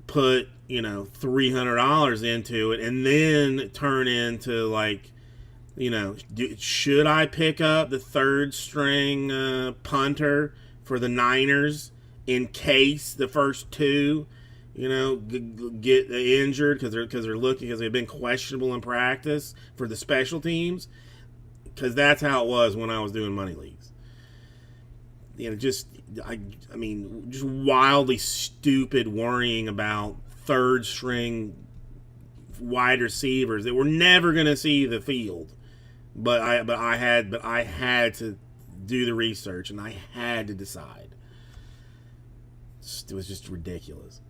[SPEAKER 1] put $300 into it and then turn into like should I pick up the third string punter for the Niners in case the first two get injured because they've been questionable in practice for the special teams, because that's how it was when I was doing money leagues. Just just wildly stupid worrying about third string wide receivers that were never going to see the field. But I had to do the research and I had to decide. It was just ridiculous.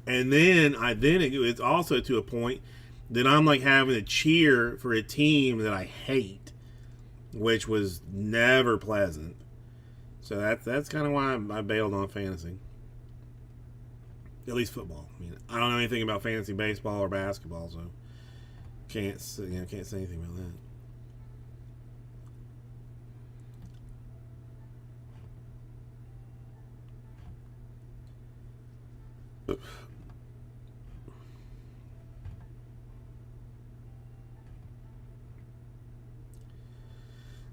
[SPEAKER 1] And then it's also to a point that I'm like having to cheer for a team that I hate, which was never pleasant. So that's kind of why I bailed on fantasy. At least football. I mean, I don't know anything about fantasy baseball or basketball, so can't say anything about that.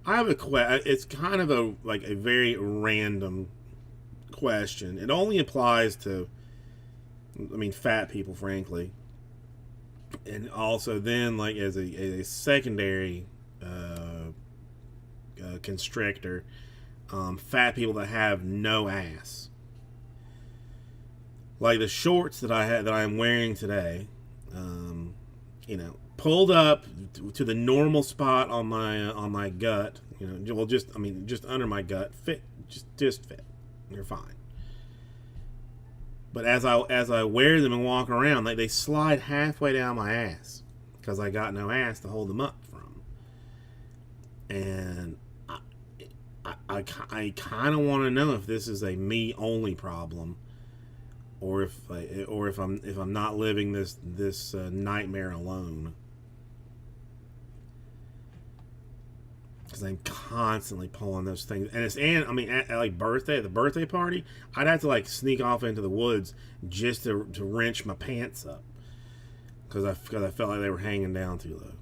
[SPEAKER 1] I have a question. It's kind of a very random question. It only applies to, fat people, frankly, and also then like as a secondary constrictor, fat people that have no ass, like the shorts that I'm wearing today. Pulled up to the normal spot on my gut. Just under my gut, fit, just fit. You're fine. But as I wear them and walk around, like they slide halfway down my ass because I got no ass to hold them up from. And I kind of want to know if this is a me only problem, or if I'm not living this nightmare alone. because I'm constantly pulling those things. And I mean, at like the birthday party, I'd have to like sneak off into the woods just to wrench my pants up because I felt like they were hanging down too low.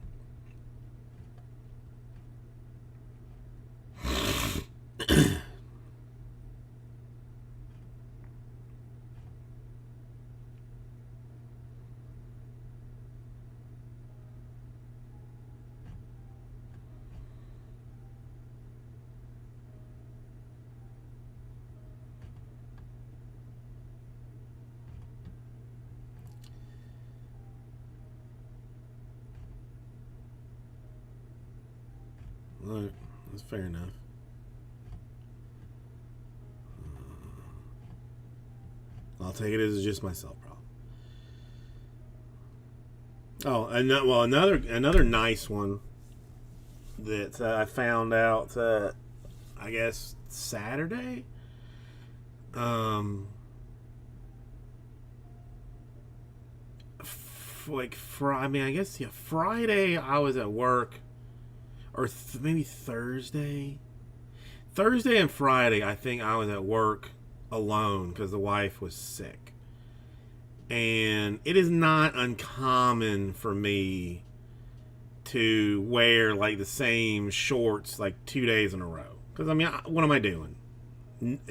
[SPEAKER 1] All right, that's fair enough. I'll take it as just myself problem. Oh, and well, another nice one that I found out. I guess Saturday. Um, I mean, I guess yeah. Friday I was at work, or maybe Thursday. Thursday and Friday, I think I was at work alone because the wife was sick. And it is not uncommon for me to wear like the same shorts like 2 days in a row. Because I mean, what am I doing?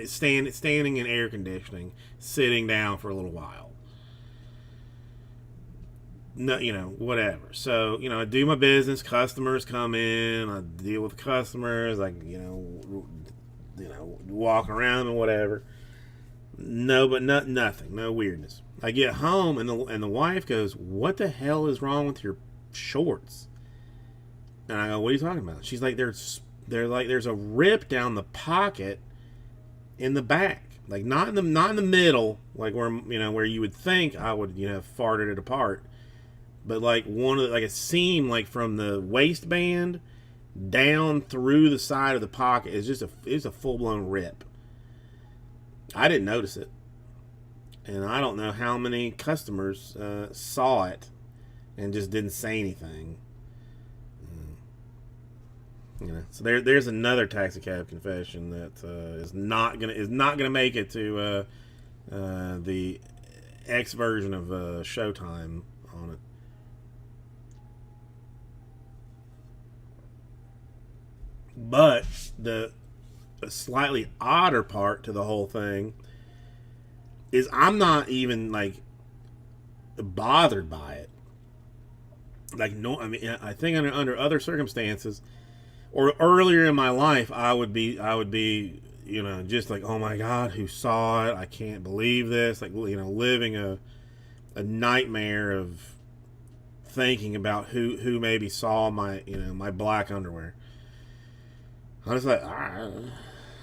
[SPEAKER 1] Standing in air conditioning, sitting down for a little while. No, whatever. So, I do my business. Customers come in. I deal with customers. Like, walk around and whatever. No, but nothing. No weirdness. I get home and the wife goes, "What the hell is wrong with your shorts?" And I go, "What are you talking about?" She's like, "There's a rip down the pocket in the back, like not in the middle, like where you would think I would farted it apart." But like like a seam, like from the waistband down through the side of the pocket is it's a full blown rip. I didn't notice it, and I don't know how many customers saw it and just didn't say anything. So there's another taxi cab confession that is not gonna make it to the X version of Showtime on it. But the slightly odder part to the whole thing is I'm not even like bothered by it. Like no, I mean I think under other circumstances or earlier in my life I would be just like, oh my god, who saw it? I can't believe this. Like living a nightmare of thinking about who maybe saw my my black underwear. I was like,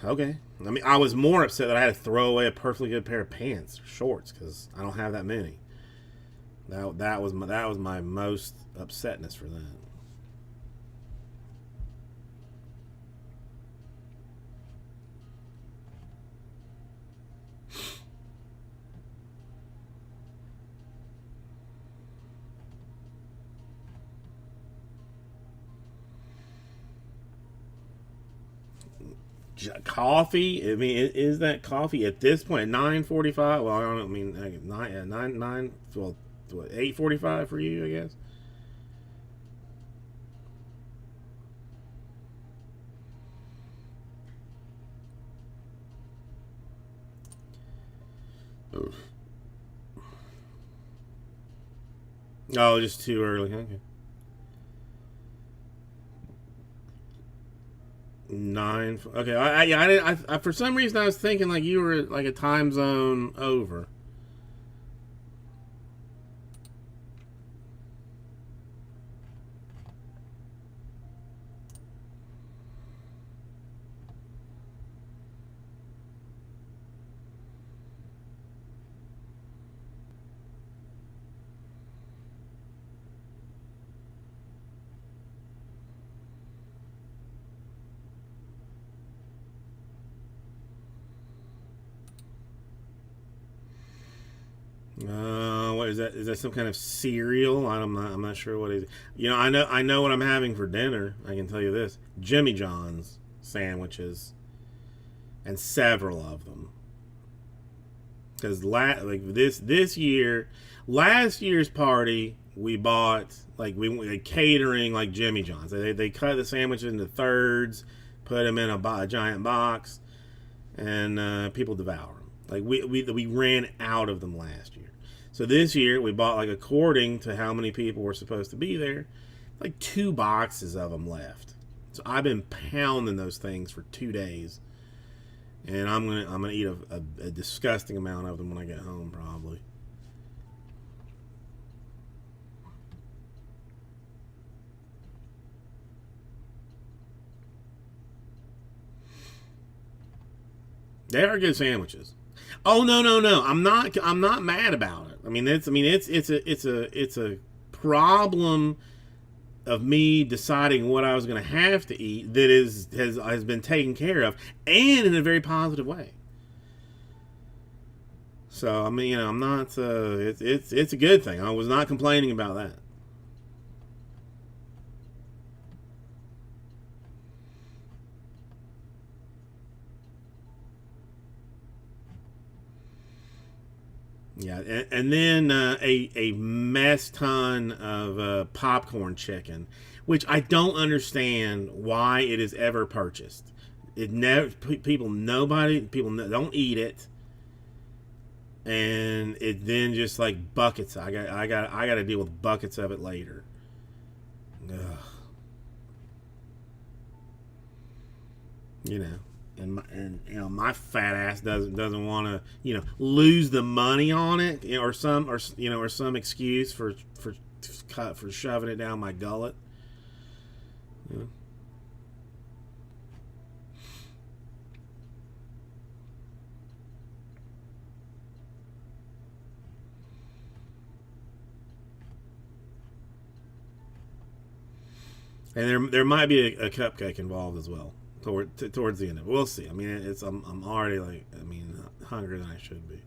[SPEAKER 1] okay. I mean, I was more upset that I had to throw away a perfectly good pair of pants, shorts, because I don't have that many. That was my most upsetness for that. Coffee. I mean, is that coffee at this point at 9:45? Well, I don't know. I mean, nine. Well, what, 8:45 for you, I guess. Oof. Oh, just too early. Okay. 9. Okay. Yeah. For some reason, I was thinking like you were like a time zone over. is that some kind of cereal? I'm not sure what it is. You know, I know what I'm having for dinner. I can tell you this: Jimmy John's sandwiches, and several of them. Because this year, last year's party, we bought like catering like Jimmy John's. They cut the sandwiches into thirds, put them in a giant box, and people devour them. Like we ran out of them last year. So this year we bought, like, according to how many people were supposed to be there, like 2 boxes of them left. So I've been pounding those things for 2 days, and I'm gonna eat a disgusting amount of them when I get home, probably. They are good sandwiches. Oh, no, no, no! I'm not mad about it. It's a problem of me deciding what I was going to have to eat that has been taken care of, and in a very positive way. So I mean, I'm not. It's a good thing. I was not complaining about that. Yeah, and then a mess ton of popcorn chicken, which I don't understand why it is ever purchased. It never people don't eat it, and it then just like buckets. I got to deal with buckets of it later. Ugh. You know. And my fat ass doesn't want to lose the money on it, or some excuse for shoving it down my gullet. You know? And there might be a cupcake involved as well towards the end of it. We'll see. I mean, I'm already hungrier than I should be.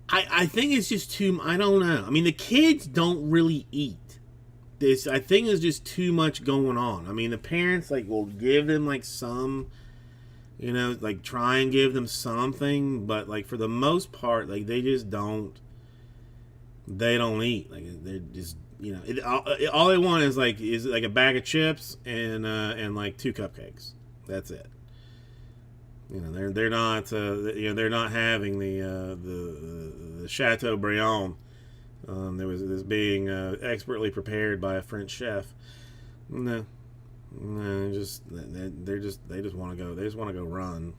[SPEAKER 1] I think it's just too. I don't know. I mean, the kids don't really eat. This, I think, is just too much going on. I mean, the parents will give them some, like, try and give them something, but for the most part, they just don't. They don't eat. They're just all they want is a bag of chips and 2 cupcakes. That's it. They're not they're not having the Chateaubriand. There was this being expertly prepared by a French chef. No, no, they just want to go. They just want to go run.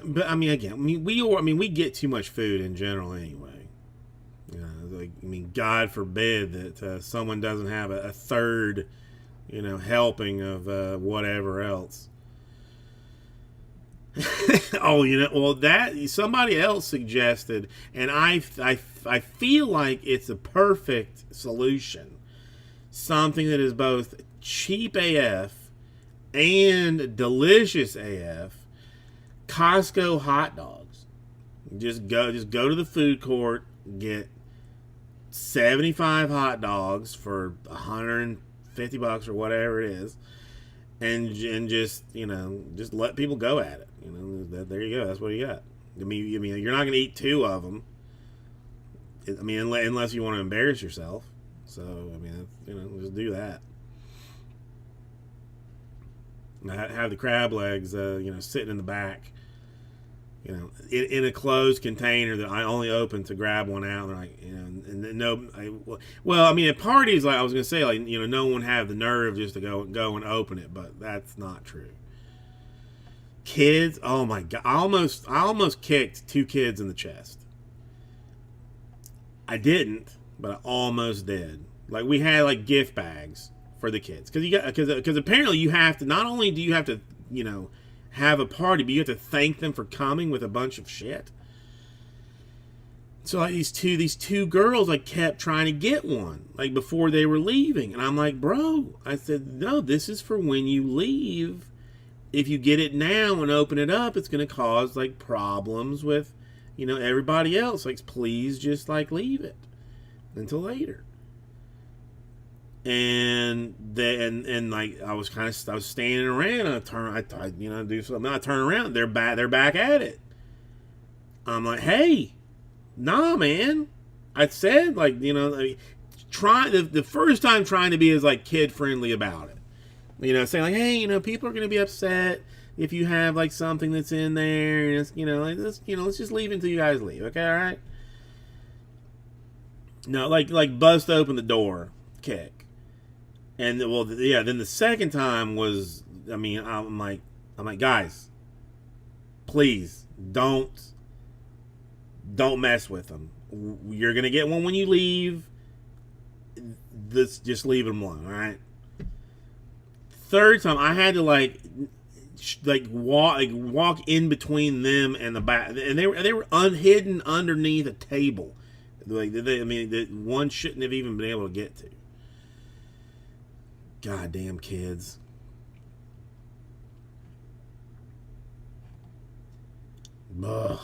[SPEAKER 1] But I mean, again, we get too much food in general anyway. God forbid that someone doesn't have a third, helping of whatever else. Oh, well, that somebody else suggested, and I feel like it's a perfect solution. Something that is both cheap AF and delicious AF. Costco hot dogs. Just go to the food court, get 75 hot dogs for $150 or whatever it is, and just just let people go at it. There you go. That's what you got. I mean, you're not going to eat 2 of them. I mean, unless you want to embarrass yourself. So I mean, just do that. Have the crab legs, sitting in the back, in a closed container that I only open to grab one out. And well, I mean, at parties, I was gonna say, no one have the nerve just to go and open it, but that's not true. Kids, oh my god, I almost kicked 2 kids in the chest. I didn't, but I almost did. We had gift bags for the kids, because apparently you have to, not only do you have to, you know, have a party, but you have to thank them for coming with a bunch of shit. So like these two girls, like, kept trying to get one, like, before they were leaving, and I'm like, bro, I said, no, this is for when you leave. If you get it now and open it up, it's going to cause, like, problems with, you know, everybody else. Like, please just, like, leave it until later. And then, and like, I was standing around, and I you know, do something. I turn around, they're back at it. I'm like, hey, nah, man. I said, like, you know, try the first time trying to be as, like, kid friendly about it. You know, saying, like, hey, you know, people are going to be upset if you have, like, something that's in there. And it's, you know, like, let's just leave it until you guys leave. Okay, all right? No, like bust open the door, kick. And, well, yeah, then the second time was, I mean, I'm like, guys, please, don't mess with them. You're going to get one when you leave. Let's just leave them alone, all right? Third time, I had to walk in between them and the back, and they were hidden underneath a table, like that one shouldn't have even been able to get to. Goddamn kids. Ugh.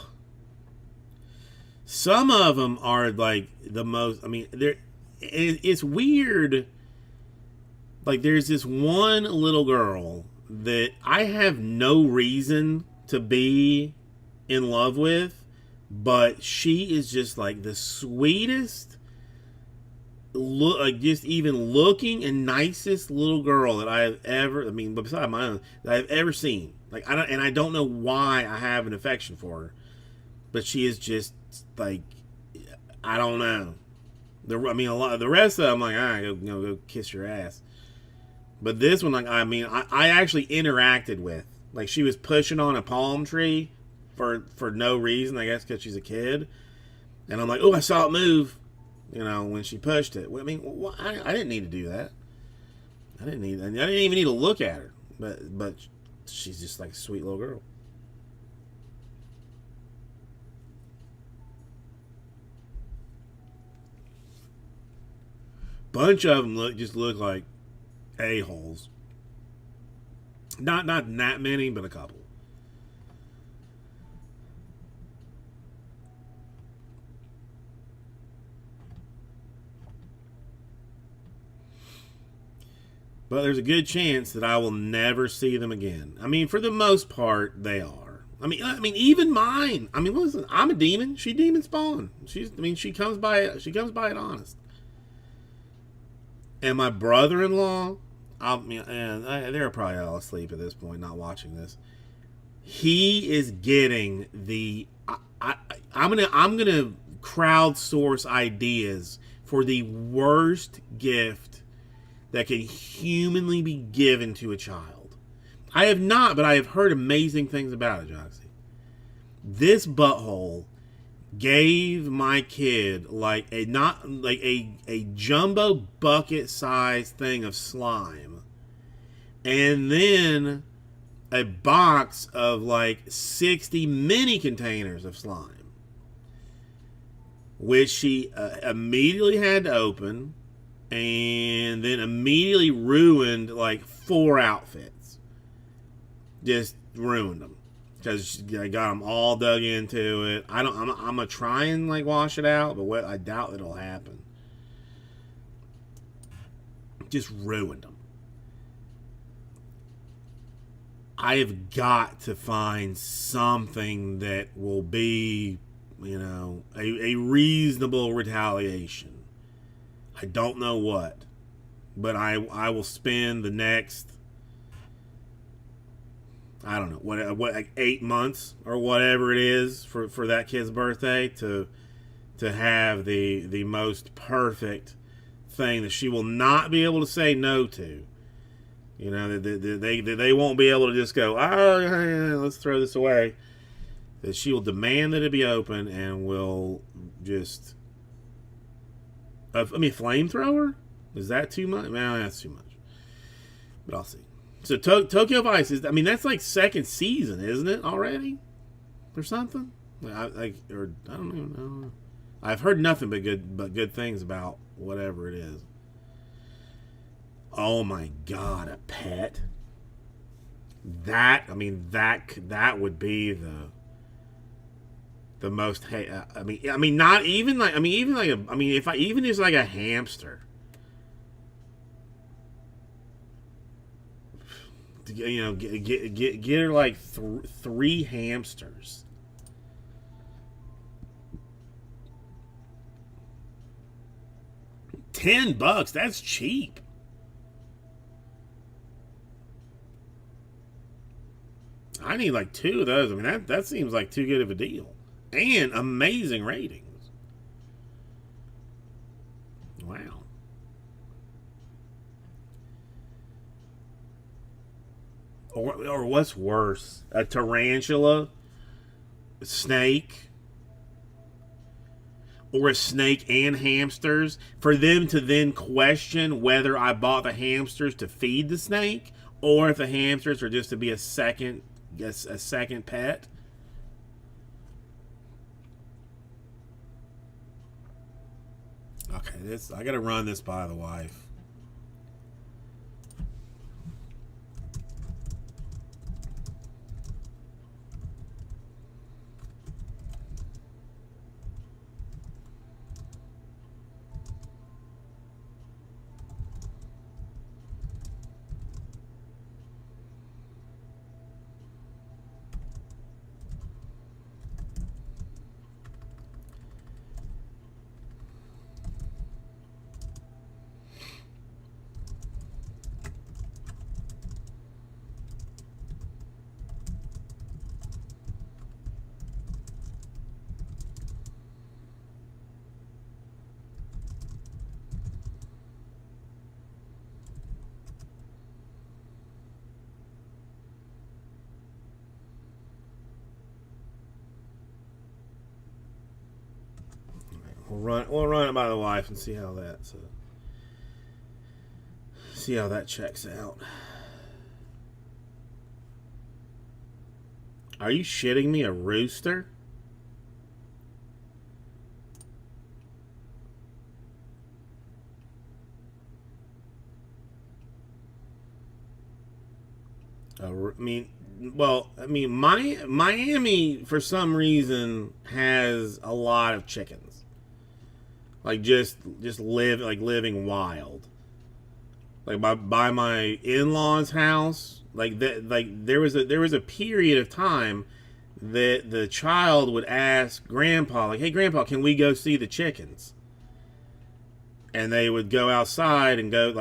[SPEAKER 1] Some of them are like the most. I mean, it's weird. Like, there's this one little girl that I have no reason to be in love with, but she is just, like, the sweetest, like, just even looking and nicest little girl that I have ever, I mean, beside my own, that I've ever seen. Like, I don't know why I have an affection for her, but she is just, like, I don't know. A lot of the rest of them, I'm like, all right, go kiss your ass. But this one, like, I mean, I actually interacted with. Like, she was pushing on a palm tree for no reason, I guess because she's a kid. And I'm like, oh, I saw it move, you know, when she pushed it. I mean, I didn't need to do that. I didn't even need to look at her. But she's just like a sweet little girl. Bunch of them look like a-holes. Not that many, but a couple. But there's a good chance that I will never see them again. I mean, for the most part, they are. I mean, even mine. I mean, listen, I'm a demon. She demon spawn. She comes by it honest. And my brother-in-law, they're probably all asleep at this point, not watching this. He is getting the. I'm gonna crowdsource ideas for the worst gift that can humanly be given to a child. I have not, but I have heard amazing things about it, Joxy. This butthole gave my kid a jumbo bucket sized thing of slime, and then a box of like 60 mini containers of slime, which she immediately had to open, and then immediately ruined like 4 outfits. Just ruined them. Because I got them all dug into it. I'm gonna try and like wash it out, but I doubt it'll happen. Just ruined them. I have got to find something that will be, you know, a reasonable retaliation. I don't know what, but I will spend the next, I don't know, what like 8 months or whatever it is for that kid's birthday to have the most perfect thing that she will not be able to say no to. You know, they won't be able to just go, oh, yeah, let's throw this away. That she will demand that it be open and will just, flamethrower? Is that too much? No, that's too much. But I'll see. So Tokyo Vice is. I mean, that's like second season, isn't it already, or something? Or I don't know. I've heard nothing but good things about whatever it is. Oh my god, a pet. That would be the most. I mean, not even like. I mean, even like. If I even just like a hamster. You know, get her like three hamsters. $10. That's cheap. I need like two of those. I mean, that seems like too good of a deal, and amazing ratings. Wow. Or what's worse, a tarantula, a snake, or a snake and hamsters, for them to then question whether I bought the hamsters to feed the snake or if the hamsters are just to be a second pet. Okay, I gotta run this by the wife. We'll run it by the wife and see how that checks out. Are you shitting me? A rooster? Miami for some reason has a lot of chickens. Like just living wild. Like by my in-laws' house, there was a period of time that the child would ask grandpa, like, "Hey grandpa, can we go see the chickens?" And they would go outside and go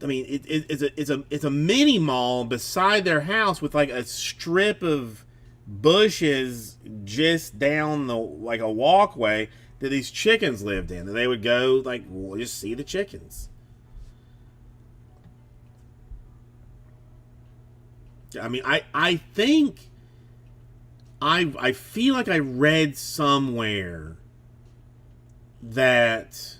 [SPEAKER 1] it's a mini mall beside their house with like a strip of bushes just down like a walkway that these chickens lived in, and they would go just see the chickens. I mean, I think I feel like I read somewhere that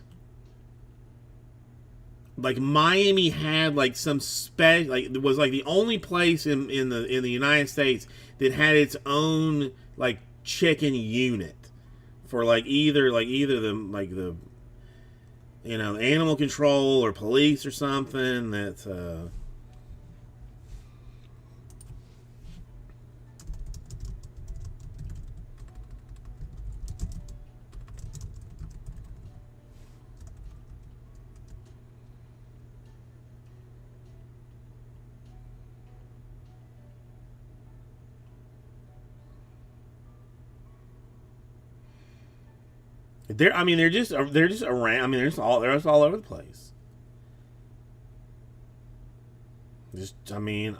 [SPEAKER 1] like Miami had like some it was like the only place in the United States that had its own like chicken unit for either the animal control or police or something that they're just around. I mean, they're just all over the place. Just and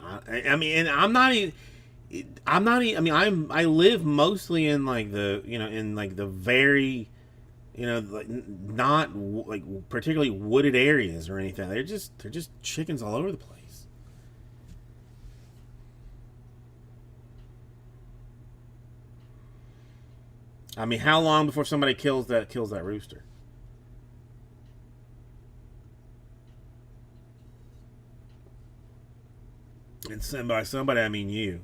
[SPEAKER 1] I live mostly in like the very not like particularly wooded areas or anything. They're just chickens all over the place. I mean, how long before somebody kills that rooster? And by somebody, I mean you.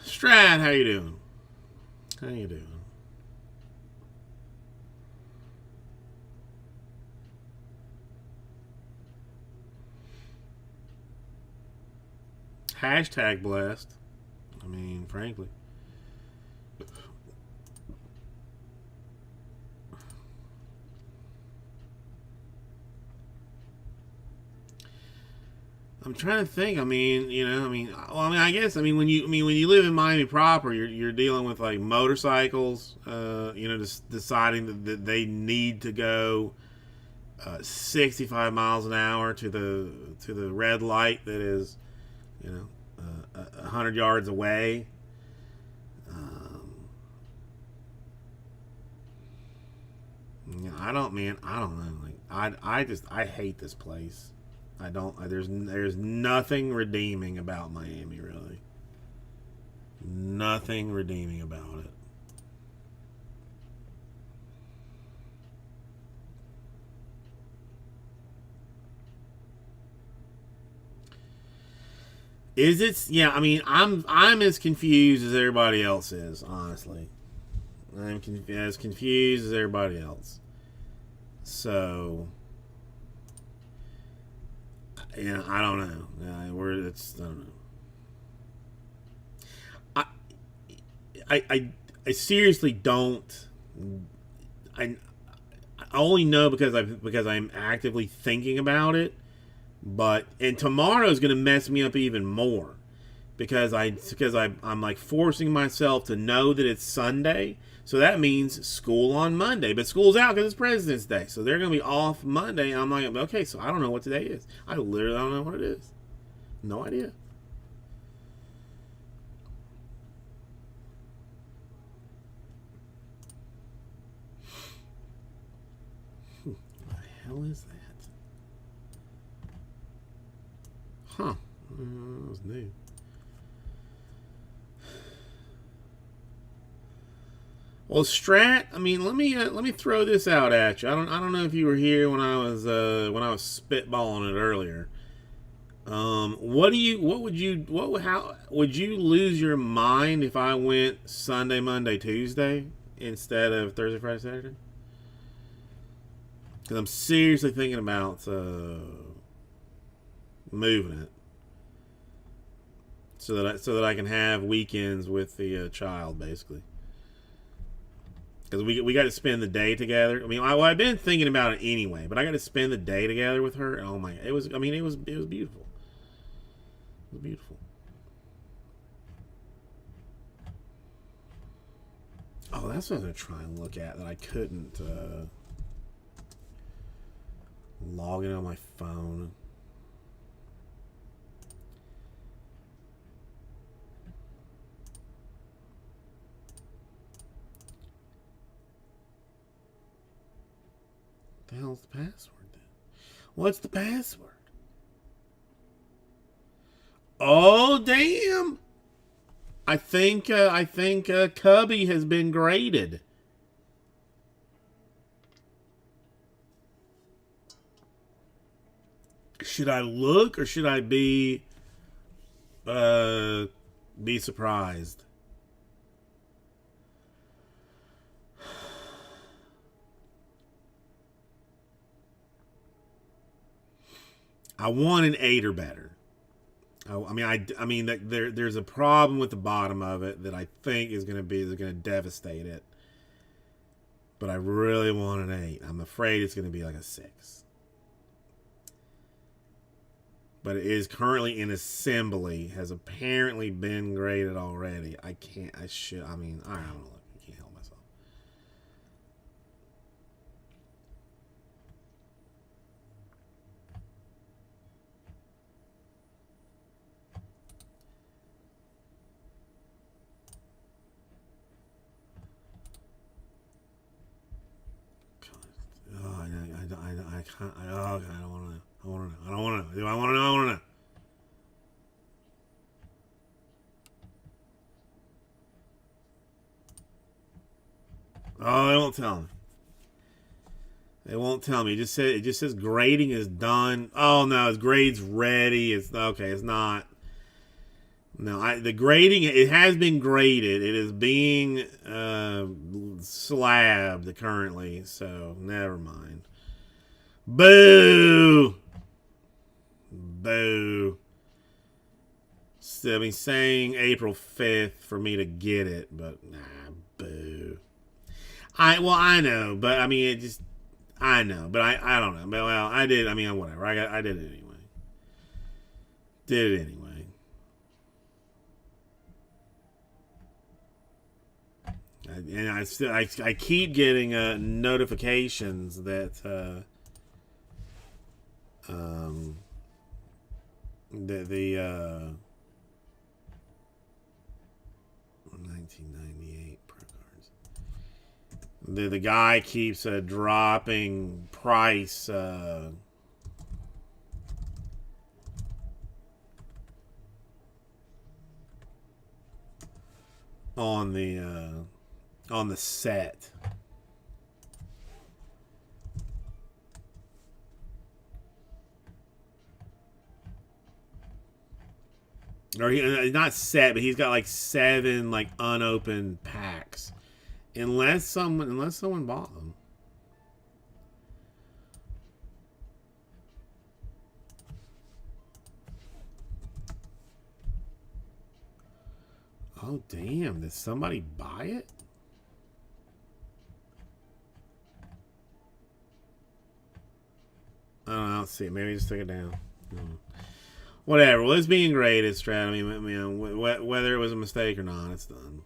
[SPEAKER 1] Strat, how you doing? How you doing? Hashtag blessed. I mean, frankly. I'm trying to think. I mean, I guess, when you live in Miami proper, you're dealing with like motorcycles. Just deciding that they need to go 65 miles an hour to the red light that is, 100 yards away. I don't, man. I don't know. Like, I hate this place. I don't. There's nothing redeeming about Miami, really. Nothing redeeming about it. Is it? Yeah. I mean, I'm as confused as everybody else is. Honestly, as confused as everybody else. So, yeah, I don't know. I don't know. I, I seriously don't. I, I only know because I'm actively thinking about it. And tomorrow is going to mess me up even more I'm like forcing myself to know that it's Sunday. So that means school on Monday, but school's out because it's President's Day. So they're going to be off Monday. I'm like, okay, so I don't know what today is. I literally don't know what it is. No idea. What the hell is that? Huh. That was new. Well, Strat, I mean, let me throw this out at you. I don't know if you were here when I was spitballing it earlier. How would you lose your mind if I went Sunday, Monday, Tuesday instead of Thursday, Friday, Saturday? Because I'm seriously thinking about moving it so that I can have weekends with the child, basically. Because we got to spend the day together. I mean, I've been thinking about it anyway, but I got to spend the day together with her. Oh my! It was. I mean, it was beautiful. It was beautiful. Oh, that's what I'm gonna try and look at that I couldn't log in on my phone. What the hell's the password then? What's the password? Oh damn! I think Cubby has been graded. Should I look or should I be surprised? I want an 8 or better. I mean that there's a problem with the bottom of it that I think is going to devastate it. But I really want an 8. I'm afraid it's going to be like a 6. But it is currently in assembly. Has apparently been graded already. I don't know. I can't help myself. I can't. I don't want to know. I want to know. I don't want to know. Do I want to know? I want to know. Oh, they won't tell me. They won't tell me. It just says grading is done. Oh no, his grade's ready. It's okay. It's not. No, the grading, it has been graded. It is being slabbed currently. So never mind. Boo! Boo! I mean, saying April 5th for me to get it, but nah, boo. I know, but I mean, I know, but I don't know. But well, I did. I mean, whatever. I did it anyway. Did it anyway. And I keep getting notifications that the 1998 Pro Cards. The guy keeps dropping price. On the set. Or not set, but he's got like 7 like unopened packs. Unless someone bought them. Oh damn, did somebody buy it? I don't know, I'll see. Maybe just took it down. Whatever. Well, it's being graded, Strat. I mean, whether it was a mistake or not, it's done.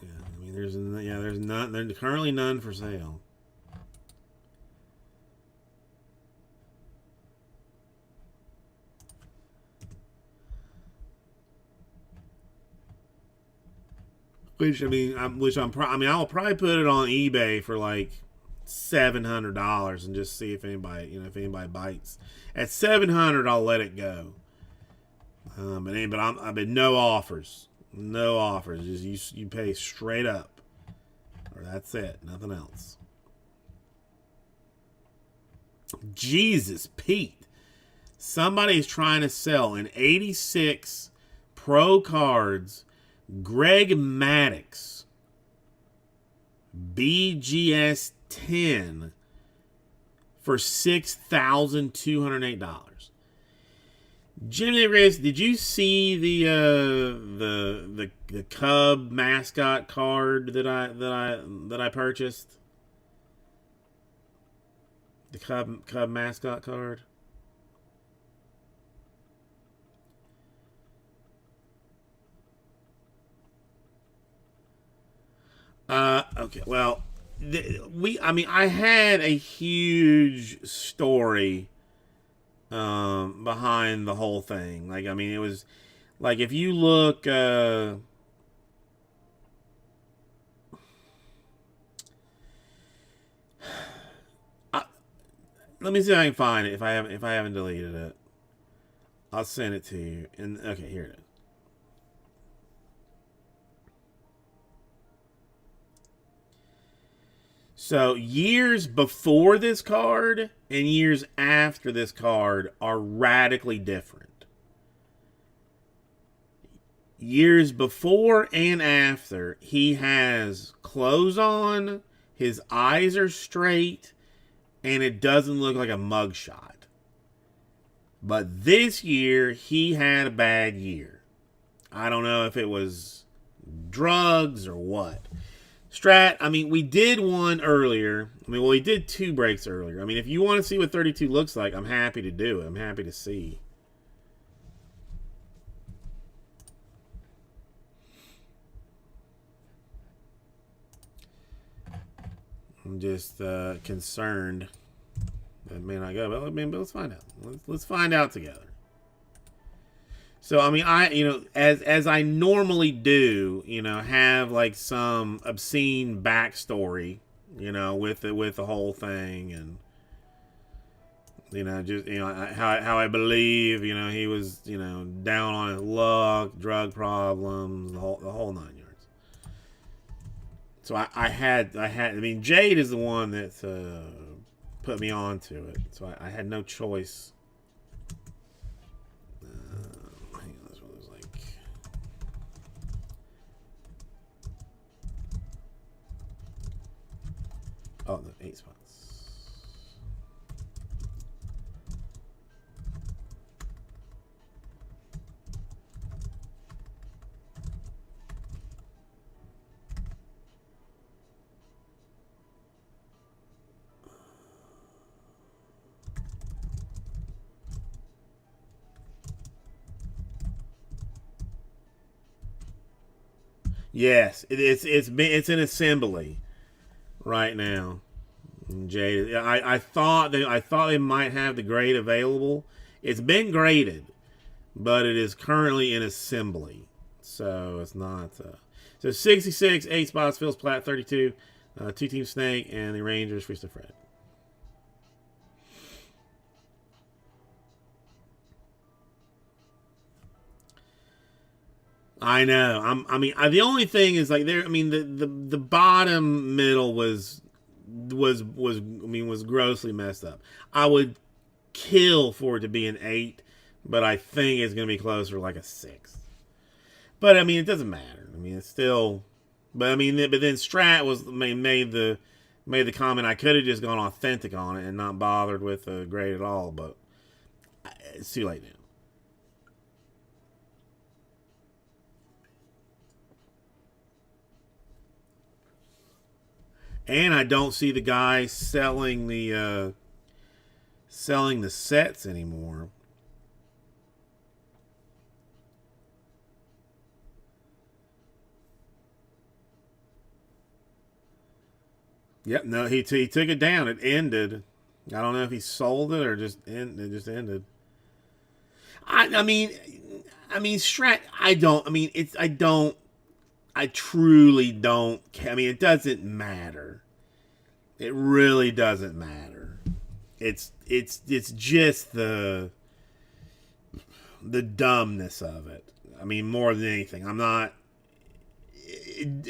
[SPEAKER 1] Yeah, I mean, there's currently none for sale. Which I mean, I will probably put it on eBay for like $700 and just see if anybody bites. At $700, I'll let it go. I've been no offers, Just you pay straight up, or that's it, nothing else. Jesus, Pete, somebody's trying to sell an '86 Pro Cards Greg Maddux BGS 10 for $6,208. Jimmy Chris, did you see the Cub mascot card that I purchased? The Cub mascot card. Okay. Well, I had a huge story behind the whole thing. Like, I mean, it was like if you look. Let me see if I can find it. If I haven't deleted it, I'll send it to you. And okay, here it is. So years before this card and years after this card are radically different. years before and after, he has clothes on, his eyes are straight, and it doesn't look like a mugshot. But this year, he had a bad year. I don't know if it was drugs or what. Strat, I mean, we did one earlier. We did 2 breaks earlier. I mean, if you want to see what 32 looks like, I'm happy to do it. I'm happy to see. I'm just concerned that it may not go. But let's find out. Let's find out together. So I mean, as I normally do, have like some obscene backstory, with the whole thing, and just how I believe, he was, down on his luck, drug problems, the whole 9 yards. So I mean, Jade is the one that put me on to it, so I had no choice. Oh, the 8 spots. Yes, it's an assembly right now. Jade, I thought they might have the grade available. It's been graded, but it is currently in assembly, so it's not. So 66, 8 spots. Phil's Platt 32, 2 Team Snake, and the Rangers Freestyle Fred. I know. The only thing is like there. I mean, the bottom middle was grossly messed up. I would kill for it to be an 8, but I think it's going to be closer like a 6. But I mean, it doesn't matter. I mean, it's still. But I mean, but then Strat made the comment I could have just gone authentic on it and not bothered with the grade at all. But it's too late now. And I don't see the guy selling the sets anymore. Yep, no, he took it down. It ended. I don't know if he sold it or it just ended. I mean, Strat. I truly don't. I mean, it doesn't matter. It really doesn't matter. It's just the dumbness of it. I mean, more than anything, I'm not.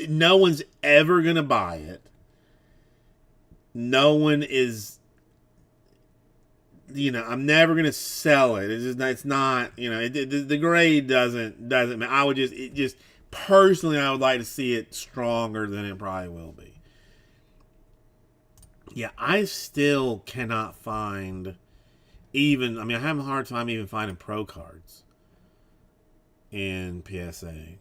[SPEAKER 1] No one's ever gonna buy it. No one is. I'm never gonna sell it. It's not. The grade doesn't matter. I would just personally, I would like to see it stronger than it probably will be. Yeah, I still cannot find even. I mean, I have a hard time even finding pro cards in PSA.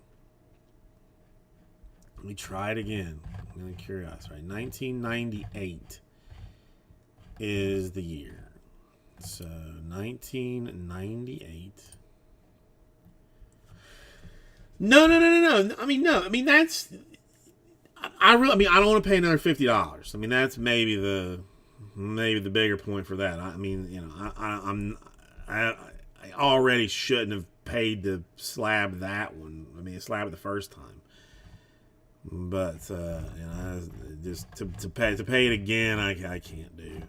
[SPEAKER 1] Let me try it again. I'm really curious. Right, 1998 is the year. So 1998. No. I mean, no. I mean, that's. I don't want to pay another $50. I mean, that's maybe the bigger point for that. I mean, I already shouldn't have paid to slab that one. I mean, slab it the first time. But just to pay it again, I can't do.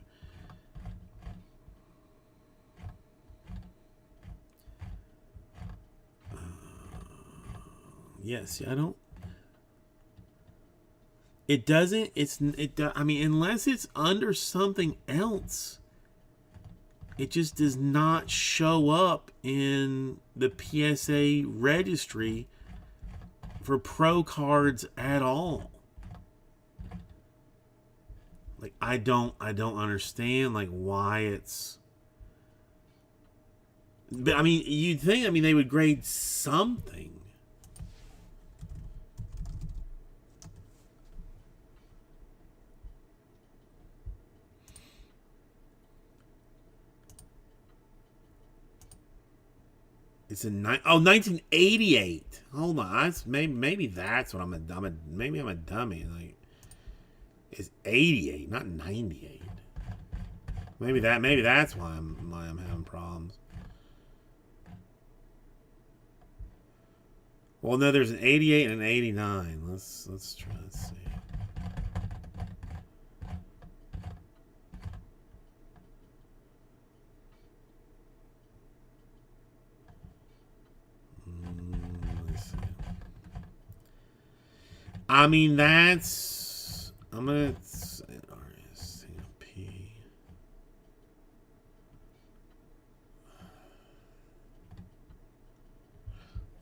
[SPEAKER 1] Yes, I don't. It doesn't. I mean, unless it's under something else, it just does not show up in the PSA registry for pro cards at all. Like I don't understand like why it's. But I mean, you'd think they would grade something. It's in 1988. Hold on, maybe that's what maybe I'm a dummy. Like, it's 88, not 98. Maybe that's why I'm having problems. Well, no, there's an 88 and an 89. Let's try to see. I mean, that's. I'm gonna say RSCP.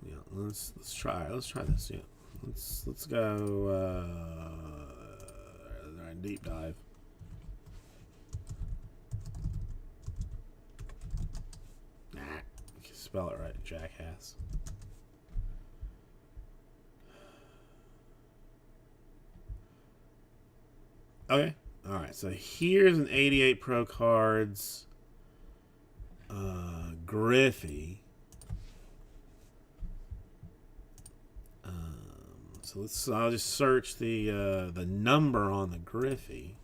[SPEAKER 1] Yeah, let's try. Let's try this. Yeah, let's go. Deep dive. Nah, you can spell it right, jackass. Okay. All right. So here's an 88 Pro Cards. Griffey. So I'll just search the number on the Griffey.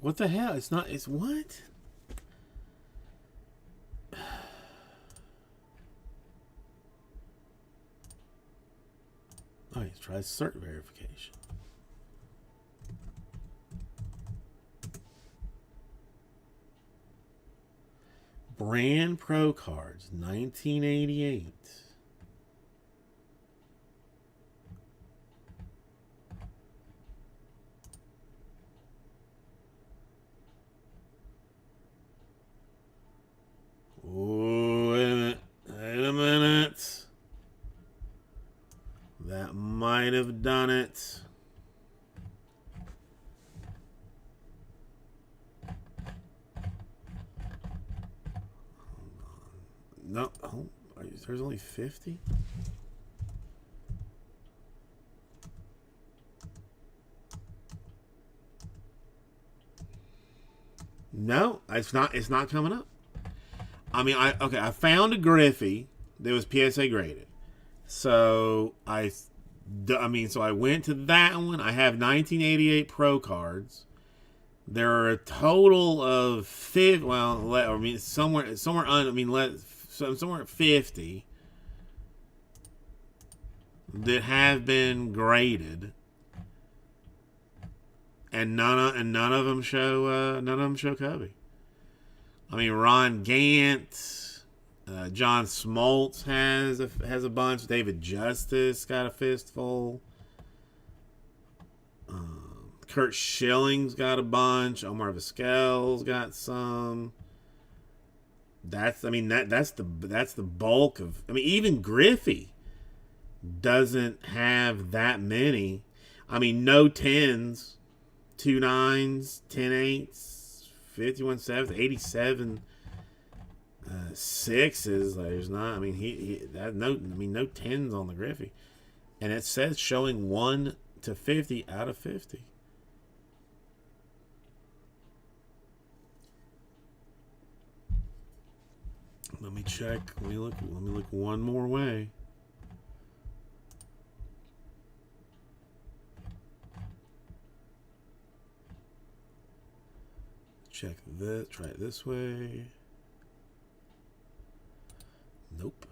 [SPEAKER 1] What the hell? It's not. It's what? All right, let's try cert verification. Brand Pro Cards, 1988. Oh, wait a minute. Wait a minute. That might have done it. No, there's only 50? No, it's not coming up. I mean, I found a Griffey that was PSA graded. So I went to that one. I have 1988 Pro Cards. There are a total of 50. Well, I mean, somewhere at 50 that have been graded, and none of them show Kobe. I mean, Ron Gant, John Smoltz has a bunch. David Justice got a fistful. Kurt Schilling's got a bunch. Omar Vizquel's got some. That's the bulk of. I mean, even Griffey doesn't have that many. I mean, no 10s, 2 9s, 10 8s, 51 7s, 87 6s. There's not. I mean, no 10s on the Griffey, and it says showing 1 to 50 out of 50. Let me check. Let me look one more way. Check this. Try it this way. Nope.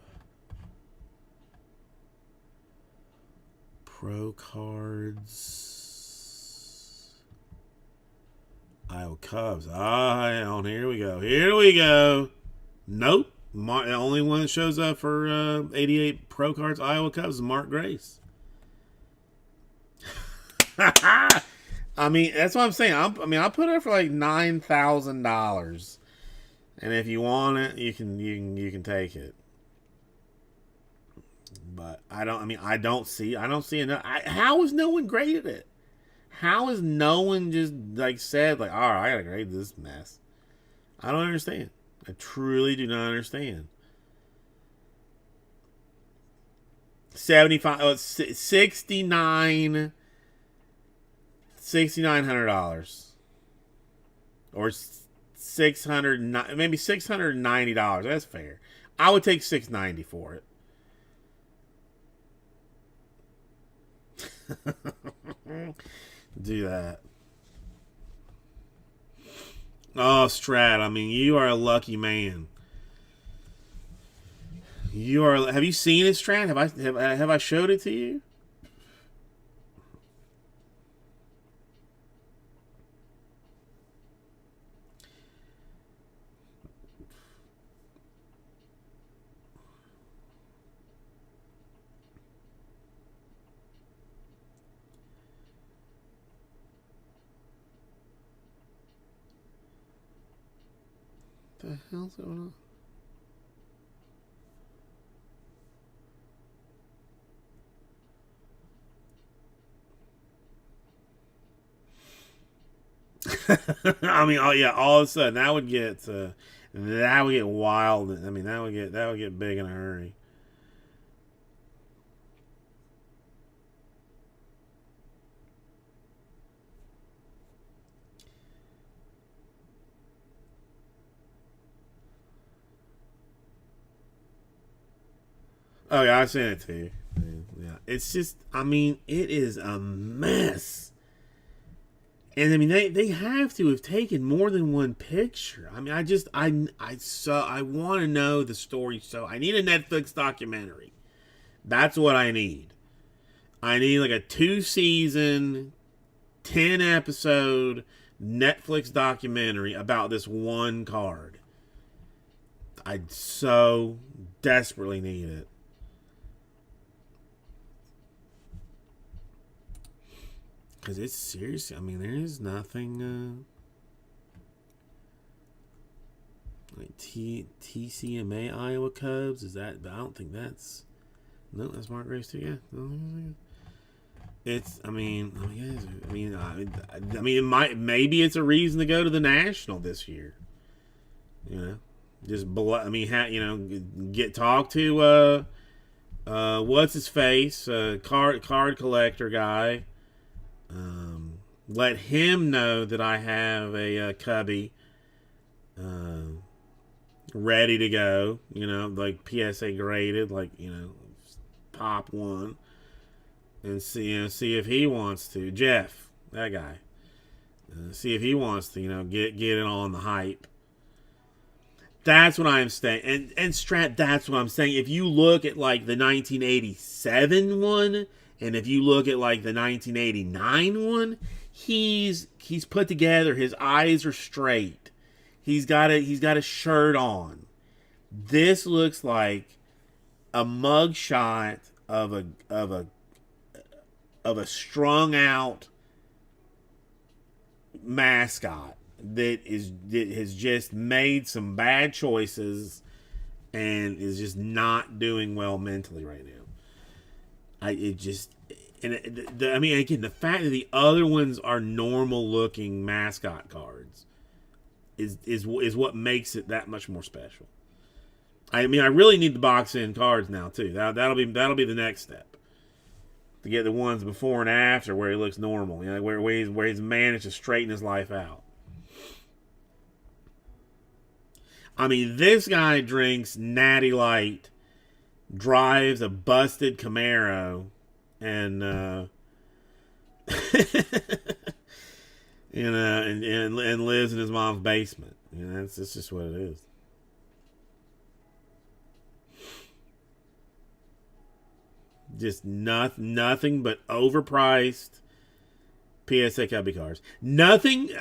[SPEAKER 1] Pro Cards. Iowa Cubs. Here we go. Here we go. Nope. The only one that shows up for 88 Pro Cards Iowa Cubs is Mark Grace. I mean, that's what I'm saying. I'll put it for like $9,000, and if you want it, you can take it. But I don't see enough. How has no one graded it? How has no one just like said like, all right, I gotta grade this mess? I don't understand. I truly do not understand. 75, $6,900 or 600, maybe $690. That's fair. I would take $690 for it. Do that. Oh, Strat, I mean, you are a lucky man. You are. Have you seen it, Strat? Have I showed it to you? What the hell's going on? I mean, oh yeah, all of a sudden that would get wild. I mean, that would get big in a hurry. Oh yeah, I sent it to you. Yeah, it's just, I mean, it is a mess. And I mean, they have to have taken more than one picture. I mean, I want to know the story. So I need a Netflix documentary. That's what I need. I need like a 2-season, 10-episode Netflix documentary about this one card. I so desperately need it. Because it's seriously, I mean, there is nothing like TCMA Iowa Cubs. Is that? I don't think that's. No, that's Mark Grace too. Yeah. It's. I mean, it might. Maybe it's a reason to go to the National this year. You know, just I mean, get talk to what's his face, card collector guy. Let him know that I have a cubby ready to go. You know, like PSA graded, like pop one, and see if he wants to. Jeff, that guy, see if he wants to. Get in on the hype. That's what I'm saying, and Strat. That's what I'm saying. If you look at like the 1987 one. And if you look at like the 1989 one, he's put together. His eyes are straight. He's got a shirt on. This looks like a mugshot of a strung out mascot that has just made some bad choices and is just not doing well mentally right now. I mean, again, the fact that the other ones are normal looking mascot cards is what makes it that much more special. I mean, I really need the box in cards now too. That'll be the next step to get the ones before and after where he looks normal. Where he's managed to straighten his life out. I mean, this guy drinks Natty Light, drives a busted Camaro, and and lives in his mom's basement. That's just what it is. Just nothing but overpriced PSA Cubby cars. Nothing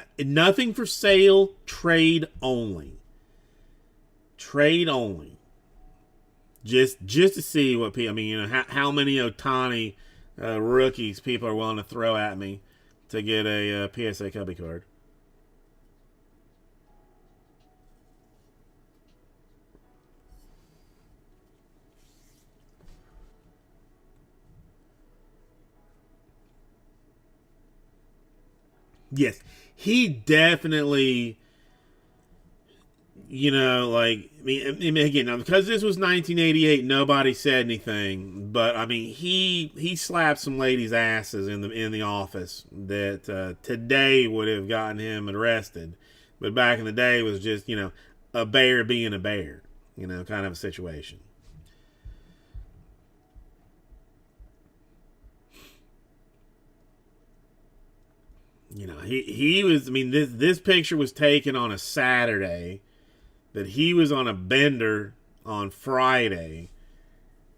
[SPEAKER 1] for sale, trade only. Trade only. Just to see what people. I mean, how many Ohtani rookies people are willing to throw at me to get a PSA Cubby card. Yes, he definitely, like, again, now, because this was 1988, nobody said anything. But I mean, he slapped some ladies' asses in the office that today would have gotten him arrested, but back in the day it was just a bear being a bear, kind of a situation. He was. I mean, this picture was taken on a Saturday. That he was on a bender on Friday,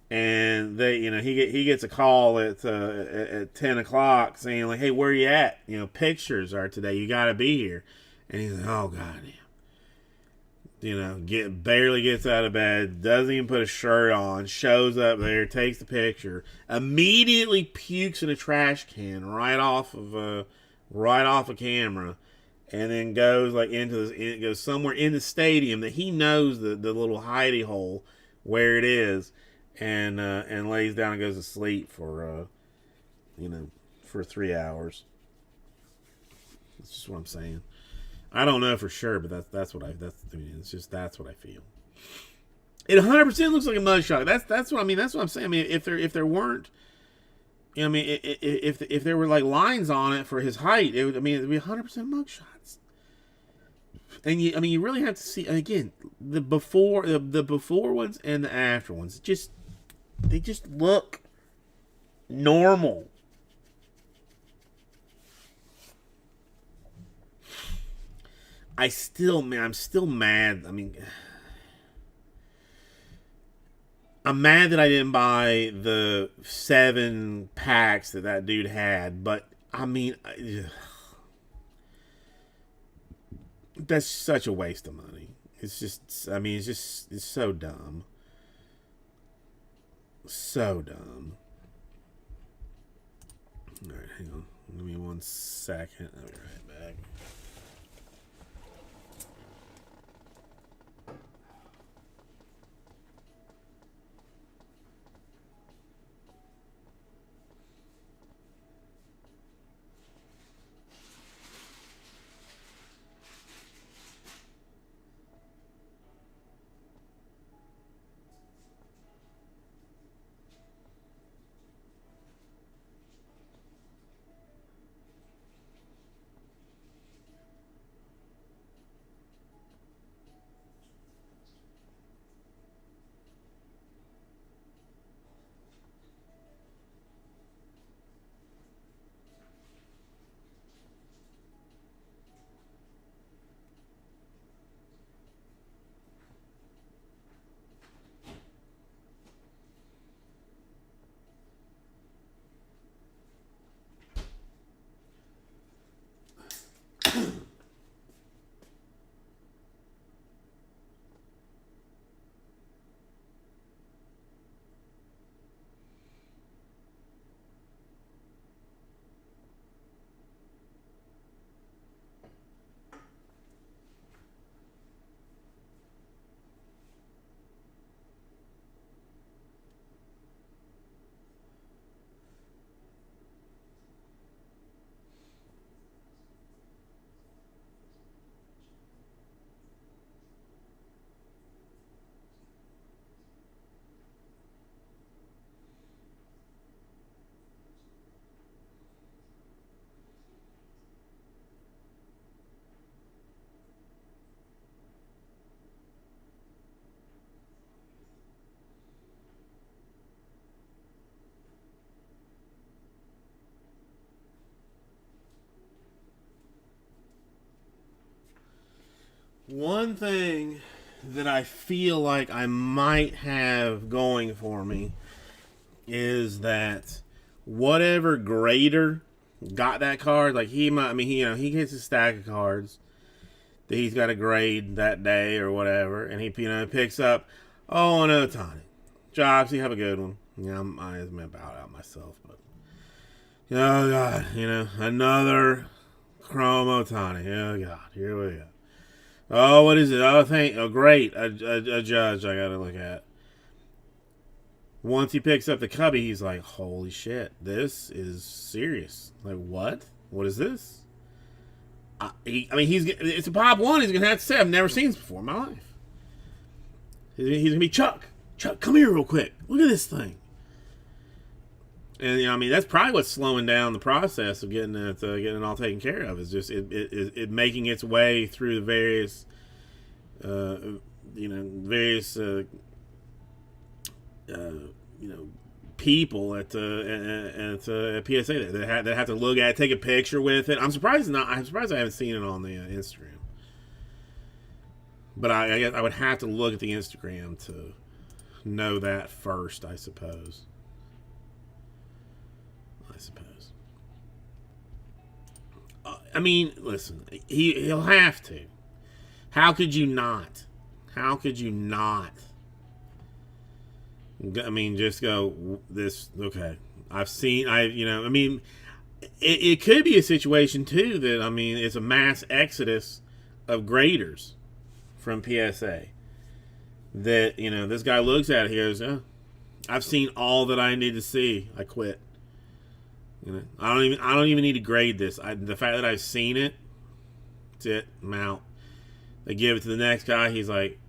[SPEAKER 1] and he gets a call at 10 o'clock saying like, "Hey, where you at? Pictures are today. You got to be here." And he's like, "Oh goddamn." Barely gets out of bed, doesn't even put a shirt on, shows up there, takes the picture, immediately pukes in a trash can right off a camera, and then goes like goes somewhere in the stadium that he knows the little hidey hole where it is, and lays down and goes to sleep for 3 hours. That's just what I'm saying. I don't know for sure, but that's what that's what I feel. It 100% looks like a mugshot. That's what I mean. That's what I'm saying. I mean, if there weren't, I mean, if there were like lines on it for his height, it'd be 100% mugshots. And you really have to see again the before ones and the after ones. They just look normal. I'm still mad. I mean, I'm mad that I didn't buy the 7 packs that dude had, but I mean, that's such a waste of money. It's so dumb. So dumb. Alright, hang on. Give me 1 second. I'll be right back. One thing that I feel like I might have going for me is that whatever grader got that card, like he might, I mean, he gets a stack of cards. that he's got a grade that day or whatever, and he picks up, oh, no, Ohtani. Jobs, you have a good one. I about out myself, but oh God, another Chrome Ohtani. Oh God, here we go. Oh, what is it? Great, a judge I gotta look at. Once he picks up the cubby, he's like, holy shit, this is serious. Like, what? What is this? It's a pop one. He's gonna have to say, I've never seen this before in my life. He's gonna be Chuck, come here real quick. Look at this thing. And that's probably what's slowing down the process of getting it all taken care of. Is just it making its way through the various people at PSA that have to look at it, take a picture with it. I'm surprised I haven't seen it on the Instagram. But I guess I would have to look at the Instagram to know that first, I suppose. Listen, he'll have to. How could you not? Just go this. Okay, it could be a situation too that it's a mass exodus of graders from PSA. That this guy looks at it, he goes, oh, I've seen all that I need to see. I quit. I don't even need to grade this. The fact that I've seen it, that's it. I'm out. They give it to the next guy. He's like,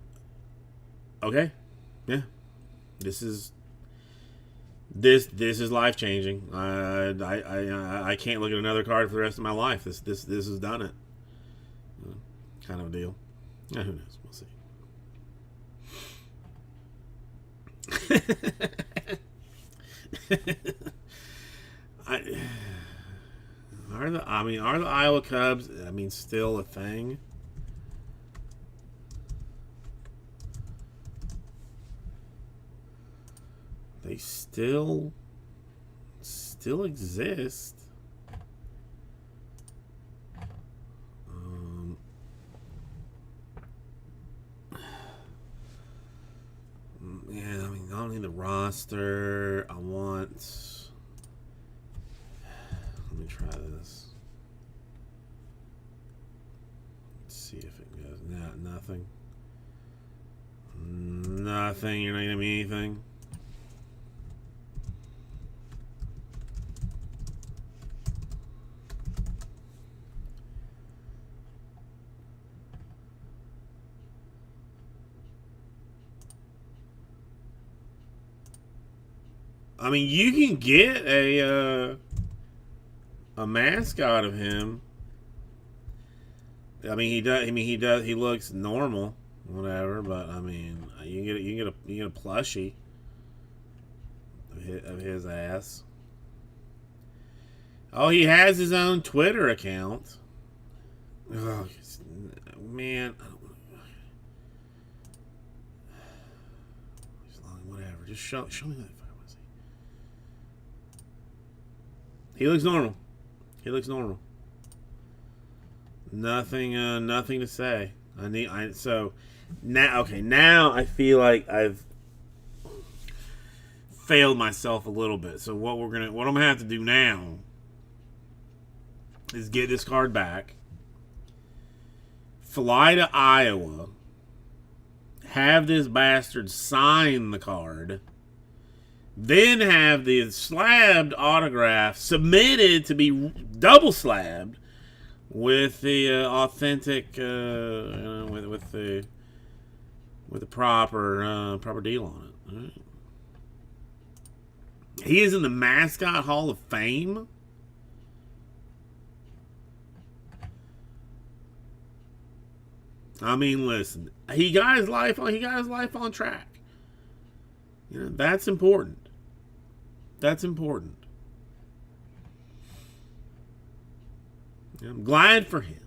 [SPEAKER 1] okay, yeah, this is life changing. I can't look at another card for the rest of my life. This has done it. Kind of a deal. Yeah, who knows? We'll see. Are the Iowa Cubs still a thing? They still exist. Yeah, I don't need the roster. Let me try this. Let's see if it goes. Nothing. Nothing. You're not gonna be anything. You can get a mascot of him. He does. He looks normal, whatever. But you can get a plushie of his ass. Oh, he has his own Twitter account. Oh man, whatever. Just show me that. He looks normal. Nothing to say. Now I feel like I've failed myself a little bit. So what I'm gonna have to do now is get this card back, fly to Iowa, have this bastard sign the card, then have the slabbed autograph submitted to be double slabbed with the authentic, with the proper deal on it. All right. He is in the Mascot Hall of Fame. Listen, he got his life on track. That's important. I'm glad for him.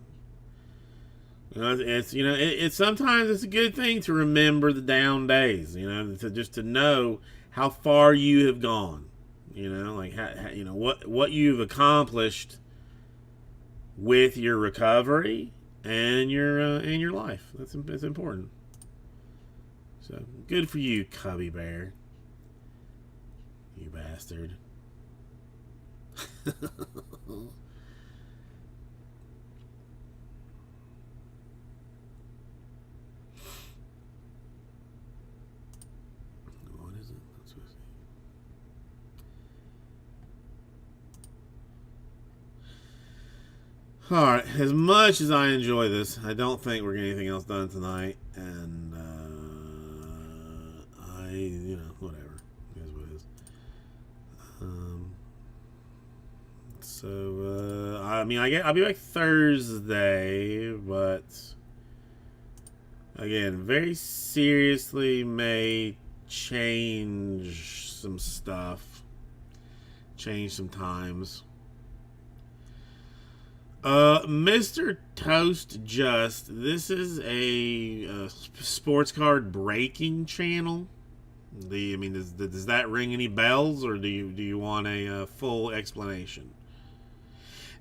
[SPEAKER 1] It's sometimes it's a good thing to remember the down days. To know how far you have gone. What you've accomplished with your recovery and your life. That's important. So good for you, Cubby Bear. You bastard. What is it? Let's see. All right. As much as I enjoy this, I don't think we're getting anything else done tonight, and whatever. It is what it is. I'll be back Thursday, but again, very seriously may change some stuff, change some times. Mr. Toast Just, this is a sports card breaking channel. Does that ring any bells, or do you want a full explanation?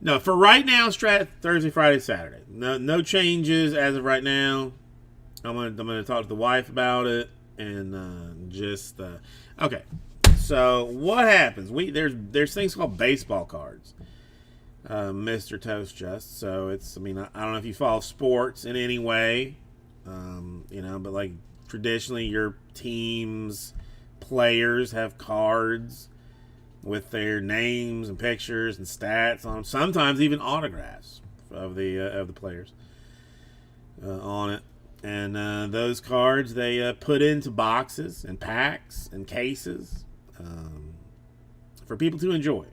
[SPEAKER 1] No, for right now, Strat Thursday, Friday, Saturday. No changes as of right now. I'm gonna talk to the wife about it and okay. So what happens? There's things called baseball cards. Mr. Toast Just. So I don't know if you follow sports in any way, but like traditionally your team's players have cards with their names and pictures and stats on them. Sometimes even autographs of the players on it. And those cards they put into boxes and packs and cases for people to enjoy.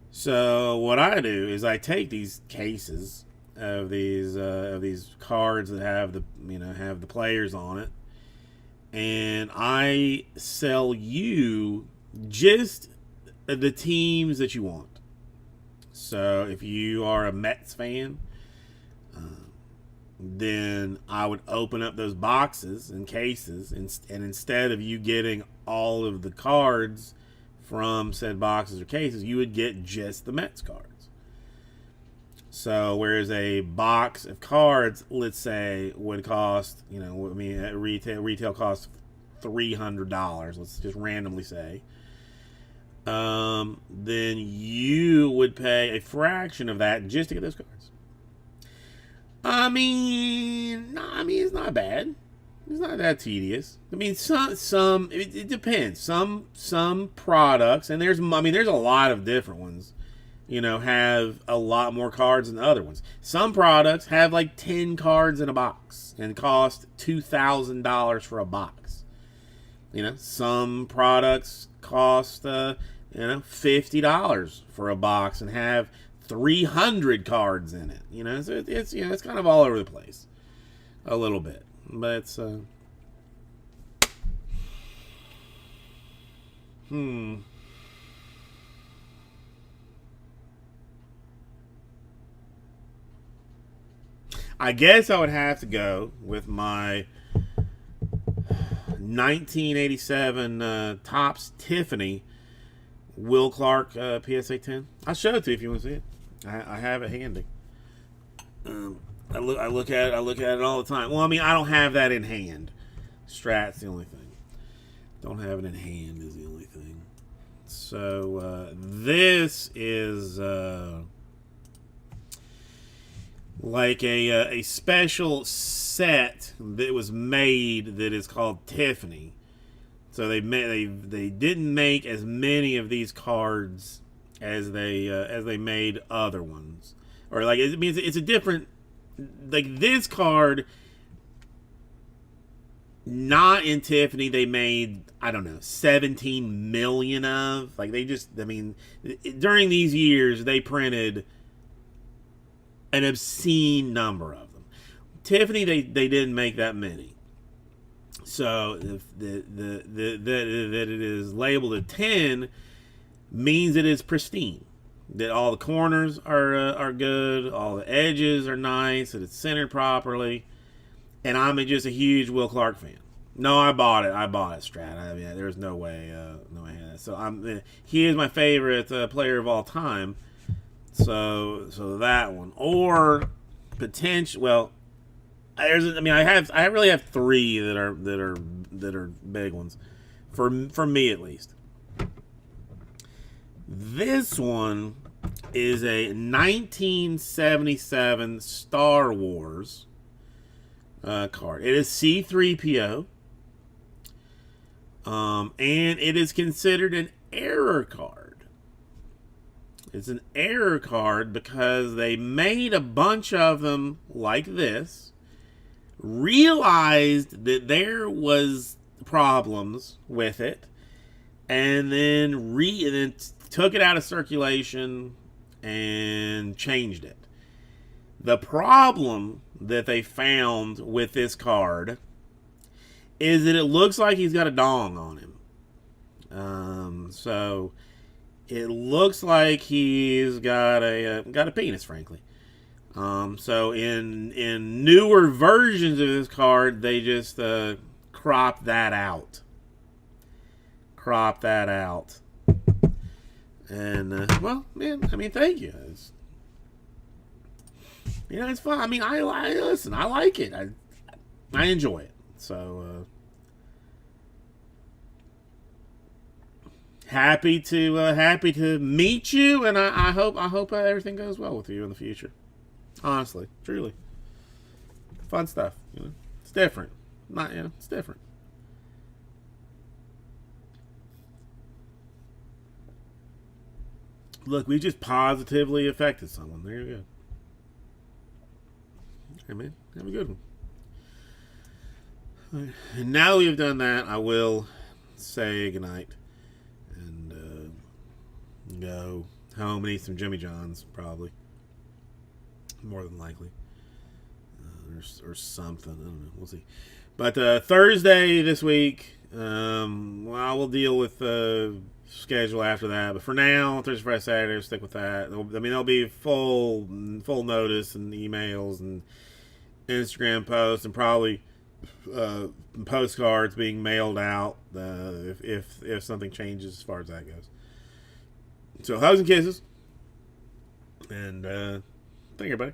[SPEAKER 1] So what I do is I take these cases of these cards that have the players on it, and I sell you just the teams that you want. So if you are a Mets fan, then I would open up those boxes and cases, and instead of you getting all of the cards from said boxes or cases, you would get just the Mets cards. So whereas a box of cards, let's say, would cost, at retail costs $300, let's just randomly say, then you would pay a fraction of that just to get those cards. It's not bad. It's not that tedious. It depends. Some products, and there's a lot of different ones, have a lot more cards than other ones. Some products have like 10 cards in a box and cost $2,000 for a box. Some products cost $50 for a box and have 300 cards in it. So it's kind of all over the place a little bit. But it's I guess I would have to go with my 1987 Topps Tiffany Will Clark PSA 10. I'll show it to you if you want to see it. I have it handy. I look at it all the time. Well, I don't have that in hand. Strat's the only thing. Don't have it in hand is the only thing. So this is like a special set that was made that is called Tiffany. So they didn't make as many of these cards as they made other ones, or like it's a different. Like this card, not in Tiffany, they made, 17 million of. Like during these years, they printed an obscene number of them. Tiffany, they didn't make that many. So that it is labeled a 10 means it is pristine. That all the corners are good, all the edges are nice, that it's centered properly, and I'm just a huge Will Clark fan. No, I bought it, Strat. There's no way I had that. So he is my favorite player of all time. So that one, or potential. Well, I really have three that are big ones for me at least. This one is a 1977 Star Wars card. It is C3PO, and it is considered an error card. It's an error card because they made a bunch of them like this, realized that there was problems with it, and then took it out of circulation and changed it. The problem that they found with this card is that it looks like he's got a dong on him. So it looks like he's got a penis, frankly. So in newer versions of this card, they just crop that out. And well, man, I mean, thank you. It's fun. I mean, I listen. I like it. I enjoy it. So happy to meet you, and I hope everything goes well with you in the future. Honestly, truly, fun stuff. It's different. It's different. Look, we just positively affected someone. There you go. Hey, man, have a good one. And now that we've done that, I will say goodnight and go home and eat some Jimmy John's, probably. More than likely. Or something. I don't know. We'll see. But Thursday this week, well, we'll deal with schedule after that. But for now, Thursday, Friday, Saturday, we'll stick with that. There'll be full notice and emails and Instagram posts and probably postcards being mailed out if something changes as far as that goes. So hugs and kisses, and thank you, everybody.